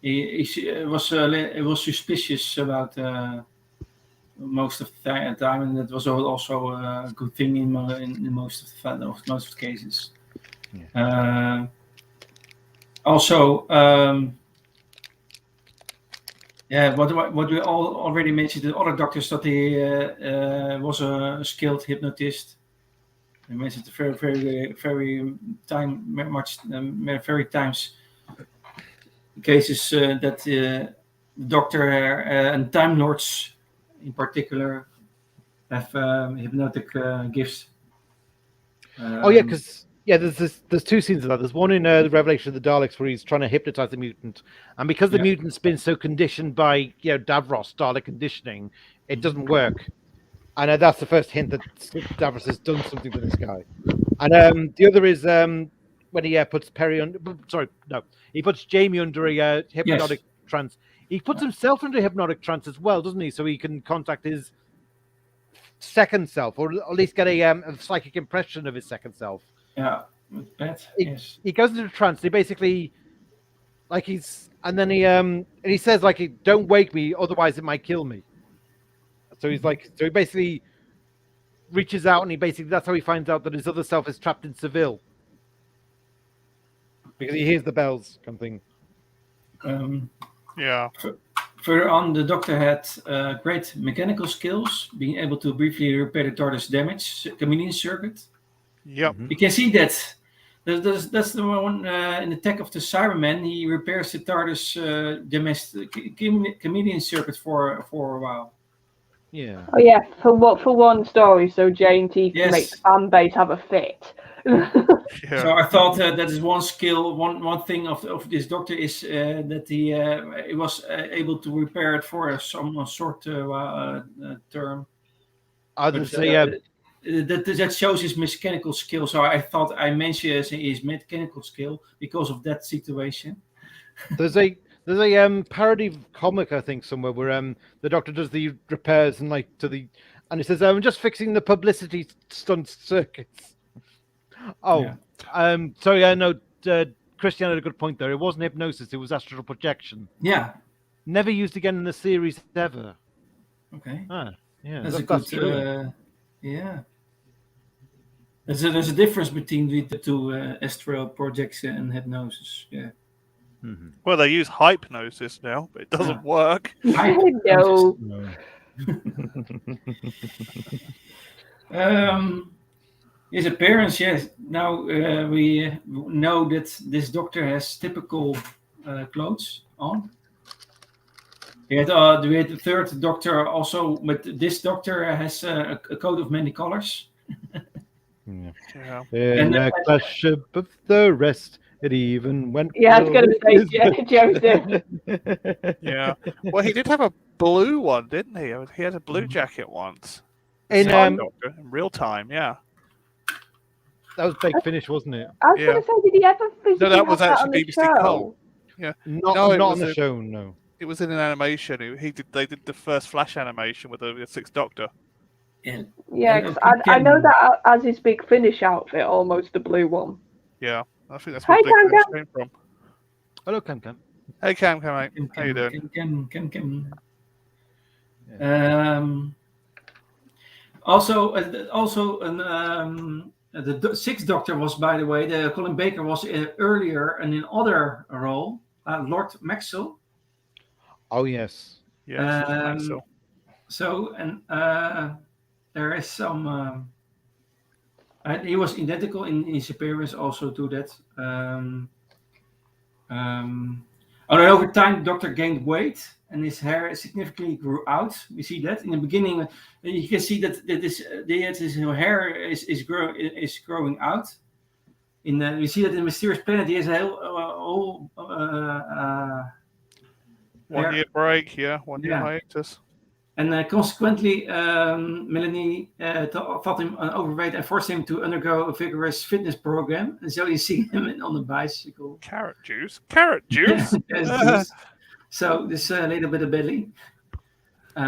[SPEAKER 1] He was suspicious about most of the time, and that was also a good thing in most of the cases. Yeah. Also, what we all already mentioned, the other doctors that he was a skilled hypnotist. I mentioned very times cases that the doctor and Time Lords in particular have hypnotic gifts.
[SPEAKER 2] Because there's two scenes of that. There's one in the Revelation of the Daleks where he's trying to hypnotize the mutant, and because the mutant's been so conditioned by Davros Dalek conditioning, it doesn't work. And that's the first hint that Davros has done something to this guy. And the other is when he puts Perry under. Sorry, no, he puts Jamie under a hypnotic trance. He puts himself under a hypnotic trance as well, doesn't he? So he can contact his second self, or at least get a psychic impression of his second self.
[SPEAKER 1] Yeah,
[SPEAKER 2] he goes into a trance. He basically, and then he says "Don't wake me, otherwise it might kill me." So he basically reaches out, and that's how he finds out that his other self is trapped in Seville, because he hears the bells, something.
[SPEAKER 1] Further on, the Doctor had great mechanical skills, being able to briefly repair the TARDIS damage chameleon circuit.
[SPEAKER 4] Yep.
[SPEAKER 1] You can see that. That's the one in the Attack of the Cybermen. He repairs the TARDIS damaged chameleon circuit for a while.
[SPEAKER 2] Yeah.
[SPEAKER 3] Oh yeah, for one story, so J&T can make the fan base have a fit.
[SPEAKER 1] So I thought that is one skill, one thing of this Doctor is that he was able to repair it for some short term.
[SPEAKER 2] I would say
[SPEAKER 1] that shows his mechanical skill. So I thought I mentioned his mechanical skill because of that situation.
[SPEAKER 2] There's a parody comic, I think, somewhere where the Doctor does the repairs and and he says, "I'm just fixing the publicity stunt circuits." Sorry, I know Christian had a good point there. It wasn't hypnosis; it was astral projection.
[SPEAKER 1] Yeah.
[SPEAKER 2] Never used again in the series ever.
[SPEAKER 1] Okay.
[SPEAKER 2] Yeah.
[SPEAKER 1] That's a good. Yeah. There's a difference between the two astral projection and hypnosis. Yeah.
[SPEAKER 2] Mm-hmm.
[SPEAKER 4] Well, they use hypnosis now, but it doesn't work.
[SPEAKER 3] I know.
[SPEAKER 1] His appearance, yes. Now we know that this Doctor has typical clothes on. We had the third Doctor also, but this Doctor has a coat of many colors.
[SPEAKER 4] Yeah.
[SPEAKER 2] And a clash of the rest. It even went.
[SPEAKER 3] Yeah, I was going to say Joseph.
[SPEAKER 4] Yeah. Well, he did have a blue one, didn't he? He had a blue jacket once.
[SPEAKER 2] In
[SPEAKER 4] Doctor, in real time, yeah.
[SPEAKER 2] That was Big Finish, wasn't it?
[SPEAKER 3] I was going to say, did he ever physically
[SPEAKER 4] No, that was
[SPEAKER 3] have
[SPEAKER 4] actually
[SPEAKER 3] that on
[SPEAKER 4] BBC Cole. Yeah.
[SPEAKER 2] Not on the show, no.
[SPEAKER 4] It was in an animation. They did the first Flash animation with the Sixth Doctor.
[SPEAKER 3] Yeah, cause I know that as his Big Finish outfit, almost the blue one.
[SPEAKER 4] Yeah, I think that's where Big Finish came from.
[SPEAKER 2] Hello, Cam.
[SPEAKER 4] Hey, Cam, mate. How you doing?
[SPEAKER 1] Cam. Also, the Sixth Doctor was, by the way, Colin Baker was earlier in another role, Lord Maxwell.
[SPEAKER 2] Oh yes.
[SPEAKER 4] Yes. Maxwell.
[SPEAKER 1] So there is some. He was identical in his appearance also to that. Over time, the Doctor gained weight and his hair significantly grew out. We see that in the beginning. You can see that his hair is growing out. We see that in Mysterious Planet, he has a whole
[SPEAKER 4] 1 year break. Yeah, 1 year hiatus.
[SPEAKER 1] And consequently, Melanie thought him overweight and forced him to undergo a vigorous fitness program. And so you see him on the bicycle.
[SPEAKER 4] Carrot juice. Yes,
[SPEAKER 1] juice. So this little bit of belly.
[SPEAKER 2] It's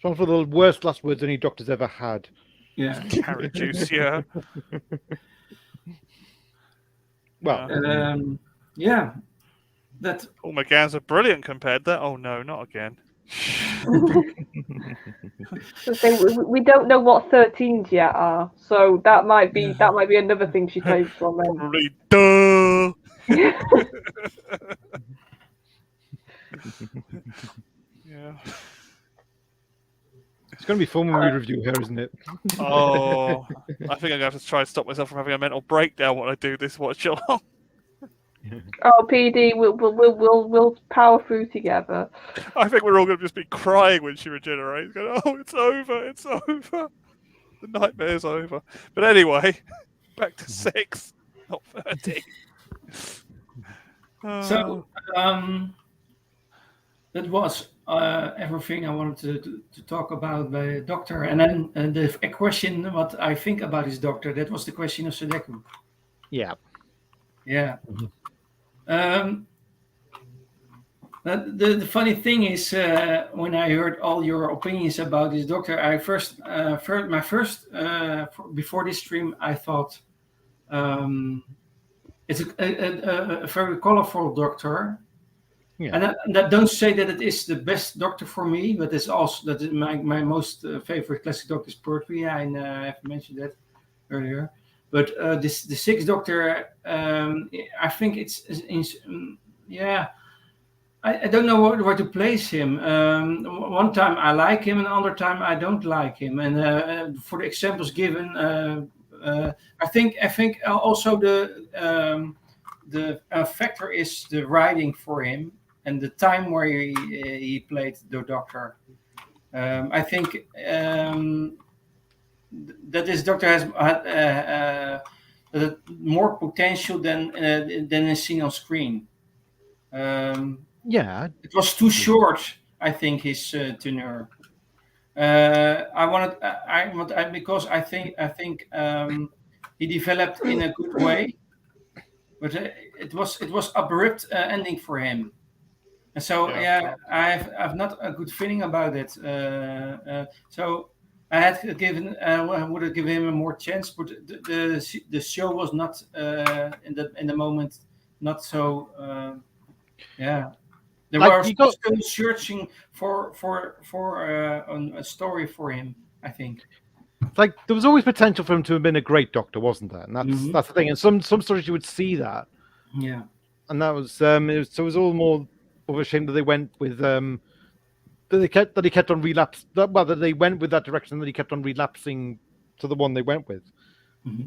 [SPEAKER 2] one of the worst last words any Doctor's ever had.
[SPEAKER 1] Yeah.
[SPEAKER 4] Carrot juice, yeah.
[SPEAKER 2] Well,
[SPEAKER 1] yeah. That.
[SPEAKER 4] Oh, McGann's are brilliant compared to that. Oh no, not again.
[SPEAKER 3] We don't know what 13s yet are, so that might be another thing she takes from them.
[SPEAKER 4] Probably duh. Yeah.
[SPEAKER 2] It's going to be fun when we review her, isn't it?
[SPEAKER 4] Oh, I think I'm going to have to try and stop myself from having a mental breakdown when I do this watch along.
[SPEAKER 3] Oh, PD, we'll power through together.
[SPEAKER 4] I think we're all going to just be crying when she regenerates. Going, oh, it's over, it's over. The nightmare's over. But anyway, back to 6, not 13.
[SPEAKER 1] So, that was everything I wanted to talk about the Doctor. And then the question, what I think about his Doctor, that was the question of Sudeku.
[SPEAKER 2] Yeah.
[SPEAKER 1] Yeah. The funny thing is, when I heard all your opinions about this Doctor, I before this stream, I thought it's a very colorful Doctor. Yeah. And that don't say that it is the best Doctor for me, but it's also that is my most favorite classic Doctor is Pertwee. I have mentioned that earlier. But the Sixth Doctor, I think I don't know where to place him. One time I like him, and another time I don't like him. And for the examples given, I think also the factor is the writing for him and the time where he played the Doctor. I think that this Doctor has more potential than is seen on screen.
[SPEAKER 2] Yeah,
[SPEAKER 1] it was too short. I think his tenure. Because I think he developed in a good way, but it was abrupt ending for him. And so I've not a good feeling about it. So I had given would have given him a more chance, but the show was not in the moment not so. They were still searching for a story for him, I think.
[SPEAKER 2] Like there was always potential for him to have been a great Doctor, wasn't there? And that's the thing. And some stories you would see that.
[SPEAKER 1] Yeah.
[SPEAKER 2] And that was it was all more of a shame that they went with that he kept on relapse. That they went with that direction, that he kept on relapsing to the one they went with.
[SPEAKER 1] Mm-hmm.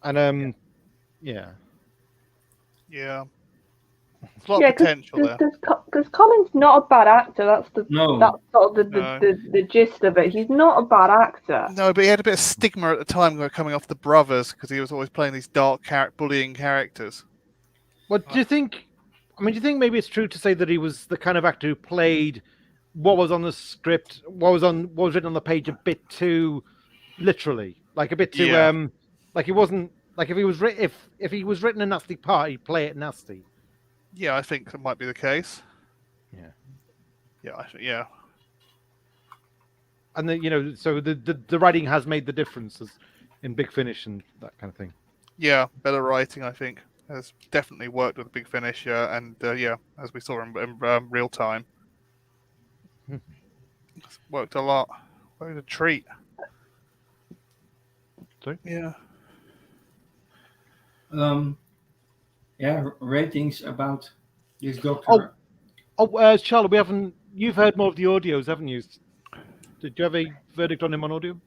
[SPEAKER 2] And yeah.
[SPEAKER 4] There's a lot of potential there.
[SPEAKER 3] Because Colin's not a bad actor. That's sort of the gist of it. He's not a bad actor.
[SPEAKER 4] No, but he had a bit of stigma at the time coming off The Brothers because he was always playing these dark bullying characters.
[SPEAKER 2] What do you think? I mean, do you think maybe it's true to say that he was the kind of actor who played what was on the script, what was written on the page a bit too literally, like a bit too like he wasn't like if he was written a nasty part, he'd play it nasty.
[SPEAKER 4] Yeah, I think that might be the case.
[SPEAKER 2] Yeah. And then so the writing has made the difference in Big Finish and that kind of thing.
[SPEAKER 4] Yeah, better writing, I think, has definitely worked with Big Finish, and as we saw in real time, it's worked a lot. What a treat.
[SPEAKER 2] Sorry?
[SPEAKER 4] Yeah.
[SPEAKER 1] Ratings about this Doctor.
[SPEAKER 2] Charlotte, you've heard more of the audios, haven't you? Did you have a verdict on him on audio?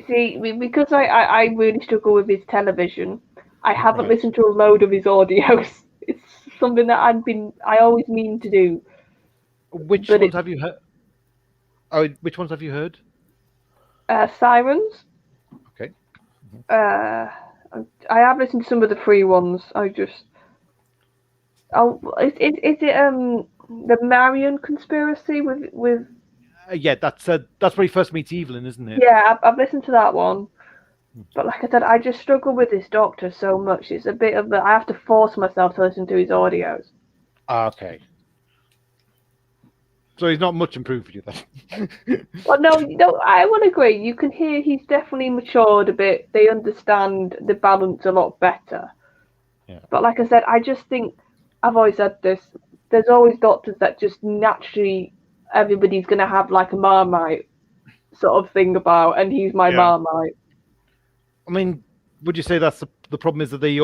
[SPEAKER 3] See, because I really struggle with his television, I haven't listened to a load of his audios. It's something that I always mean to do.
[SPEAKER 2] Which ones have you heard? Oh, which ones have you heard?
[SPEAKER 3] Sirens.
[SPEAKER 2] Okay.
[SPEAKER 3] I have listened to some of the free ones. Is it the Marion conspiracy with?
[SPEAKER 2] Yeah, that's where he first meets Evelyn, isn't it?
[SPEAKER 3] Yeah, I've listened to that one, but like I said, I just struggle with this Doctor so much. It's a bit of I have to force myself to listen to his audios.
[SPEAKER 2] Okay. So he's not much improved for you then.
[SPEAKER 3] Well, no, I would agree. You can hear he's definitely matured a bit. They understand the balance a lot better.
[SPEAKER 2] Yeah.
[SPEAKER 3] But like I said, I just think I've always said this. There's always doctors that just naturally everybody's gonna have like a Marmite sort of thing about, and he's my Marmite.
[SPEAKER 2] I mean, would you say that's the problem? Is that they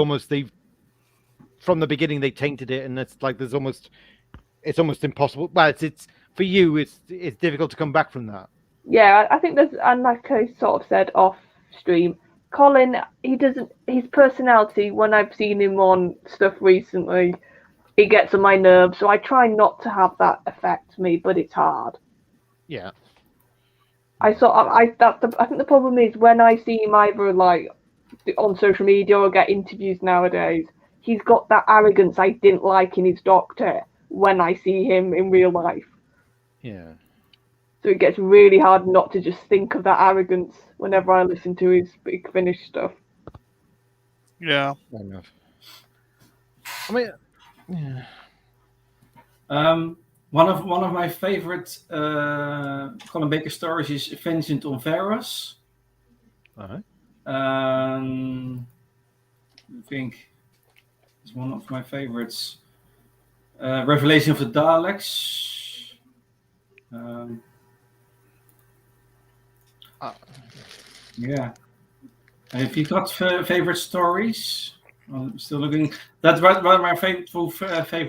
[SPEAKER 2] from the beginning they tainted it, and it's like it's almost impossible. Well, it's for you. It's difficult to come back from that.
[SPEAKER 3] Yeah, I think there's, and like I sort of said off stream, Colin, his personality, when I've seen him on stuff recently, it gets on my nerves. So I try not to have that affect me, but it's hard.
[SPEAKER 2] Yeah.
[SPEAKER 3] I think the problem is when I see him either like on social media or get interviews nowadays, he's got that arrogance I didn't like in his doctor when I see him in real life.
[SPEAKER 2] Yeah.
[SPEAKER 3] So it gets really hard not to just think of that arrogance whenever I listen to his Big Finish stuff.
[SPEAKER 4] Yeah.
[SPEAKER 2] Fair enough. I mean, yeah.
[SPEAKER 1] One of my favorite Colin Baker stories is Vengeance on Varus.
[SPEAKER 2] Uh-huh.
[SPEAKER 1] I think it's one of my favorites. Revelation of the Daleks. Yeah. Have you got favorite stories? I'm still looking. That's one of my favorite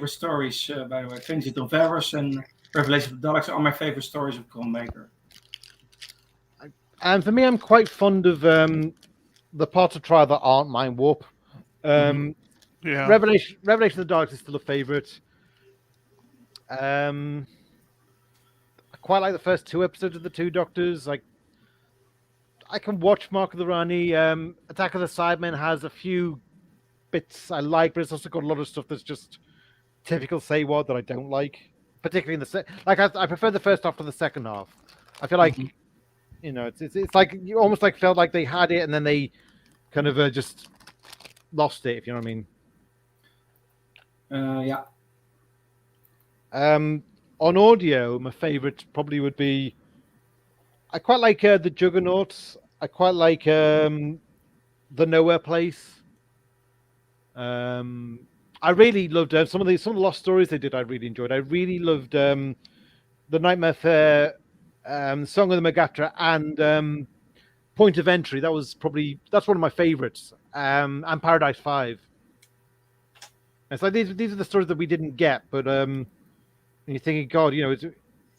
[SPEAKER 1] stories, by the way. Vengeance on Varus and Revelation of the Daleks are my favorite stories of Colin Baker.
[SPEAKER 2] And for me, I'm quite fond of the parts of Trial that aren't Mind Warp.
[SPEAKER 4] Yeah.
[SPEAKER 2] Revelation of the Daleks is still a favorite. I quite like the first 2 episodes of the Two Doctors. Like, I can watch Mark of the Rani. Attack of the Cybermen has a few bits I like, but it's also got a lot of stuff that's just typical Sayward that I don't like. Particularly in the I prefer the first half to the second half. I feel like it's like you almost like felt like they had it and then they kind of just lost it. If you know what I mean.
[SPEAKER 1] Yeah.
[SPEAKER 2] On audio, my favorite probably would be. I quite like the Juggernauts. I quite like the Nowhere Place. I really loved some of the lost stories they did. I really enjoyed. I really loved the Nightmare Fair, Song of the Megatra, and Point of Entry. That's one of my favorites. And Paradise 5. It's like these are the stories that we didn't get, but you're thinking, God,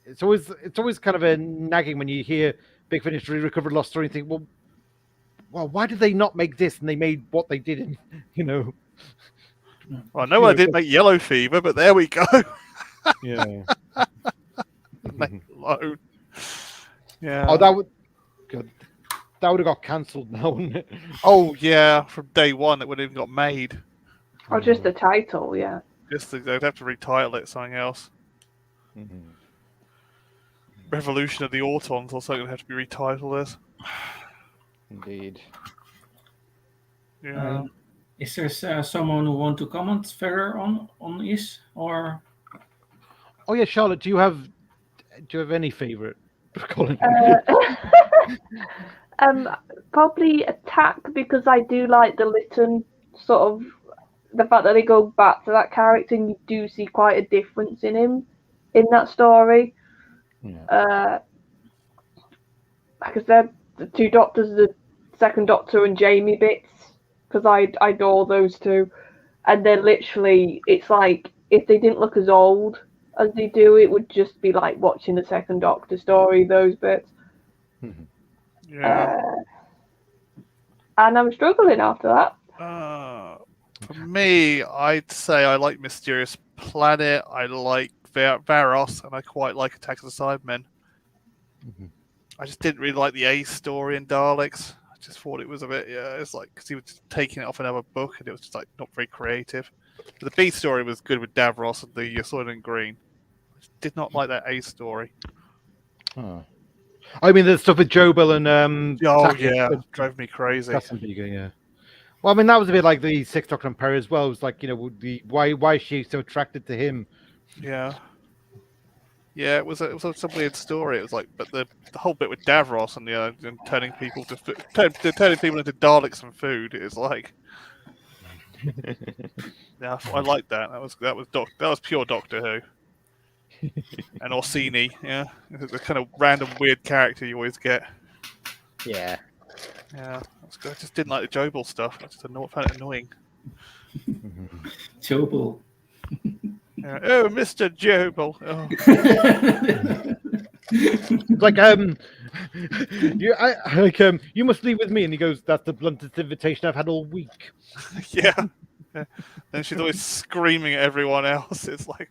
[SPEAKER 2] it's always kind of a nagging when you hear Big Finish recovered lost story and think, well, why did they not make this and they made what they did?
[SPEAKER 4] Well, I know I didn't make Yellow Fever, but there we go.
[SPEAKER 2] Yeah.
[SPEAKER 4] Alone. Yeah.
[SPEAKER 2] Oh, that would have got cancelled now, wouldn't it?
[SPEAKER 4] Oh yeah, from day one it would have even got made.
[SPEAKER 3] Or just the title, yeah.
[SPEAKER 4] They'd have to retitle it something else.
[SPEAKER 2] Mm-hmm.
[SPEAKER 4] Revolution of the Autons or something would have to be retitled as.
[SPEAKER 2] Indeed.
[SPEAKER 4] Yeah.
[SPEAKER 1] Is there someone who want to comment further on this or?
[SPEAKER 2] Oh yeah, Charlotte, do you have any favorite Colin?
[SPEAKER 3] Probably Attack, because I do like the Lytton sort of the fact that they go back to that character and you do see quite a difference in him in that story.
[SPEAKER 2] Yeah.
[SPEAKER 3] Like I said, the Two Doctors, the Second Doctor and Jamie bits, because I adore those two. And then literally, it's like if they didn't look as old as they do, it would just be like watching the Second Doctor story, those bits.
[SPEAKER 4] Yeah.
[SPEAKER 3] And I'm struggling after that.
[SPEAKER 4] For me, I'd say I like Mysterious Planet, I like Varos, and I quite like Attack of the Cybermen.
[SPEAKER 2] Mm-hmm.
[SPEAKER 4] I just didn't really like the A story in Daleks. I just thought it was a bit, it's like, because he was just taking it off another book, and it was just like not very creative. But the B story was good with Davros and the Soylent Green. I just did not like that A story.
[SPEAKER 2] Oh. I mean, the stuff with Jobel and
[SPEAKER 4] it drove me crazy.
[SPEAKER 2] Yeah. Well, I mean, that was a bit like the Sixth Doctor and Perry as well. It was like, why is she so attracted to him?
[SPEAKER 4] Yeah. Yeah, it was a weird story. It was like, but the whole bit with Davros and and turning people turning people into Daleks and food is like, yeah, I liked that. That was pure Doctor Who and Orsini. Yeah, the kind of random weird character you always get.
[SPEAKER 2] Yeah.
[SPEAKER 4] Yeah, I just didn't like the Jobel stuff. I just found it annoying.
[SPEAKER 1] Jobel.
[SPEAKER 4] Yeah. Oh, Mr. Jobel. Oh.
[SPEAKER 2] It's like you must leave with me, and he goes, "That's the bluntest invitation I've had all week."
[SPEAKER 4] Yeah. Then she's always screaming at everyone else. It's like,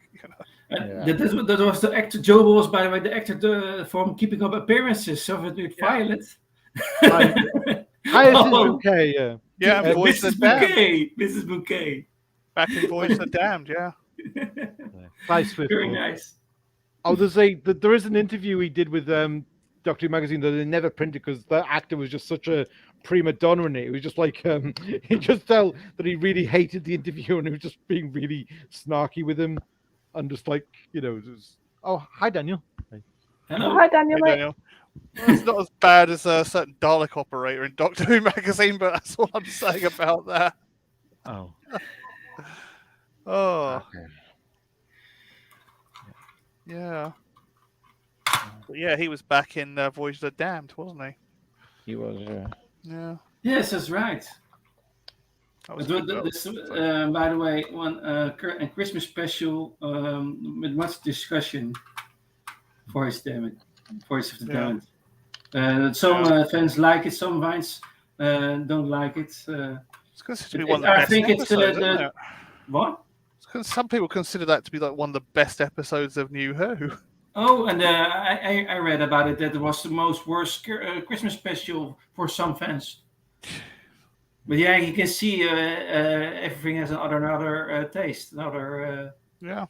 [SPEAKER 1] That was the actor. Jobel was, by the way, the actor from Keeping Up Appearances. So with Violet.
[SPEAKER 2] Highest is Bouquet, yeah.
[SPEAKER 4] Yeah,
[SPEAKER 1] Mrs. Bouquet. Mrs. Bouquet.
[SPEAKER 4] Back in Voyage of the Damned, yeah.
[SPEAKER 1] Very nice.
[SPEAKER 2] Oh, there is an interview he did with Doctor Who magazine that they never printed because the actor was just such a prima donna in it. It was just like he just felt that he really hated the interview and he was just being really snarky with him and just like oh, hi Daniel.
[SPEAKER 1] Hello.
[SPEAKER 3] Hi Daniel.
[SPEAKER 4] Hey, Daniel. Well, it's not as bad as a certain Dalek operator in Doctor Who magazine, but that's all I'm saying about that.
[SPEAKER 2] Oh.
[SPEAKER 4] Oh.
[SPEAKER 2] Okay.
[SPEAKER 4] Yeah. But yeah, he was back in Voyage of the Damned, wasn't he?
[SPEAKER 2] He was, yeah.
[SPEAKER 4] Yeah.
[SPEAKER 1] Yes, that's right. By the way, a Christmas special with much discussion. Voice of the Damned. Some fans like it, some fans don't like it.
[SPEAKER 4] It's considered to be one of the best episodes, isn't it?
[SPEAKER 1] What?
[SPEAKER 4] Some people consider that to be like one of the best episodes of New Who.
[SPEAKER 1] Oh, and I read about it that it was the worst Christmas special for some fans. But yeah, you can see everything has another taste, another.
[SPEAKER 4] Yeah,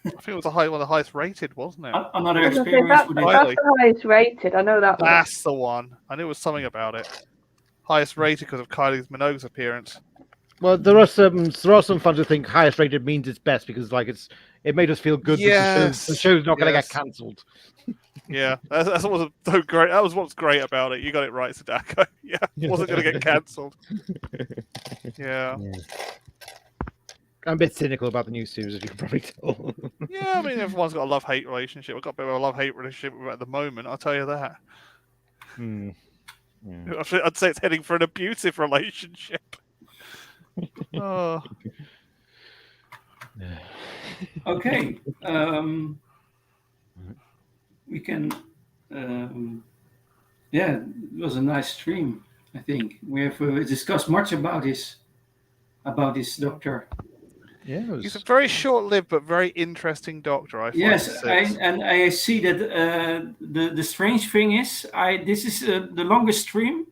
[SPEAKER 4] I think it was one of the highest rated, wasn't it?
[SPEAKER 1] Another experience.
[SPEAKER 3] That's the highest rated. I know that.
[SPEAKER 4] That's the one. I knew it was something about it. Highest rated because of Kylie Minogue's appearance.
[SPEAKER 2] Well, there are some fans who think highest rated means it's best because like it made us feel good.
[SPEAKER 4] Yes.
[SPEAKER 2] The show's not going to get cancelled.
[SPEAKER 4] Yeah, that's what was so great. That was what's great about it. You got it right, Sadako. Yeah, it wasn't going to get cancelled. Yeah.
[SPEAKER 2] I'm a bit cynical about the new series, as you can probably tell.
[SPEAKER 4] Yeah, I mean, everyone's got a love-hate relationship. We've got a bit of a love-hate relationship at the moment, I'll tell you that. Yeah. I'd say it's heading for an abusive relationship. Oh.
[SPEAKER 1] Okay. We can. Yeah, it was a nice stream. I think we have discussed much about this doctor.
[SPEAKER 2] Yeah,
[SPEAKER 1] He's
[SPEAKER 4] a very short-lived but very interesting doctor. I find.
[SPEAKER 1] Yes, I see that. The strange thing is, this is the longest stream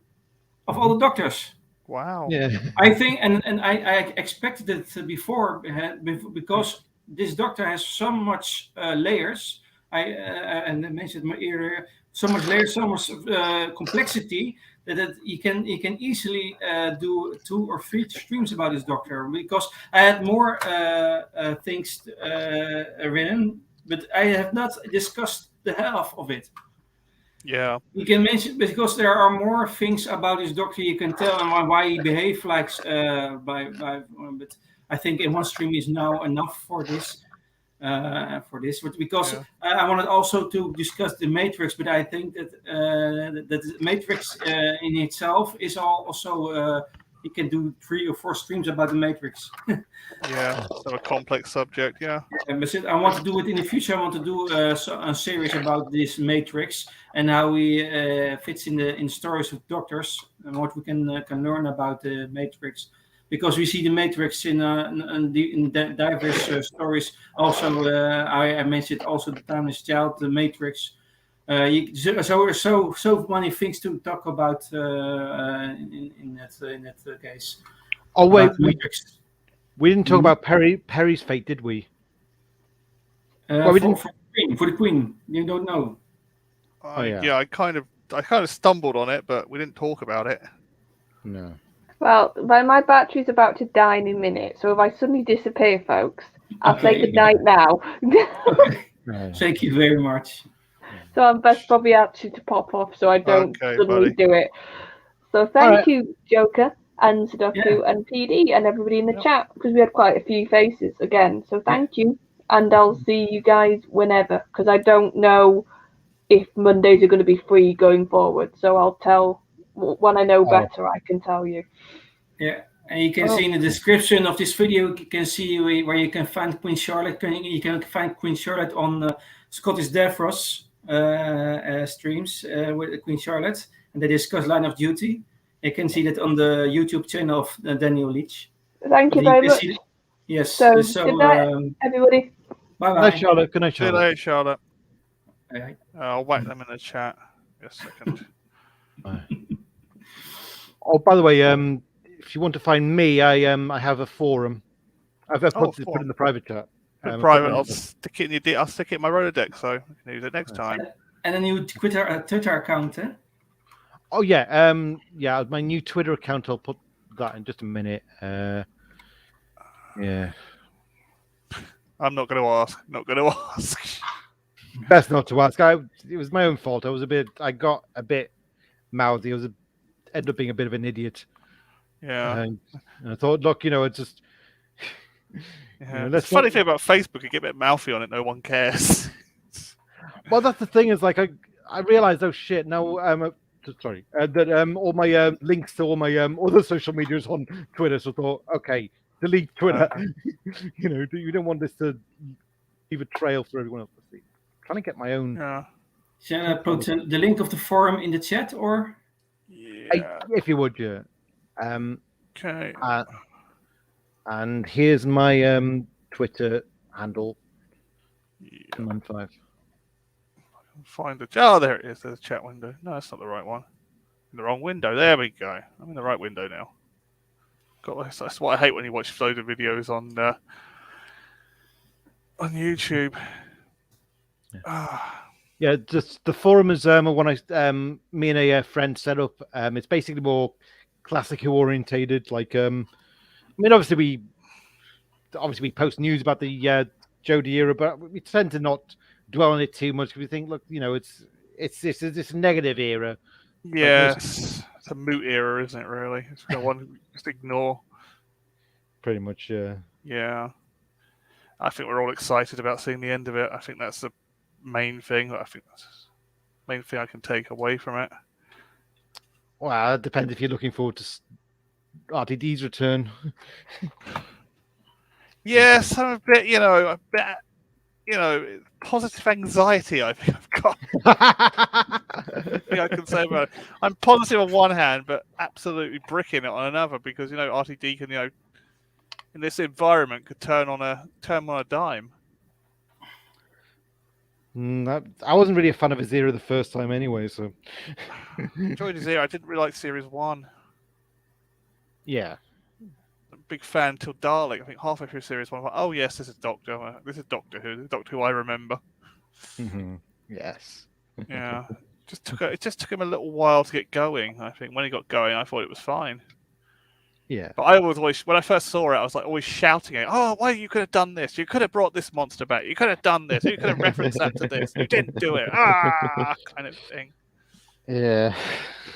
[SPEAKER 1] of all the doctors.
[SPEAKER 4] Wow.
[SPEAKER 2] Yeah.
[SPEAKER 1] I think, and I expected it before because this doctor has so much layers. And I mentioned earlier, so much layers, so much complexity that you can easily do 2 or 3 streams about this doctor, because I had more things written, but I have not discussed the half of it.
[SPEAKER 4] Yeah,
[SPEAKER 1] you can mention because there are more things about this doctor you can tell and why he behaves like but I think in one stream is now enough for this. But because I wanted also to discuss the Matrix, but I think that the Matrix in itself is also you can do 3 or 4 streams about the Matrix.
[SPEAKER 4] Yeah, so a complex subject. Yeah.
[SPEAKER 1] But I want to do it in the future. I want to do a series about this Matrix and how he fits in the stories of doctors and what we can learn about the Matrix. Because we see the Matrix in diverse stories. Also, I mentioned also the Timeless Child, the Matrix. So many things to talk about in that case.
[SPEAKER 2] Oh wait, we didn't talk about Perry's fate, did we?
[SPEAKER 1] Well, we didn't for the Queen. You don't know.
[SPEAKER 4] Yeah, I kind of stumbled on it, but we didn't talk about it.
[SPEAKER 2] No.
[SPEAKER 3] Well, my battery's about to die in a minute, so if I suddenly disappear, folks, I'll say good night now.
[SPEAKER 1] Thank you very much.
[SPEAKER 3] So I'm best probably actually to pop off so I don't suddenly do it. So thank you, Joker and Sudoku and PD and everybody in the chat, because we had quite a few faces again. So thank you, and I'll see you guys whenever, because I don't know if Mondays are going to be free going forward. So I'll tell when I know better. I can tell you.
[SPEAKER 1] Yeah. And you can see in the description of this video, you can see where you can find Queen Charlotte. You can find Queen Charlotte on Scottish Davros streams with Queen Charlotte, and they discuss Line of Duty. You can see that on the YouTube channel of Daniel Leach.
[SPEAKER 3] Thank you very much.
[SPEAKER 1] Yes.
[SPEAKER 3] So good night, everybody.
[SPEAKER 1] Bye bye.
[SPEAKER 2] Good night, Charlotte. Good night, Charlotte.
[SPEAKER 4] Good night, Charlotte.
[SPEAKER 1] Bye.
[SPEAKER 4] I'll whack them in the chat. Just a second.
[SPEAKER 2] Oh, by the way, if you want to find me, I have a forum. I've put it in the private chat.
[SPEAKER 4] Private. I'll stick it in I'll stick it in my Rolodex, so I can use it next time.
[SPEAKER 1] And a new Twitter account, eh?
[SPEAKER 2] Oh yeah, my new Twitter account. I'll put that in just a minute. Yeah.
[SPEAKER 4] I'm not going to ask. Not going to ask.
[SPEAKER 2] Best not to ask. It was my own fault. I got a bit mouthy. Ended up being a bit of an idiot.
[SPEAKER 4] Yeah.
[SPEAKER 2] And I thought, look, it's just.
[SPEAKER 4] The funny thing about Facebook, you get a bit mouthy on it. No one cares.
[SPEAKER 2] Well, that's the thing. Is like I realized, oh shit! Now that all my links to all my other social media is on Twitter. So I thought, okay, delete Twitter. You don't want this to leave a trail for everyone else to see. I'm trying to get my own.
[SPEAKER 4] Yeah.
[SPEAKER 1] Shall I put the link of the forum in the chat, or?
[SPEAKER 2] Yeah. If you would, yeah.
[SPEAKER 4] Okay.
[SPEAKER 2] And here's my Twitter handle. 295.
[SPEAKER 4] Find it. Oh, there it is. There's a chat window. No, that's not the right one. In the wrong window. There we go. I'm in the right window now. That's what I hate when you watch loads of videos on YouTube.
[SPEAKER 2] Yeah, just the forum is one me and a friend set up. It's basically more classic orientated. Like, obviously we post news about the Jodie era, but we tend to not dwell on it too much because we think, look, it's a negative era.
[SPEAKER 4] Yes, it's a moot era, isn't it? Really, it's the one just ignore.
[SPEAKER 2] Pretty much, yeah.
[SPEAKER 4] Yeah, I think we're all excited about seeing the end of it. I think that's the main thing. I think that's the main thing I can take away from it.
[SPEAKER 2] Well, it depends if you're looking forward to RTD's return.
[SPEAKER 4] Yes, I'm a bit, positive anxiety. I think I've got. I can say about it. I'm positive on one hand, but absolutely bricking it on another because RTD can, in this environment, could turn on a dime.
[SPEAKER 2] I wasn't really a fan of his era the first time, anyway. So
[SPEAKER 4] enjoyed his era. I didn't really like Series 1.
[SPEAKER 2] Yeah.
[SPEAKER 4] Big fan till Dalek. I think halfway through Series 1, I thought, oh yes, this is Doctor Who. This is Doctor Who I remember.
[SPEAKER 2] Mm-hmm. Yes.
[SPEAKER 4] Yeah. It just took him a little while to get going. I think when he got going, I thought it was fine.
[SPEAKER 2] Yeah.
[SPEAKER 4] But I was always, when I first saw it, I was like always shouting at, "Oh, why you could have done this? You could have brought this monster back. You could have done this. You could have referenced that to this. You didn't do it." Kind of thing.
[SPEAKER 2] Yeah.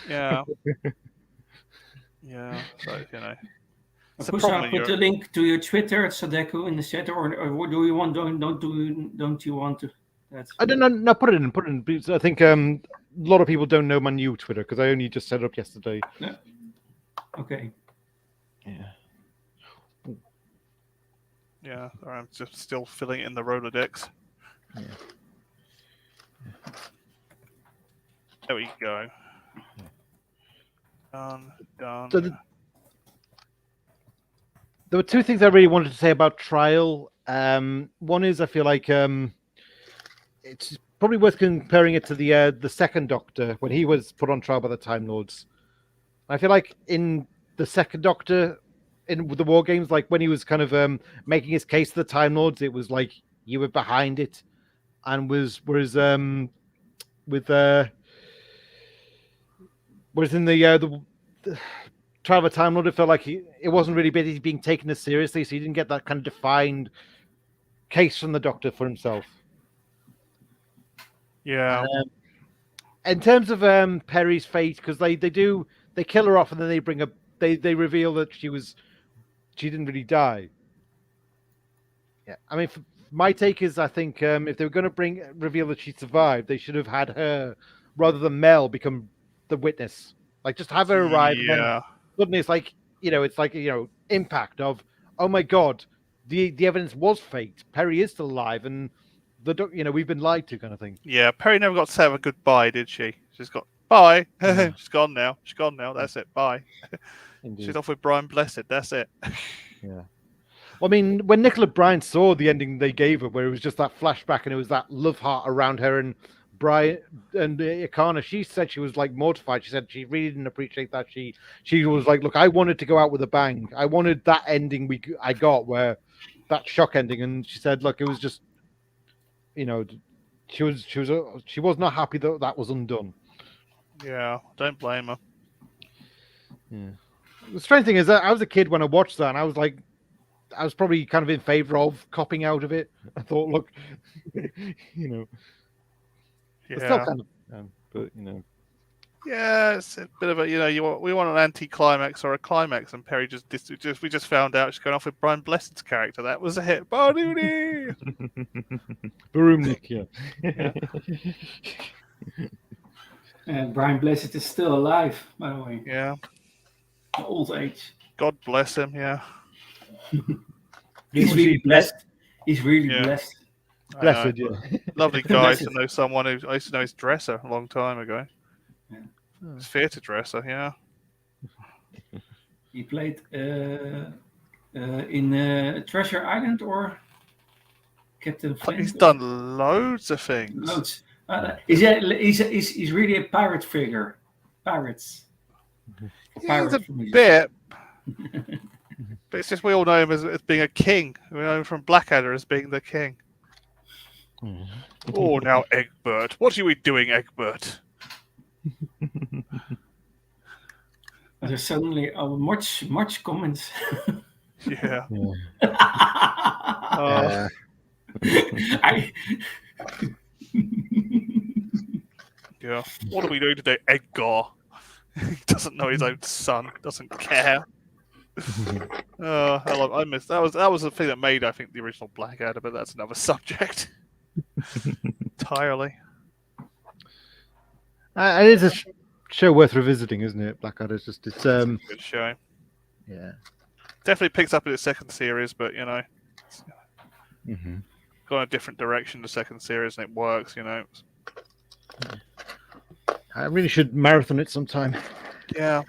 [SPEAKER 4] Yeah. Yeah. So
[SPEAKER 1] I'll put the link to your Twitter at Sadeku in the chat, or do you want? Don't you want to?
[SPEAKER 2] I don't know. No, put it in. Because I think a lot of people don't know my new Twitter because I only just set it up yesterday.
[SPEAKER 1] Yeah. Okay.
[SPEAKER 2] Yeah.
[SPEAKER 4] Yeah, I'm just still filling it in the Rolodex.
[SPEAKER 2] Yeah.
[SPEAKER 4] There we go. Done.
[SPEAKER 2] So there were two things I really wanted to say about Trial. One is I feel like it's probably worth comparing it to the second Doctor when he was put on trial by the Time Lords. I feel like in the second Doctor, in the War Games, like when he was kind of making his case to the Time Lords, it was like you were behind it, and whereas in the Trial of a Time Lord, it felt like it wasn't really being taken as seriously, so he didn't get that kind of defined case from the Doctor for himself.
[SPEAKER 4] Yeah.
[SPEAKER 2] In terms of Perry's fate, because they kill her off and then they reveal that she didn't really die. Yeah, I mean, my take is I think if they were going to reveal that she survived, they should have had her rather than Mel become the witness. Like just have her arrive, and then suddenly it's like impact of, oh my god, the evidence was faked. Perry is still alive, and we've been lied to, kind of thing.
[SPEAKER 4] Yeah, Perry never got to say a goodbye, did she? She's got bye. She's gone now. That's it. Bye. She's off with Brian Blessed. That's it.
[SPEAKER 2] Yeah. Well, I mean, when Nicola Bryant saw the ending they gave her, where it was just that flashback and it was that love heart around her and Brian and Ikana, she said she was like mortified. She said she really didn't appreciate that. She was like, look, I wanted to go out with a bang. I wanted that ending I got, where that shock ending. And she said, look, it was just, she was not happy that was undone.
[SPEAKER 4] Yeah, don't blame her.
[SPEAKER 2] Yeah. The strange thing is that I was a kid when I watched that, and I was like, I was probably kind of in favor of copping out of it. I thought, look,
[SPEAKER 4] Yeah.
[SPEAKER 2] It's still kind of, but
[SPEAKER 4] Yeah, it's a bit of a we want an anti-climax or a climax, and Perry we just found out she's going off with Brian Blessed's character. That was a hit. Bardoody!
[SPEAKER 2] Barumnik,
[SPEAKER 1] yeah. Brian Blessed is still alive, by the way.
[SPEAKER 4] Yeah.
[SPEAKER 1] Old age.
[SPEAKER 4] God bless him. Yeah.
[SPEAKER 1] He's really blessed. He's really blessed.
[SPEAKER 2] Blessed, yeah.
[SPEAKER 4] Lovely guy. I used to know someone I used to know his dresser a long time ago.
[SPEAKER 1] Yeah.
[SPEAKER 4] His theatre dresser, yeah.
[SPEAKER 1] He played in Treasure Island or Captain Flint.
[SPEAKER 4] He's done loads of things.
[SPEAKER 1] Loads. He's really a pirate figure. Pirates.
[SPEAKER 4] He's a bit. But it's just we all know him as being a king. We know him from Blackadder as being the king. Oh, now Egbert. What are we doing, Egbert?
[SPEAKER 1] There's suddenly much comments.
[SPEAKER 4] Yeah. Yeah. What are we doing today, Edgar? He doesn't know his own son. Doesn't care. I missed that. Was the thing that made, I think, the original Blackadder, but that's another subject entirely.
[SPEAKER 2] It is a show worth revisiting, isn't it? Blackadder. It's a
[SPEAKER 4] good show.
[SPEAKER 2] Yeah,
[SPEAKER 4] definitely picks up in its second series, but gone a different direction. The second series, and it works.
[SPEAKER 2] I really should marathon it sometime.
[SPEAKER 4] Yeah.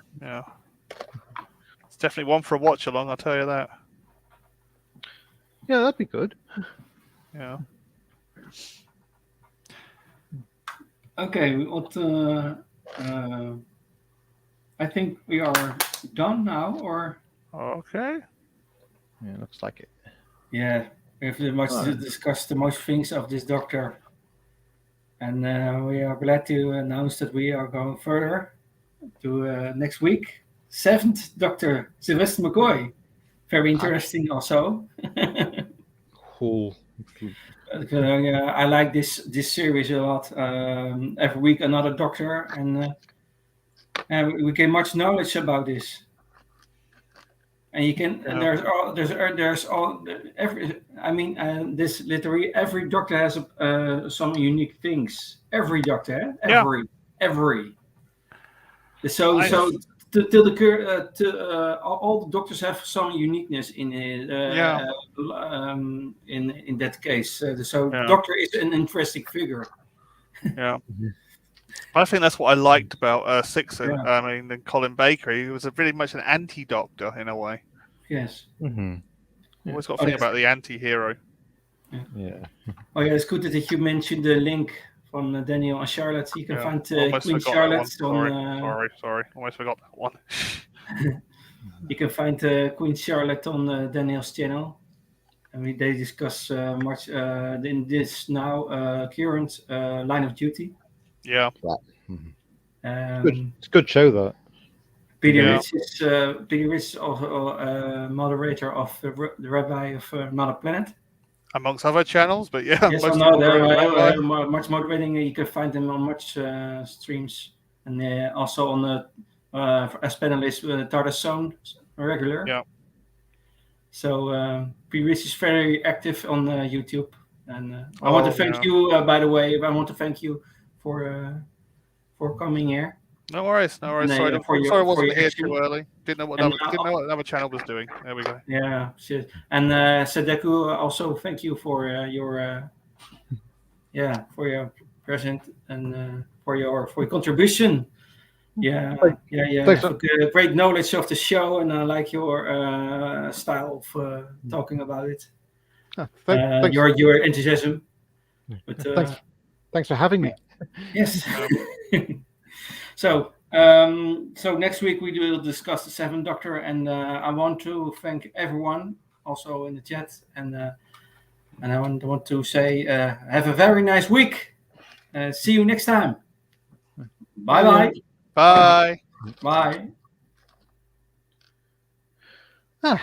[SPEAKER 4] It's definitely one for a watch along. I'll tell you that.
[SPEAKER 2] Yeah, that'd be good.
[SPEAKER 4] Yeah.
[SPEAKER 1] Okay, I think we are done now, or?
[SPEAKER 4] Okay.
[SPEAKER 2] Yeah, looks like it.
[SPEAKER 1] Yeah, we have discussed the most things of this Doctor, and we are glad to announce that we are going further to next week. 7th Doctor, Sylvester McCoy. Very interesting, also.
[SPEAKER 2] Cool.
[SPEAKER 1] I like this series a lot. Every week another Doctor, and we get much knowledge about this. And you can this literally every Doctor has some unique things. Every Doctor, every. So all the Doctors have some uniqueness in it. In that case, Doctor is an interesting figure.
[SPEAKER 4] Yeah. I think that's what I liked about Sixer. I mean, and Colin Baker, he was really much an anti-Doctor in a way.
[SPEAKER 1] Yes.
[SPEAKER 4] Always got a thing about the anti-hero.
[SPEAKER 1] Yeah. Oh yeah, it's good that you mentioned the link from Daniel and Charlotte. You can find Queen Charlotte on.
[SPEAKER 4] Sorry, almost forgot that one.
[SPEAKER 1] You can find Queen Charlotte on Daniel's channel. And they discuss much in this now current Line of Duty.
[SPEAKER 4] Yeah.
[SPEAKER 2] It's a good show, though.
[SPEAKER 1] Peter Rich is also moderator of the Rabbi of Another Planet.
[SPEAKER 4] amongst other channels, but yeah,
[SPEAKER 1] yes,
[SPEAKER 4] most
[SPEAKER 1] I know
[SPEAKER 4] of them are
[SPEAKER 1] they're much motivating. You can find them on much streams, and also on the as panelists TARDIS Zone regular.
[SPEAKER 4] Yeah.
[SPEAKER 1] So P-Riz is very active on YouTube, and I want to thank you. By the way, I want to thank you for coming here.
[SPEAKER 4] No worries, no worries. Sorry, I wasn't here too early. Didn't know what another channel was doing. There we go.
[SPEAKER 1] Yeah, shit. And Sadeku, also thank you for your present and for your contribution. Yeah. Great knowledge of the show, and I like your style of talking about it.
[SPEAKER 2] Thanks.
[SPEAKER 1] Your enthusiasm. But,
[SPEAKER 2] thanks for having me.
[SPEAKER 1] Yes. So next week we will discuss the Seventh Doctor, and I want to thank everyone also in the chat, and I want to say have a very nice week. See you next time. Bye.
[SPEAKER 4] Bye.
[SPEAKER 1] Bye.